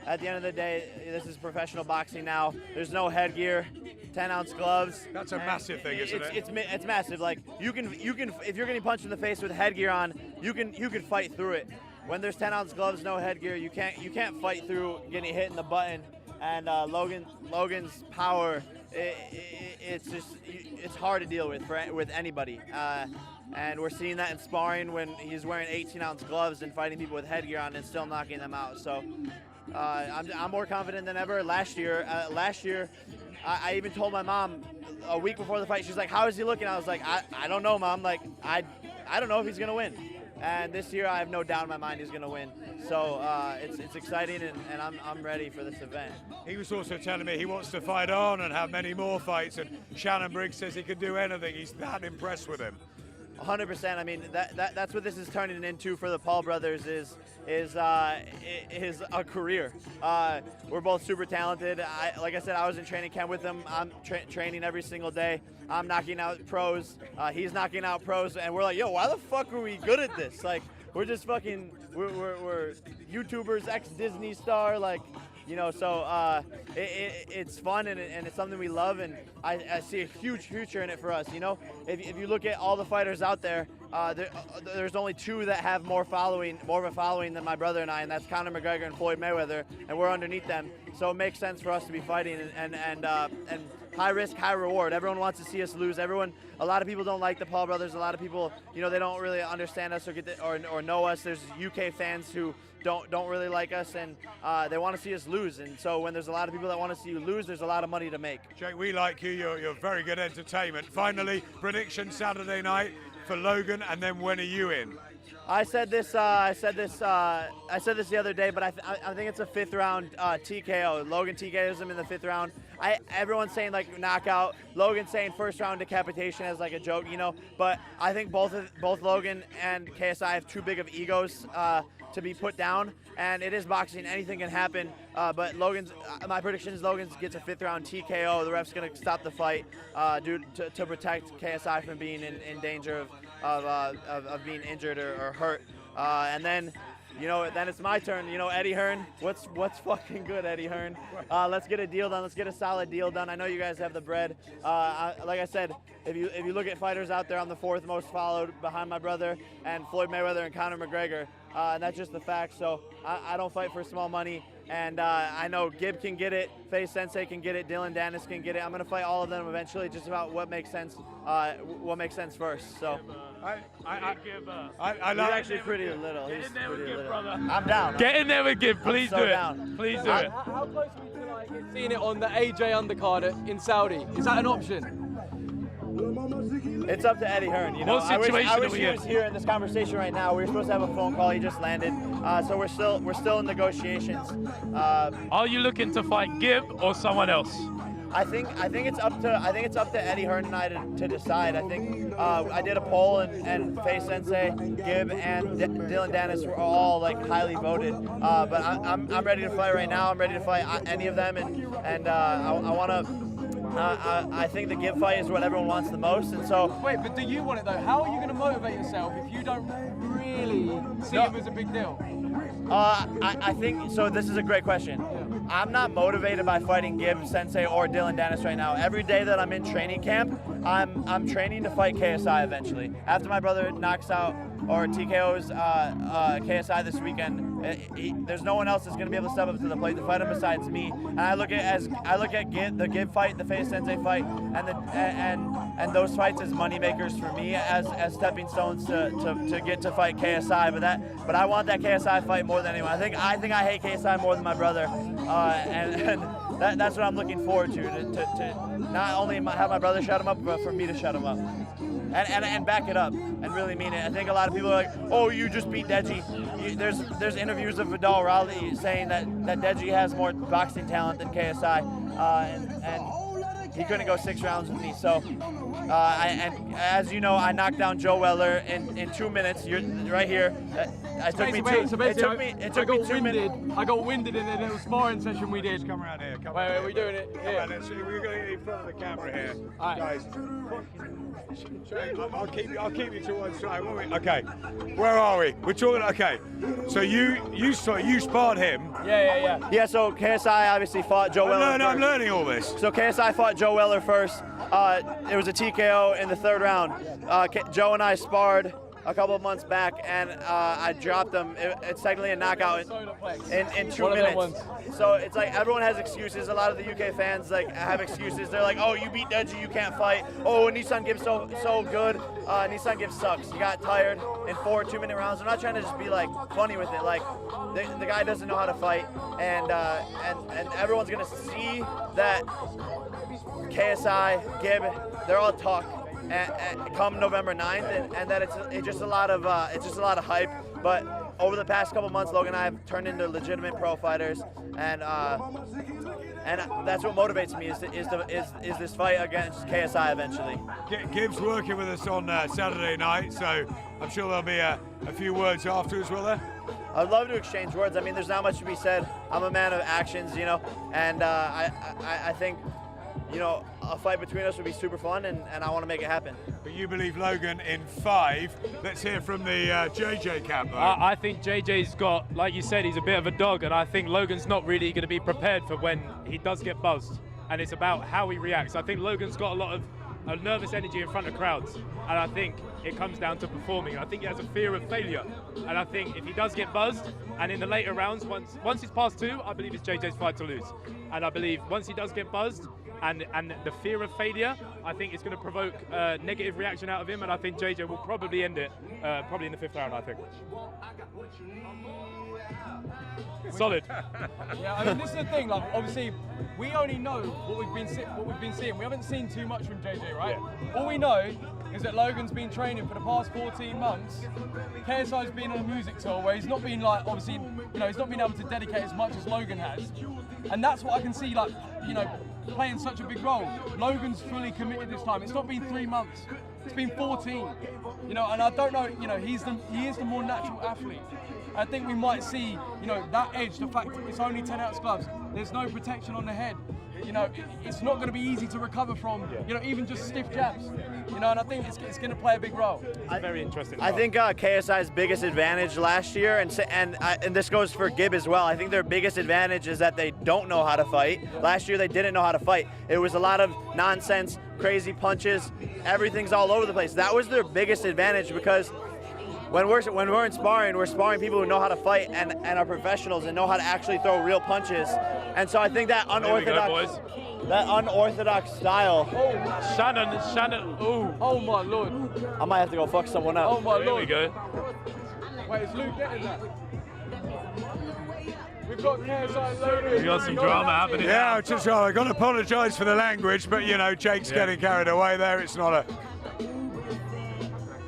at the end of the day, this is professional boxing now. There's no headgear, 10-ounce gloves. That's a massive thing, isn't it? It's massive. Like you can if you're getting punched in the face with headgear on, you can fight through it. When there's 10-ounce gloves, no headgear, you can't fight through getting hit in the button. And Logan's power, it's hard to deal with anybody. And we're seeing that in sparring when he's wearing 18-ounce gloves and fighting people with headgear on and still knocking them out. So I'm more confident than ever. Last year, I even told my mom a week before the fight. She's like, "How is he looking?" I was like, "I don't know, Mom. Like, I don't know if he's gonna win." And this year, I have no doubt in my mind he's gonna win. So it's exciting, and I'm ready for this event. He was also telling me he wants to fight on and have many more fights. And Shannon Briggs says he can do anything. He's that impressed with him. 100%. I mean, that's what this is turning into for the Paul brothers is a career. We're both super talented. Like I said, I was in training camp with him. I'm training every single day. I'm knocking out pros. He's knocking out pros, and we're like, yo, why the fuck are we good at this? Like, we're just fucking, we're YouTubers, ex-Disney star, like, you know, so it's fun and it's something we love, and I see a huge future in it for us, you know. If you look at all the fighters out there, there's only two that have more of a following than my brother and I, and that's Conor McGregor and Floyd Mayweather, and we're underneath them. So it makes sense for us to be fighting, and high risk, high reward. Everyone wants to see us lose. A lot of people don't like the Paul brothers. A lot of people, you know, they don't really understand us or know us. There's UK fans who don't really like us, and they want to see us lose. And so when there's a lot of people that want to see you lose, there's a lot of money to make. Jake, we like you. You're very good entertainment. Finally, prediction Saturday night for Logan, and then when are you in? I said this the other day, but I think it's a 5th round TKO. Logan TKOs him in the 5th round. Everyone's saying like knockout. Logan's saying 1st round decapitation as like a joke, you know. But I think both Logan and KSI have too big of egos to be put down, and it is boxing. Anything can happen. But my prediction is Logan gets a 5th round TKO. The ref's gonna stop the fight to protect KSI from being in danger of being injured or hurt. And then, you know, then it's my turn. You know, Eddie Hearn, what's fucking good, Eddie Hearn? Let's get a deal done. Let's get a solid deal done. I know you guys have the bread. Like I said, if you look at fighters out there, I'm the 4th most followed behind my brother and Floyd Mayweather and Conor McGregor. And that's just the fact. So I don't fight for small money. And I know Gib can get it, Faye Sensei can get it, Dylan Dennis can get it. I'm gonna fight all of them eventually, just about what makes sense first. So he's actually pretty little. He's pretty little. I'm down. Get in there with Gib, please do it. Down. Please do it. How close are we to like seeing it on the AJ undercard in Saudi? Is that an option? It's up to Eddie Hearn. You know, I wish he was here in this conversation right now. We were supposed to have a phone call. He just landed, so we're still in negotiations. Are you looking to fight Gib or someone else? I think it's up to Eddie Hearn and I to decide. I think I did a poll, and Faye Sensei, Gib, and Dylan Dennis were all like highly voted. But I'm ready to fight right now. I'm ready to fight any of them, and I want to. I think the Gib fight is what everyone wants the most, and so. Wait, but do you want it though? How are you going to motivate yourself if you don't really see him as a big deal? I think so. This is a great question. I'm not motivated by fighting Gib, Sensei, or Dylan Dennis right now. Every day that I'm in training camp, I'm training to fight KSI eventually. After my brother knocks out or TKOs KSI this weekend, there's no one else that's going to be able to step up to the plate to fight him besides me. And I look at the Gib fight, the Faye Sensei fight, and those fights as money makers for me, as stepping stones to get to fight KSI. But I want that KSI fight more than anyone. I think I hate KSI more than my brother, and that's what I'm looking forward to not only have my brother shut him up, but for me to shut him up. And back it up and really mean it. I think a lot of people are like, oh, you just beat Deji. There's interviews of Vidal Raleigh saying that Deji has more boxing talent than KSI, and he couldn't go 6 rounds with me. So, and as you know, I knocked down Joe Weller in 2 minutes. You're right here. It took me 2 minutes. I got winded in a little sparring session we did. Come around here. Wait, we're doing it here. We're going to get in front of the camera here, guys. I'll keep you to one side, won't we? Okay, where are we? We're talking. Okay, so you sparred him. Yeah. So KSI obviously fought Joe Weller. I'm learning all this. So KSI fought Joe Weller first. It was a TKO in the 3rd round. Joe and I sparred a couple of months back, and I dropped him. It's technically a knockout in 2 minutes. So it's like everyone has excuses. A lot of the UK fans like have excuses. They're like, oh, you beat Deji, you can't fight. Oh, Nissan Gibbs so good. Nissan Gibbs sucks. You got tired in 4 2-minute rounds. I'm not trying to just be like funny with it. Like the guy doesn't know how to fight, and everyone's gonna see that KSI, Gib, they're all talk. And come November 9th, and that it's just a lot of hype. But over the past couple months, Logan and I have turned into legitimate pro fighters, and that's what motivates me is this fight against KSI eventually. Gib's working with us on Saturday night, so I'm sure there'll be a few words afterwards, will there? I'd love to exchange words. I mean, there's not much to be said. I'm a man of actions, you know, and I think, you know, a fight between us would be super fun, and I want to make it happen. But you believe Logan in 5. Let's hear from the JJ camp, though. I think JJ's got, like you said, he's a bit of a dog, and I think Logan's not really going to be prepared for when he does get buzzed. And it's about how he reacts. I think Logan's got a lot of nervous energy in front of crowds, and I think it comes down to performing. I think he has a fear of failure, and I think if he does get buzzed, and in the later rounds, once it's past 2, I believe it's JJ's fight to lose. And I believe once he does get buzzed, and the fear of failure, I think it's going to provoke a negative reaction out of him, and I think JJ will probably end it, probably in the 5th round, I think. Solid. Yeah, I mean, this is the thing. Like, obviously, we only know what we've been seeing. We haven't seen too much from JJ, right? Yeah. All we know is that Logan's been training for the past 14 months. KSI's been on a music tour where he's not been like, obviously, you know, he's not been able to dedicate as much as Logan has, and that's what I can see, like, you know, playing such a big role. Logan's fully committed this time. It's not been 3 months. It's been 14. You know, and I don't know. You know, he is the more natural athlete. I think we might see, you know, that edge, the fact it's only 10-ounce gloves, there's no protection on the head. You know, it's not going to be easy to recover from, you know, even just stiff jabs. You know, and I think it's going to play a big role. It's very interesting. I think KSI's biggest advantage last year, and this goes for Gib as well, I think their biggest advantage is that they don't know how to fight. Last year they didn't know how to fight. It was a lot of nonsense, crazy punches, everything's all over the place. That was their biggest advantage, because when we're in sparring, we're sparring people who know how to fight and are professionals and know how to actually throw real punches. And so I think that unorthodox style. Oh, Shannon, ooh. Oh my Lord. I might have to go fuck someone up. Oh my Lord. There we go. Wait, is Luke getting that? We've got KSI Logan. We've got some drama happening. Yeah, I got to apologise for the language, but you know, Jake's getting carried away there. It's not a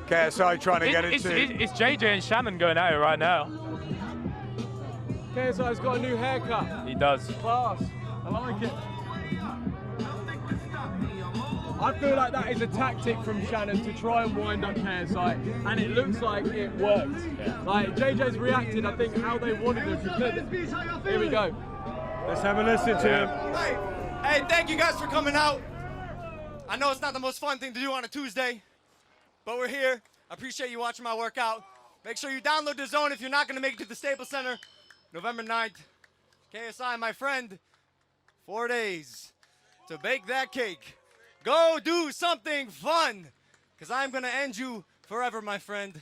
KSI trying to get into. It's JJ and Shannon going at it right now. KSI's got a new haircut. He does. Class. I like it. I feel like that is a tactic from Shannon to try and wind up KSI, and it looks like it worked. Yeah. Like, JJ's reacted, I think, how they wanted him. Here we go. Let's have a listen to him. Hey, thank you guys for coming out. I know it's not the most fun thing to do on a Tuesday, but we're here. I appreciate you watching my workout. Make sure you download the Zone if you're not going to make it to the Staples Center. November 9th. KSI, my friend, 4 days to bake that cake. Go do something fun, because I'm going to end you forever, my friend.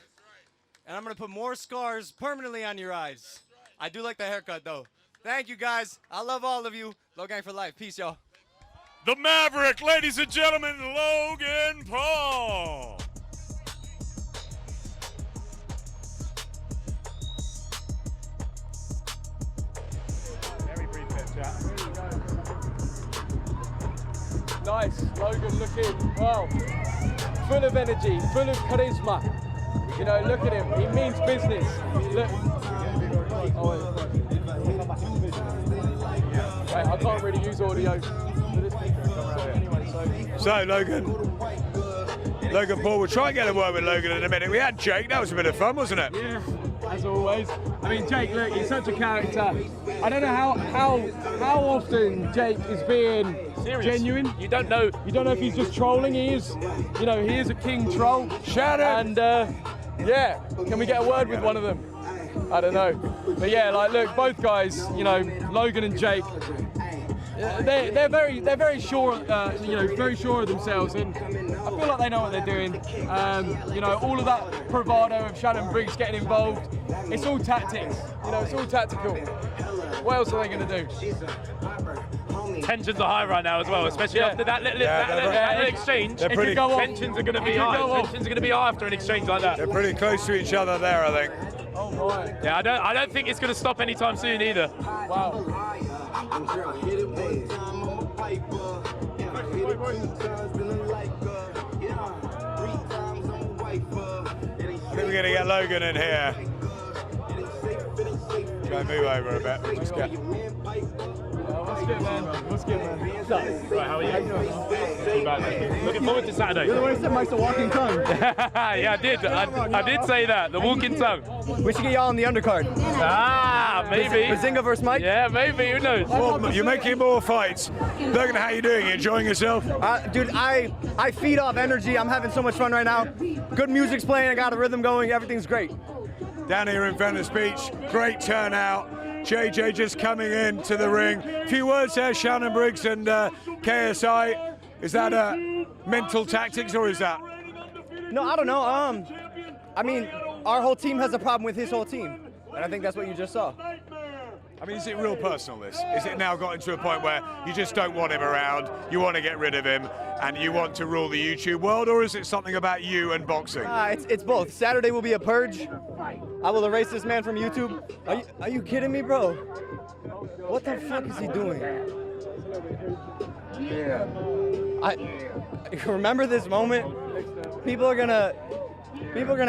And I'm going to put more scars permanently on your eyes. I do like the haircut, though. Thank you, guys. I love all of you. Logan for life. Peace, y'all. The Maverick, ladies and gentlemen, Logan Paul. Very brief bit, chat. Nice, Logan looking, well, full of energy, full of charisma. You know, look at him, he means business. Look. Wait, I can't really use audio for this anyway, So Logan Paul, we'll try and get a word with Logan in a minute. We had Jake, that was a bit of fun, wasn't it? Yeah, as always. I mean, Jake, look, he's such a character. I don't know how often Jake is being serious. Genuine. You don't know. You don't know if he's just trolling. He is, you know, he is a king troll. Shannon! And yeah, can we get a word with one of them? I don't know. But yeah, like, look, both guys, you know, Logan and Jake, they're very sure, you know, very sure of themselves, and I feel like they know what they're doing. You know, all of that bravado of Shannon Briggs getting involved, it's all tactics. You know, it's all tactical. What else are they going to do? Tensions are high right now as well, especially after that little exchange. Tensions are going to be high. Tensions are going to be high after an exchange like that. They're pretty close to each other there, I think. Oh my. Yeah, I don't think it's going to stop anytime soon either. Wow. think we're going to get Logan in here. Try and move over a bit. Just get. What's good, man? What's good, man? What's up? Right, how are you? Too bad, man. Looking forward to Saturday. You're the one who said Mike's a walking tongue. Yeah, I did. I did say that. The walking tongue. We should get y'all on the undercard. Ah, maybe. Bazinga versus Mike? Yeah, maybe. Who knows? Well, you're making more fights. Logan, how you doing? You enjoying yourself? Dude, I feed off energy. I'm having so much fun right now. Good music's playing. I got a rhythm going. Everything's great. Down here in Venice Beach, great turnout. JJ just coming into the ring. A few words there, Shannon Briggs and KSI. Is that mental tactics or is that? No, I don't know. I mean, our whole team has a problem with his whole team. And I think that's what you just saw. I mean, is it real personal, this? Is it now gotten to a point where you just don't want him around, you want to get rid of him, and you want to rule the YouTube world, or is it something about you and boxing? It's both. Saturday will be a purge. I will erase this man from YouTube. Are you kidding me, bro? What the fuck is he doing? I remember this moment. People are gonna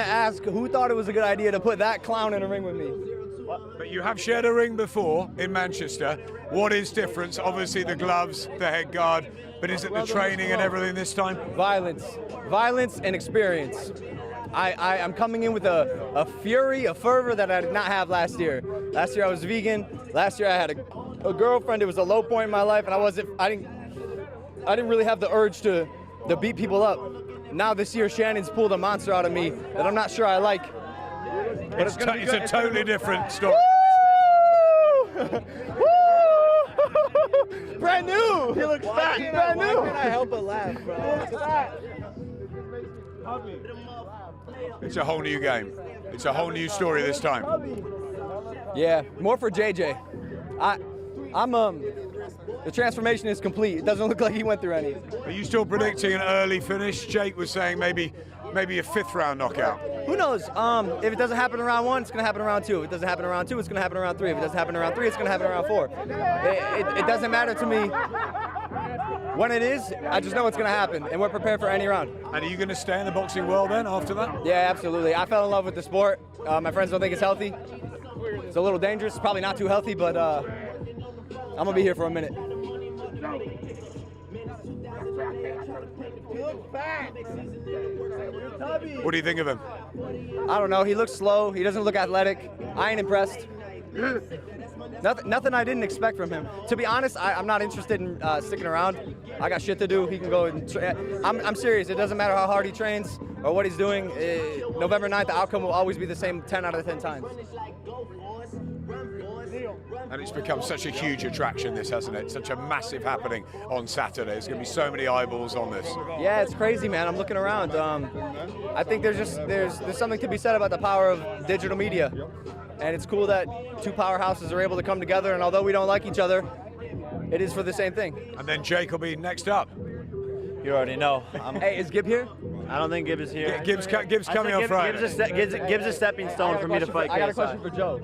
ask who thought it was a good idea to put that clown in a ring with me. But you have shared a ring before in Manchester. What is different? Obviously the gloves, the head guard, but is it the training and everything this time? Violence and experience. I'm coming in with a fury, a fervor that I did not have last year. Last year I was vegan. Last year I had a girlfriend. It was a low point in my life, and I didn't really have the urge to beat people up. Now this year Shannon's pulled a monster out of me that I'm not sure I like. But it's a totally different story. Brand new! He looks fat, brand new! Why can't I help but laugh, bro? It's a whole new game. It's a whole new story this time. Yeah, more for JJ. The transformation is complete. It doesn't look like he went through any. Are you still predicting an early finish? Jake was saying maybe a fifth round knockout. Who knows? If it doesn't happen in round 1, it's going to happen in round 2. If it doesn't happen in round 2, it's going to happen in round 3. If it doesn't happen in round 3, it's going to happen in round 4. It doesn't matter to me when it is. I just know it's going to happen, and we're prepared for any round. And are you going to stay in the boxing world then after that? Yeah, absolutely. I fell in love with the sport. My friends don't think it's healthy. It's a little dangerous. It's probably not too healthy, but I'm going to be here for a minute. What do you think of him? I don't know. He looks slow. He doesn't look athletic. I ain't impressed. Nothing I didn't expect from him. To be honest, I'm not interested in sticking around. I got shit to do. He can go and I'm serious. It doesn't matter how hard he trains or what he's doing. November 9th, the outcome will always be the same 10 out of 10 times. And it's become such a huge attraction, this, hasn't it? Such a massive happening on Saturday. There's going to be so many eyeballs on this. Yeah, it's crazy, man. I'm looking around. I think there's something to be said about the power of digital media. And it's cool that two powerhouses are able to come together, and although we don't like each other, it is for the same thing. And then Jake will be next up. You already know. Hey, is Gib here? I don't think Gib is here. Gibbs coming on Friday. Gibbs a stepping stone for me to fight KSI. I got a question for Joe.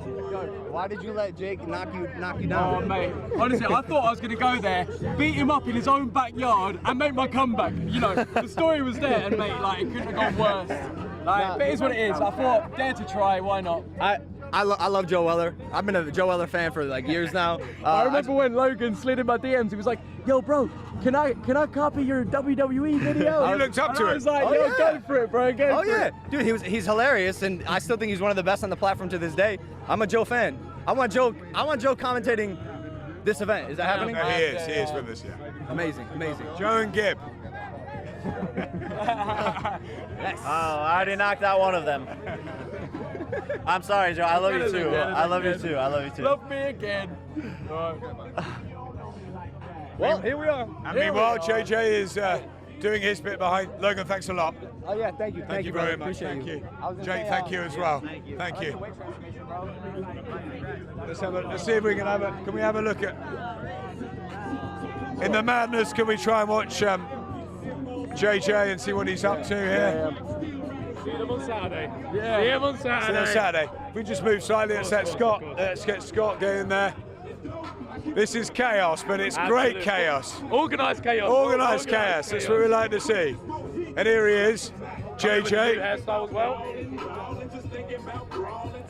Why did you let Jake knock you down? Oh, mate. Honestly, I thought I was going to go there, beat him up in his own backyard, and make my comeback. You know, the story was there, and mate, like, it couldn't have gone worse. Like, but it is what it is. I thought, dare to try, why not? I love Joe Weller. I've been a Joe Weller fan for like years now. I remember when Logan slid in my DMs, he was like, yo bro, can I copy your WWE video? You looked up to it. I was like, yo, go for it, bro, go for it. it. Dude, he's hilarious, and I still think he's one of the best on the platform to this day. I'm a Joe fan. I want Joe commentating this event. Is that happening? He is with us, yeah. Amazing. Joe and Gib. Yes. Oh, I already knocked out one of them. I'm sorry, Joe. I love you too. I love you too. Love me again. Well, here we are. And meanwhile, JJ is doing his bit behind. Logan, thanks a lot. Oh yeah, thank you. Thank you very much. Thank you. Jake, thank you as well. Thank you. Let's see if we can can we have a look at. In the madness, can we try and watch JJ and see what he's up to here? See him on Saturday. Yeah. See him on Saturday. See him on Saturday. If we just move slightly, let's get Scott going there. This is chaos, but it's Absolute. great chaos. Organised chaos. Organised chaos. That's what we like to see. And here he is, JJ. Hairstyle as well.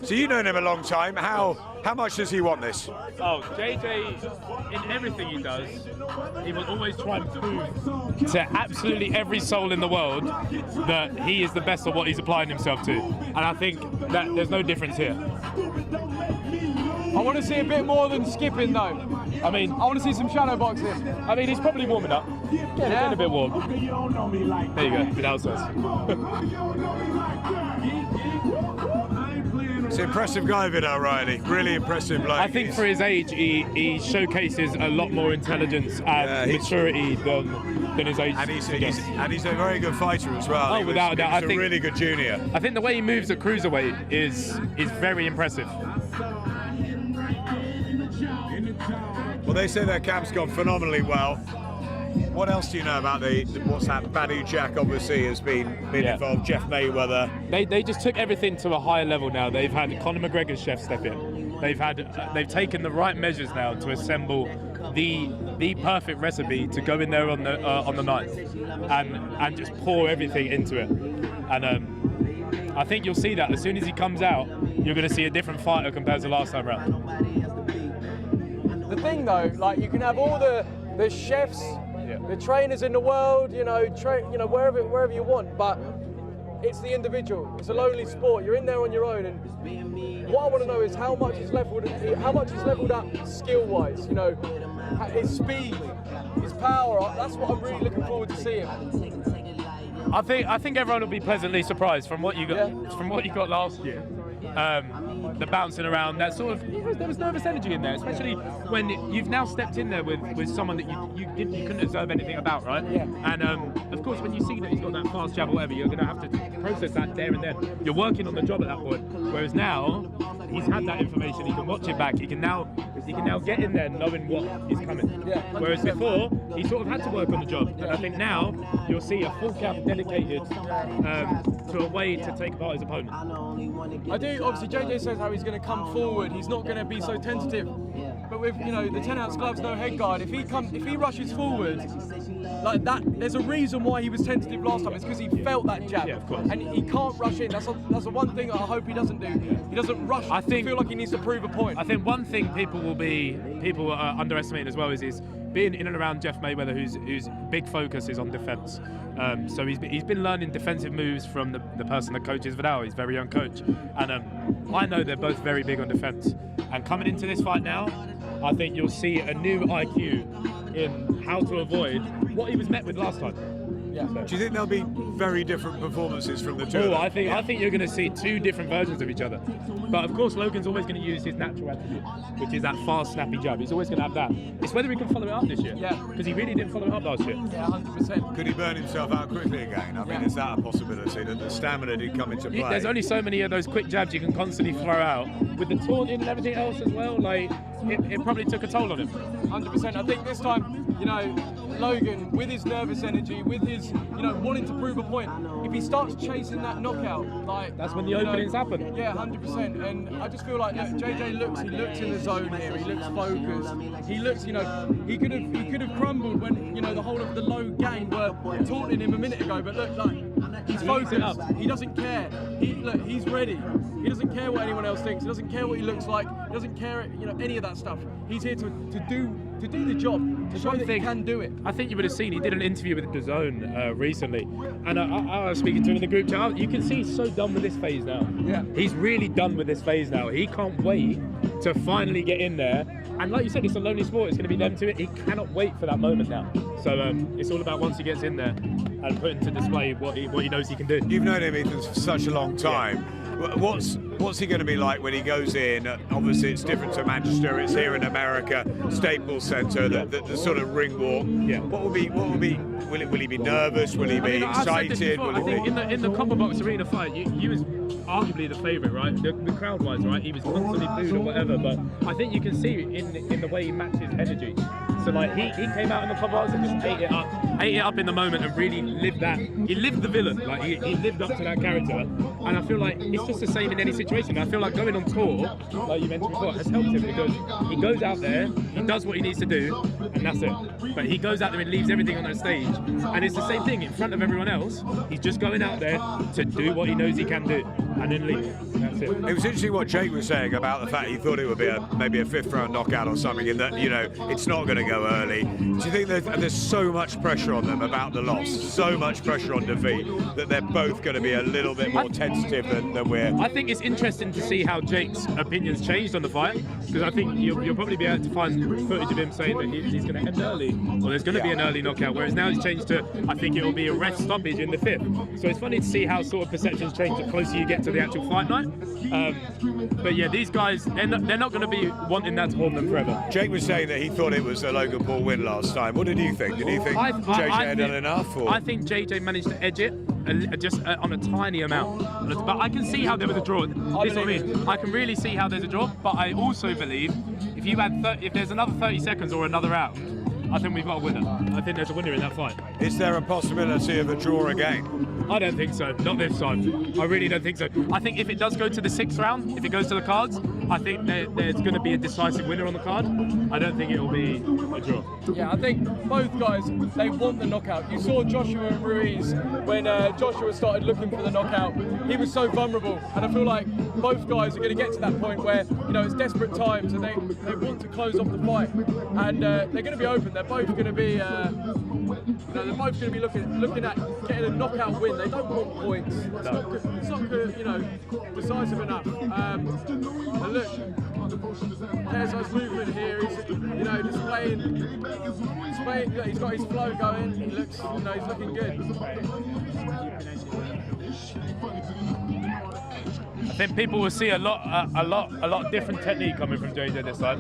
So you've known him a long time. How much does he want this? Oh, JJ, in everything he does, he will always try and prove to absolutely every soul in the world that he is the best at what he's applying himself to. And I think that there's no difference here. I want to see a bit more than skipping though. I mean, I want to see some shadow boxing. I mean, he's probably warming up. Getting a bit warm. There you go, get outside. It's an impressive guy, Vidal Riley. Really impressive bloke. I think for his age, he showcases a lot more intelligence and maturity than his age. And he's a very good fighter as well. Oh, without a doubt. He's a really good junior. I think the way he moves at cruiserweight is very impressive. Well, they say their camp's gone phenomenally well. What else do you know about what's happened? Badu Jack obviously has been involved. Jeff Mayweather. They just took everything to a higher level now. They've had Conor McGregor's chef step in. They've taken the right measures now to assemble the perfect recipe to go in there on the night and just pour everything into it. And I think you'll see that as soon as he comes out, you're going to see a different fighter compared to last time round. The thing though, like you can have all the chefs, the trainers in the world, wherever you want, but it's the individual. It's a lonely sport. You're in there on your own, and what I want to know is how much he's leveled up skill-wise. His speed, his power. That's what I'm really looking forward to seeing. I think everyone will be pleasantly surprised from what you got last year. The bouncing around, that sort of, there was nervous energy in there, especially when you've now stepped in there with someone that you couldn't observe anything about, right? Yeah. And of course, when you see that he's got that fast jab or whatever, you're going to have to process that there and then. You're working on the job at that point. Whereas now, he's had that information, he can watch it back, he can now get in there knowing what is coming. Yeah, whereas before, he sort of had to work on the job. And I think now, you'll see a full camp dedicated to a way to take apart his opponent. I do, obviously JJ says how he's going to come forward, he's not going to be so tentative. But with, the 10-ounce gloves, no head guard, if he rushes forward like that, there's a reason why he was tentative last time. It's because he felt that jab. Yeah, of course. And he can't rush in. That's the one thing that I hope he doesn't do. He doesn't rush. I feel like he needs to prove a point. I think one thing people are underestimating as well is being in and around Jeff Mayweather, whose big focus is on defense. So he's been learning defensive moves from the person that coaches Vidal. He's a very young coach, and I know they're both very big on defense. And coming into this fight now, I think you'll see a new IQ in how to avoid what he was met with last time. Yeah. Do you think there'll be very different performances from the two? Oh, I think you're going to see two different versions of each other. But of course, Logan's always going to use his natural attribute, which is that fast, snappy jab. He's always going to have that. It's whether he can follow it up this year. Yeah. Because he really didn't follow it up last year. Yeah, 100%. Could he burn himself out quickly again? I mean, is that a possibility that the stamina did come into play? There's only so many of those quick jabs you can constantly throw out. With the taunting and everything else as well, like it probably took a toll on him. 100%. I think this time, Logan, with his nervous energy, with his, wanting to prove a point, if he starts chasing that knockout, like that's when the openings happen. Yeah, 100%. And I just feel like JJ looks in the zone here. He looks focused. He looks, he could have crumbled when, the whole of the low gang were taunting him a minute ago. But look, like he's focused. He doesn't care. He's ready. He doesn't care what anyone else thinks. He doesn't care what he looks like. He doesn't care, any of that stuff. He's here to do the job, to show that he can do it. I think you would have seen, he did an interview with DAZN recently, and I was speaking to him in the group chat. You can see he's so done with this phase now. Yeah. He's really done with this phase now. He can't wait to finally get in there. And like you said, it's a lonely sport. It's going to be them to it. He cannot wait for that moment now. So it's all about once he gets in there and putting to display what he knows he can do. You've known him, Ethan, for such a long time. Yeah. What's he going to be like when he goes in? Obviously, it's different to Manchester. It's here in America, Staples Centre, the sort of ring walk. Yeah. What will be? Will he be nervous? Will he be excited? I think in the Copper Box Arena fight, you was arguably the favourite, right? The crowd-wise, right? He was constantly booed or whatever, but I think you can see in the way he matches energy. So like he came out in the combat and just ate it up in the moment and really lived that. He lived the villain, like he lived up to that character. And I feel like it's just the same in any situation. I feel like going on tour, like you mentioned before, has helped him because he goes out there, he does what he needs to do, and that's it. But he goes out there and leaves everything on that stage, and it's the same thing in front of everyone else. He's just going out there to do what he knows he can do, and then leave. That's it. It was interesting what Jake was saying about the fact he thought it would be maybe a 5th round knockout or something, and that it's not going to go early. Do you think there's so much pressure on them about the loss, so much pressure on defeat, that they're both going to be a little bit more tentative than we're? I think it's interesting to see how Jake's opinions changed on the fight, because I think you'll probably be able to find footage of him saying that he's going to end early, or there's going to be an early knockout, whereas now he's changed to, I think it will be a rest stoppage in the 5th. So it's funny to see how sort of perceptions change the closer you get to the actual fight night. But yeah, these guys, they're not going to be wanting that to hold them forever. Jake was saying that he thought it was a Logan Paul win last time. What did you think? Did you think JJ had done enough? Or? I think JJ managed to edge it just on a tiny amount. But I can see how there was a draw. This is what I mean. I can really see how there's a draw, but I also believe if there's another 30 seconds or another round, I think we've got a winner. I think there's a winner in that fight. Is there a possibility of a draw again? I don't think so. Not this time. I really don't think so. I think if it does go to the 6th round, if it goes to the cards, I think there's going to be a decisive winner on the card. I don't think it will be a draw. Yeah, I think both guys, they want the knockout. You saw Joshua and Ruiz when Joshua started looking for the knockout. He was so vulnerable, and I feel like both guys are going to get to that point where it's desperate times and they want to close off the fight, and they're going to be open. They're both going to be, they're both going to be looking at getting a knockout win. They don't want points. It's not good, decisive enough. And look, KSI's movement here. He's displaying. He's got his flow going. He looks, he's looking good. I think people will see a lot different technique coming from JJ this time.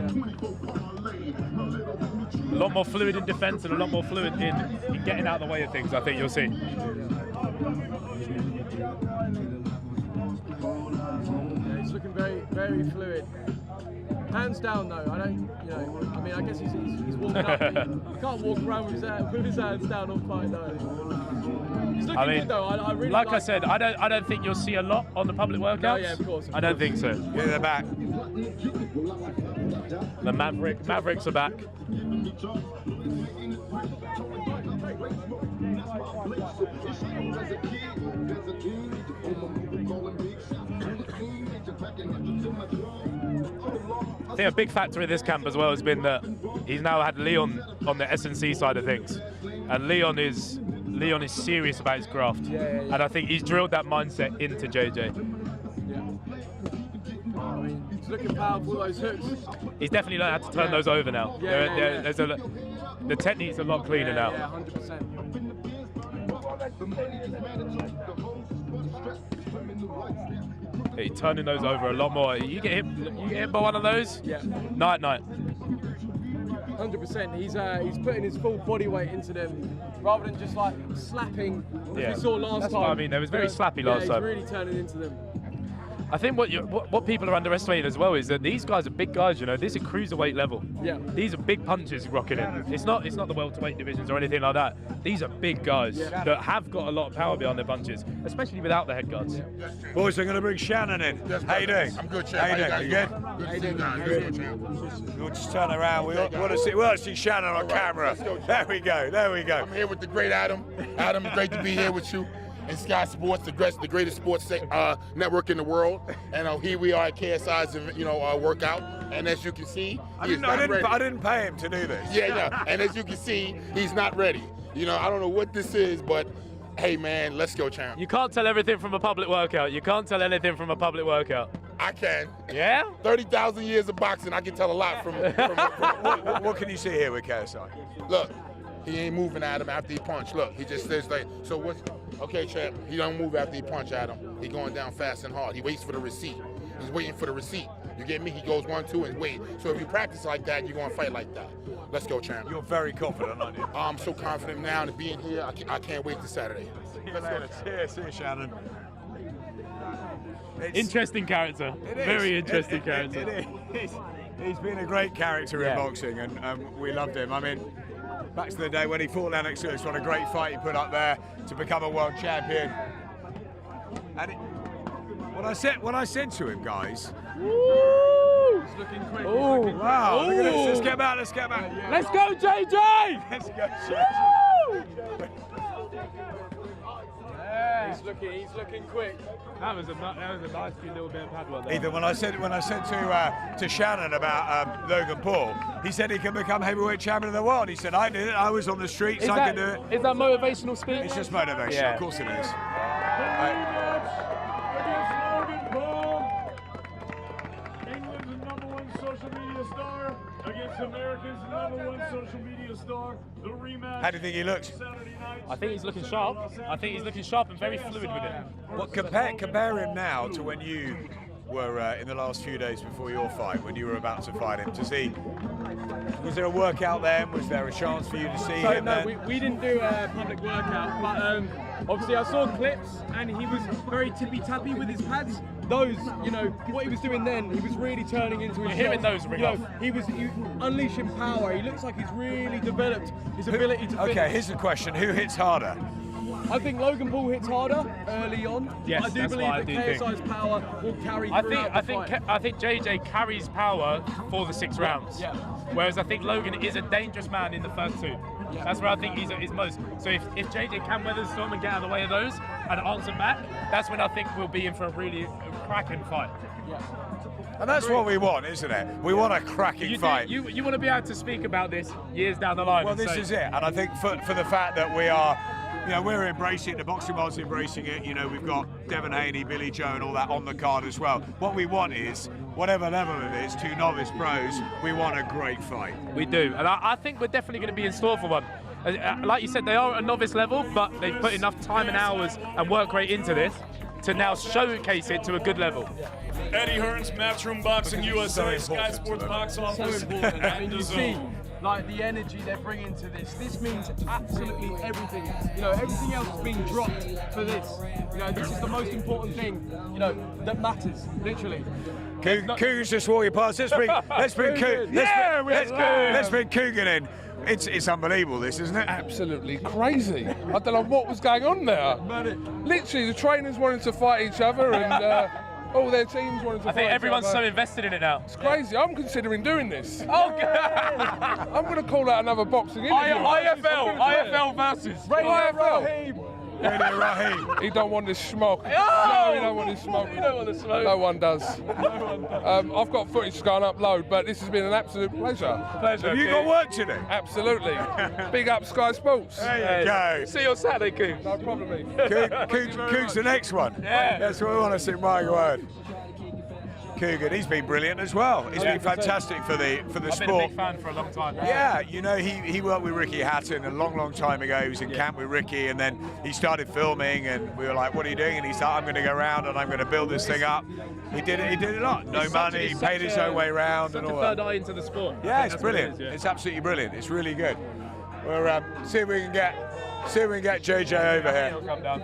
A lot more fluid in defence and a lot more fluid in getting out of the way of things. I think you'll see. Yeah, he's looking very, very fluid. Hands down though, I guess he's walking up. You can't walk around with his hands down on fight though. He's looking good though. I really like I said, I don't think you'll see a lot on the public workouts. No, yeah, of course. I don't think so. Yeah, they're back. The Mavericks are back. I think a big factor in this camp as well has been that he's now had Leon on the S&C side of things, and Leon is serious about his craft, and I think he's drilled that mindset into JJ. He's looking powerful, those hooks. He's definitely learned how to turn those over now. The technique's a lot cleaner now. Yeah, 100%. He's turning those over a lot more. You get hit by one of those? Yeah. Night. 100%. He's putting his full body weight into them rather than just like slapping as we saw last That's time. What I mean, they was very slappy last time. He's really turning into them. I think what people are underestimating as well is that these guys are big guys. This is cruiserweight level. Yeah. These are big punches rocking in. It's not the welterweight divisions or anything like that. These are big guys that have got a lot of power behind their punches, especially without the head guards. Boys, I'm going to bring Shannon in. How you doing? I'm good, Champ. How you doing? You good? Good to see you guys. We'll just turn around. We want to see Shannon on camera. There we go. I'm here with the great Adam. Adam, great to be here with you. In Sky Sports, the greatest sports network in the world, and here we are at KSI's, workout. And as you can see, I didn't pay him to do this. Yeah. And as you can see, he's not ready. I don't know what this is, but hey, man, let's go, champ. You can't tell everything from a public workout. You can't tell anything from a public workout. I can. Yeah? 30,000 years of boxing, I can tell a lot from what can you see here with KSI? Look, he ain't moving at him after he punch. Look, he just stays like, so what's, okay, champ, he don't move after he punch at him. He going down fast and hard. He waits for the receipt. He's waiting for the receipt. You get me? He goes 1, 2, and wait. So if you practice like that, you're going to fight like that. Let's go, champ. You're very confident, aren't you? I'm so confident now to being here. I can't wait till Saturday. Let's go. See you, Shannon. Interesting character. Very interesting character. It is. He's been a great character in boxing, and we loved him. I mean, back to the day when he fought Lennox Lewis, what a great fight he put up there to become a world champion. And when I said to him, guys, He's looking quick. Oh, wow, look at this. Let's get back, let's get back. Let's go, JJ! Let's go, JJ. He's looking quick. That was a nice little bit of pad work there. Ethan, when I said to Shannon about Logan Paul, he said he can become heavyweight champion of the world. He said, I did it, I was on the streets, I can do it. Is that motivational speech? It's just motivational, Yeah. of course it is. Logan Paul, England's #1 social media star against America's #1 social media star. The rematch. How do you think he looks? I think he's looking sharp. I think he's looking sharp and very fluid with it. Well, compare him now to when you were in the last few days before your fight, when you were about to fight him. Was there a workout then? Was there a chance for you to see him no, then? we didn't do a public workout, but obviously I saw clips and he was very tippy-tappy with his pads. Those, what he was doing then, he was really turning into his Hearing shot. those ring off. He was unleashing power. He looks like he's really developed his ability to finish. Okay, here's the question. Who hits harder? I think Logan Paul hits harder early on. Yes, I do that's believe what I that do KSI's think. power will carry I throughout think the fight. I think JJ carries power for the 6 rounds. Yeah. Whereas I think Logan is a dangerous man in the first 2. Yeah. That's where I think he's at his most. So if JJ can weather the storm and get out of the way of those and answer back, that's when I think we'll be in for a really cracking fight. Yeah. And that's what we want, isn't it? We want a cracking fight. You want to be able to speak about this years down the line. Well, and this say, is it. And I think for the fact that we are, we're embracing it, the boxing world's embracing it. We've got Devin Haney, Billy Joe and all that on the card as well. What we want is, whatever level it is, 2 novice pros, we want a great fight. We do. And I think we're definitely going to be in store for one. Like you said, they are at a novice level, but they've put enough time and hours and work rate into this to now showcase it to a good level. Eddie Hearns, Matchroom Boxing USA, Sky Sports Box Office, So important. I mean, and you see, DAZN. like the energy they're bringing to this. This means absolutely everything. Everything else is being dropped for this. This is the most important thing. That matters, literally. Coogan's just walking past. Let's bring Coogan in. It's unbelievable, this, isn't it? Absolutely crazy. I don't know what was going on there. Literally, the trainers wanted to fight each other and all their teams wanted to fight I think everyone's each other. so invested in it now. It's crazy. I'm considering doing this. Oh, I'm going to call out another boxing interview. IFL versus. IFL. Radio Raheem. He don't want this smoke. Oh! No, he don't want this smoke. You don't want the smoke. No one does. I've got footage to go and upload, but this has been an absolute pleasure. Have you got work to do? Absolutely. Big up Sky Sports. There you go. See you on Saturday, Coog. No problem, mate. Coog's the next one. Yeah. That's what we want to see, my word. Coogan, he's been brilliant as well. He's been fantastic for the I've been a sport. big fan for a long time. Yeah, he worked with Ricky Hatton a long time ago. He was in camp with Ricky, and then he started filming, and we were like, what are you doing? And he said, I'm going to go around and I'm going to build this thing up. He did it a lot. No money, he paid his own way around and all third that. eye into the sport. Yeah, I it's think that's what brilliant. it is, yeah. It's absolutely brilliant. It's really good. We'll see if we can get JJ over here. He'll come down.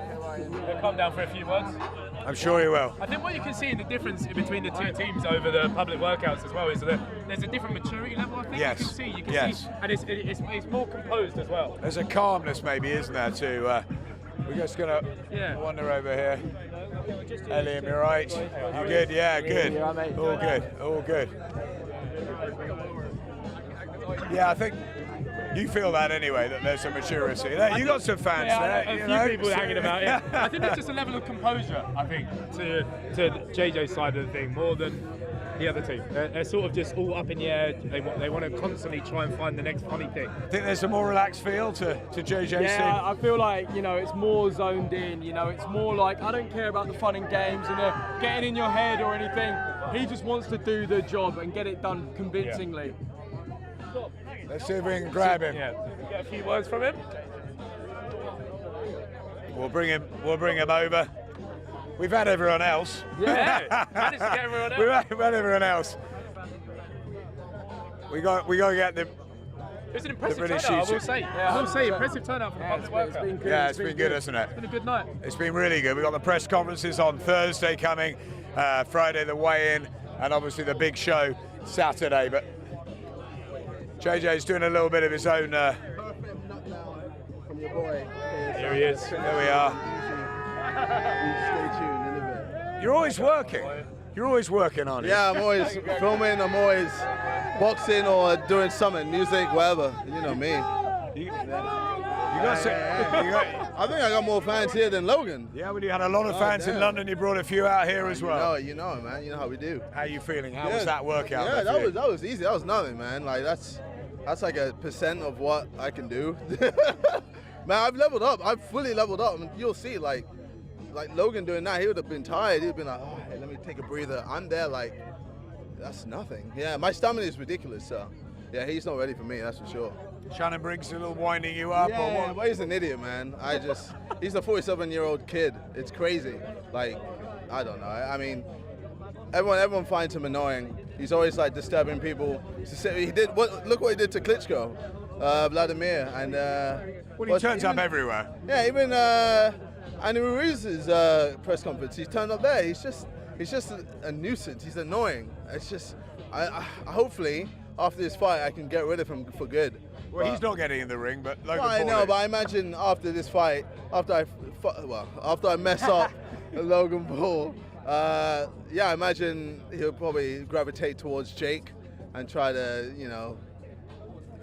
He'll come down for a few words. I'm sure he will. I think what you can see in the difference between the 2 teams over the public workouts as well is that there's a different maturity level. I think Yes. you can Yes. see, and it's more composed as well. There's a calmness, maybe, isn't there? We're just gonna wander over here. Liam, you right? You good? Yeah, good. All good. All good. Yeah, I think you feel that anyway, that there's some maturity. There, you got some fans there. A few people hanging about. Yeah, I think there's just a level of composure. I think to JJ's side of the thing more than the other team. They're sort of just all up in the air. They want to constantly try and find the next funny thing. I think there's a more relaxed feel to JJ's team. Yeah, I feel like, it's more zoned in, it's more like, I don't care about the fun and games and getting in your head or anything. He just wants to do the job and get it done convincingly. Let's see if we can grab him. Yeah, get a few words from him. We'll bring him over. We've had everyone else. Yeah, managed to get everyone else. We've had everyone else. We got to get the. It's an impressive British turnout, I will shooter. say. Yeah, I will say, impressive turnout for the public workout. Yeah, it's been good, hasn't it? It's been a good night. It's been really good. We've got the press conferences on Thursday coming, Friday the weigh-in. and obviously the big show Saturday. But JJ's doing a little bit of his own. From your boy. Here he is. There we are. Stay tuned in a bit. You're always working. You're always working on it. Yeah, I'm always filming. I'm always boxing or doing something, music, whatever. You know me. I think I got more fans here than Logan. Yeah, well, you had a lot of fans in London. You brought a few out here as well. You know, man. You know how we do. How you feeling? How was that workout? Yeah, that was easy. That was nothing, man. Like that's like a % of what I can do. Man, I've leveled up. I've fully leveled up. I mean, you'll see, like Logan doing that, he would have been tired. He'd have been like, oh, hey, let me take a breather. I'm there like, that's nothing. Yeah, my stamina is ridiculous, so yeah, he's not ready for me, that's for sure. Shannon Briggs a little winding you up? Yeah, or what? but he's an idiot, man. He's a 47-year-old kid. It's crazy. Like, I don't know. I mean, everyone finds him annoying. He's always like disturbing people. Look what he did to Klitschko, Vladimir, and he turns up everywhere. Yeah, even Andy Ruiz's press conference, he's turned up there. He's just a nuisance. He's annoying. It's just, hopefully after this fight I can get rid of him for good. Well, he's not getting in the ring, but Logan Paul. I know, but I imagine after this fight, after I mess up Logan Paul, I imagine he'll probably gravitate towards Jake and try to,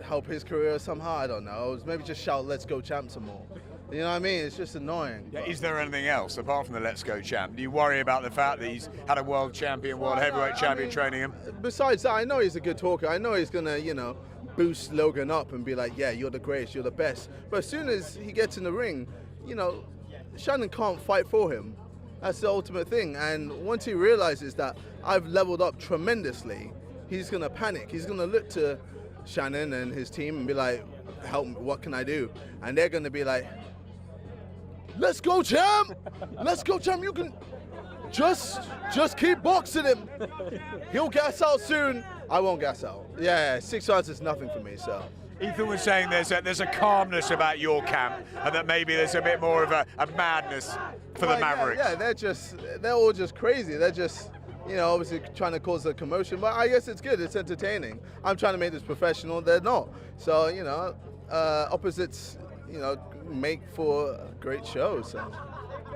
help his career somehow. I don't know. Maybe just shout "Let's go, champ" some more. You know what I mean? It's just annoying. Yeah, is there anything else apart from the "Let's go, champ"? Do you worry about the fact that he's had a world champion, world heavyweight champion training him? Besides that, I know he's a good talker. I know he's gonna, boost Logan up and be like, yeah, you're the greatest, you're the best. But as soon as he gets in the ring, Shannon can't fight for him. That's the ultimate thing. And once he realizes that I've leveled up tremendously, he's gonna panic. He's gonna look to Shannon and his team and be like, help me, what can I do? And they're gonna be like, let's go, champ! Let's go, champ, you can just keep boxing him. He'll gas out soon. I won't gas out. Yeah, 6 rounds is nothing for me, so. Ethan was saying there's a calmness about your camp, and that maybe there's a bit more of a madness for the Mavericks. Yeah, they're all just crazy. They're just, obviously trying to cause a commotion, but I guess it's good, it's entertaining. I'm trying to make this professional, they're not. So, opposites, make for a great show, so.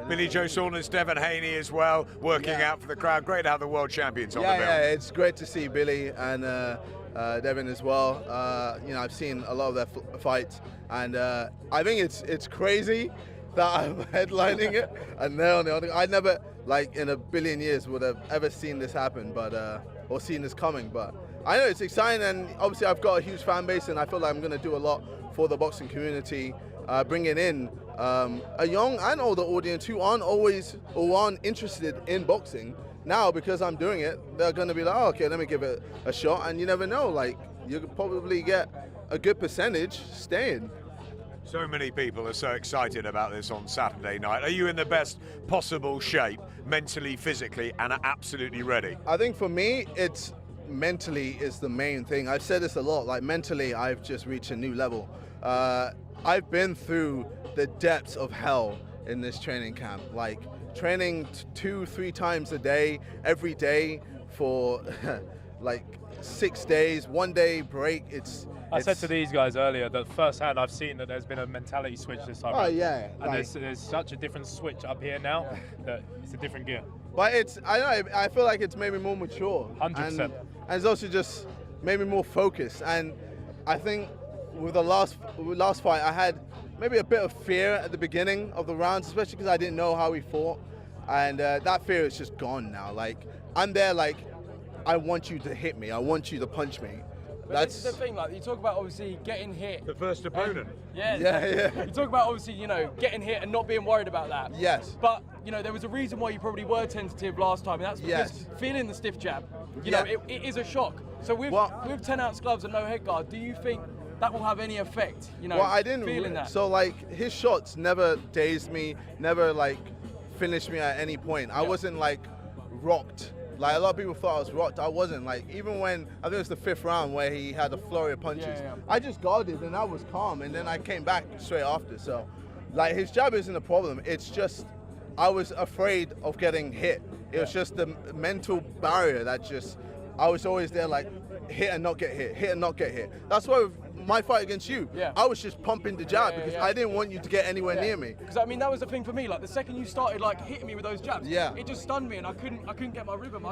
Billy Joe Saunders, Devin Haney as well, working out for the crowd. Great to have the world champions on the bill. Yeah, it's great to see Billy and Devin as well. I've seen a lot of their fights, and I think it's crazy that I'm headlining it, and they're on the other. I never, in a billion years, would have ever seen this happen, but or seen this coming. But I know it's exciting, and obviously I've got a huge fan base, and I feel like I'm going to do a lot for the boxing community, bringing in a young and older audience who aren't interested in boxing. Now, because I'm doing it, they're going to be like, oh, okay, let me give it a shot. And you never know, you could probably get a good percentage staying. So many people are so excited about this on Saturday night. Are you in the best possible shape, mentally, physically, and are absolutely ready? I think for me, it's mentally is the main thing. I've said this a lot, mentally, I've just reached a new level. I've been through the depths of hell in this training camp, training 2-3 times a day, every day for 6 days, 1 day break. I said to these guys earlier that firsthand I've seen that there's been a mentality switch this time. Oh yeah, and there's such a different switch up here now that it's a different gear. But I feel like it's made me more mature. 100%. And it's also just made me more focused. And I think with the last fight, I had maybe a bit of fear at the beginning of the rounds, especially because I didn't know how he fought. And that fear is just gone now. I'm there I want you to hit me. I want you to punch me. But this is the thing, you talk about obviously getting hit. The first opponent. Yeah. You talk about obviously, getting hit and not being worried about that. Yes. But, there was a reason why you probably were tentative last time, and that's because feeling the stiff jab, it is a shock. So with 10-ounce gloves and no head guard, do you think that will have any effect, I didn't feeling that? So his shots never dazed me, never finished me at any point. I wasn't rocked. A lot of people thought I was rocked. I wasn't. Even when I think it was the 5th round where he had a flurry of punches, I just guarded and I was calm, and then I came back straight after. So his jab isn't a problem. It's just I was afraid of getting hit It was just the mental barrier that just, I was always there like, hit and not get hit, hit and not get hit. That's why with my fight against you, I was just pumping the jab because I didn't want you to get anywhere near me. Because I mean, that was the thing for me. Like the second you started like hitting me with those jabs, it just stunned me, and I couldn't get my rhythm.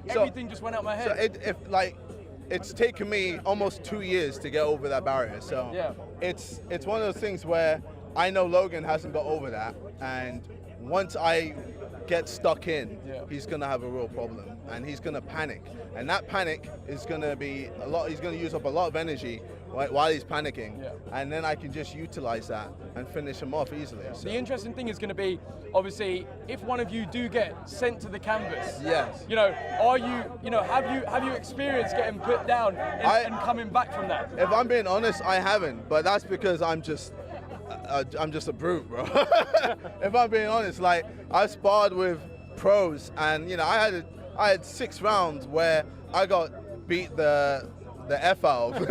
Everything just went out my head. So it's taken me almost 2 years to get over that barrier. So it's one of those things where I know Logan hasn't got over that, and once I get stuck in, he's gonna have a real problem, and he's gonna panic, and that panic is gonna be a lot. He's gonna use up a lot of energy while he's panicking, and then I can just utilize that and finish him off easily. So. The interesting thing is going to be, obviously, if one of you do get sent to the canvas. Yes. You know, have you experienced getting put down and coming back from that? If I'm being honest, I haven't, but that's because I'm just a brute, bro. If I'm being honest, like I sparred with pros, and I had 6 rounds where I got beat the F out of.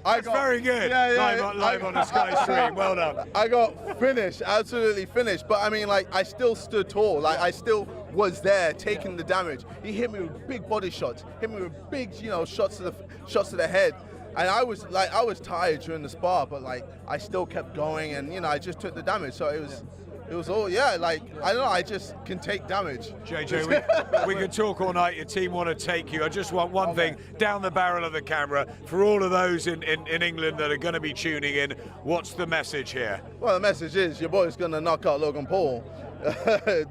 That's very good. Live on the Sky stream. Well done. I got finished, absolutely finished. But I mean, like, I still stood tall. Like, I still was there taking the damage. He hit me with big body shots, hit me with big, shots to the head. And I was tired during the spar, but like, I still kept going, and I just took the damage. So it was all, like, I don't know, I just can take damage. JJ, we could talk all night. Your team want to take you. I just want one thing down the barrel of the camera for all of those in England that are going to be tuning in. What's the message here? Well, the message is your boy's going to knock out Logan Paul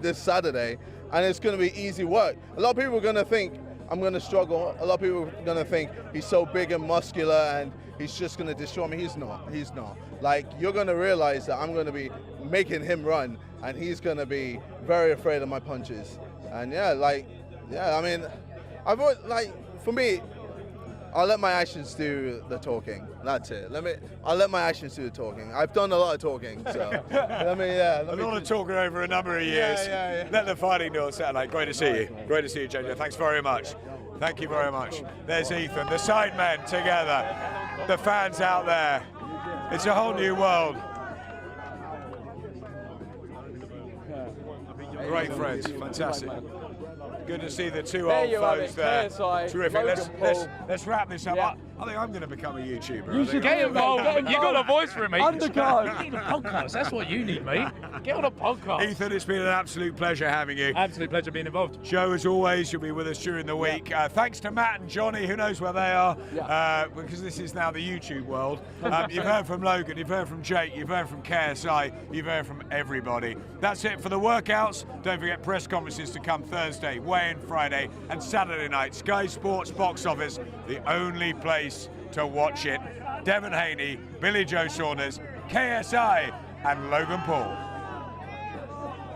this Saturday, and it's going to be easy work. A lot of people are going to think I'm going to struggle. A lot of people are going to think he's so big and muscular and he's just going to destroy me. He's not. Like, you're going to realize that I'm going to be making him run, and he's going to be very afraid of my punches. And I mean, for me, I'll let my actions do the talking. That's it. I'll let my actions do the talking. I've done a lot of talking, so a lot of talking over a number of years. Let the fighting do it Saturday. Great to see you. Great to see you, JJ. Thanks very much. Thank you very much. There's Ethan, the sidemen together, the fans out there. It's a whole new world. Great friends, fantastic. Good to see the two old foes there. KSI, terrific. Let's wrap this up. Yeah. I think I'm going to become a YouTuber. You should get involved. You got a voice for it, mate. Undercard. You need a podcast. That's what you need, mate. Get on a podcast. Ethan, it's been an absolute pleasure having you. Absolute pleasure being involved. Joe, as always, you'll be with us during the week. Thanks to Matt and Johnny, who knows where they are, because this is now the YouTube world. You've heard from Logan, you've heard from Jake, you've heard from KSI, you've heard from everybody. That's it for the workouts. Don't forget press conferences to come Thursday, weigh-in Friday, and Saturday night. Sky Sports Box Office, the only place to watch it. Devin Haney, Billy Joe Saunders, KSI, and Logan Paul.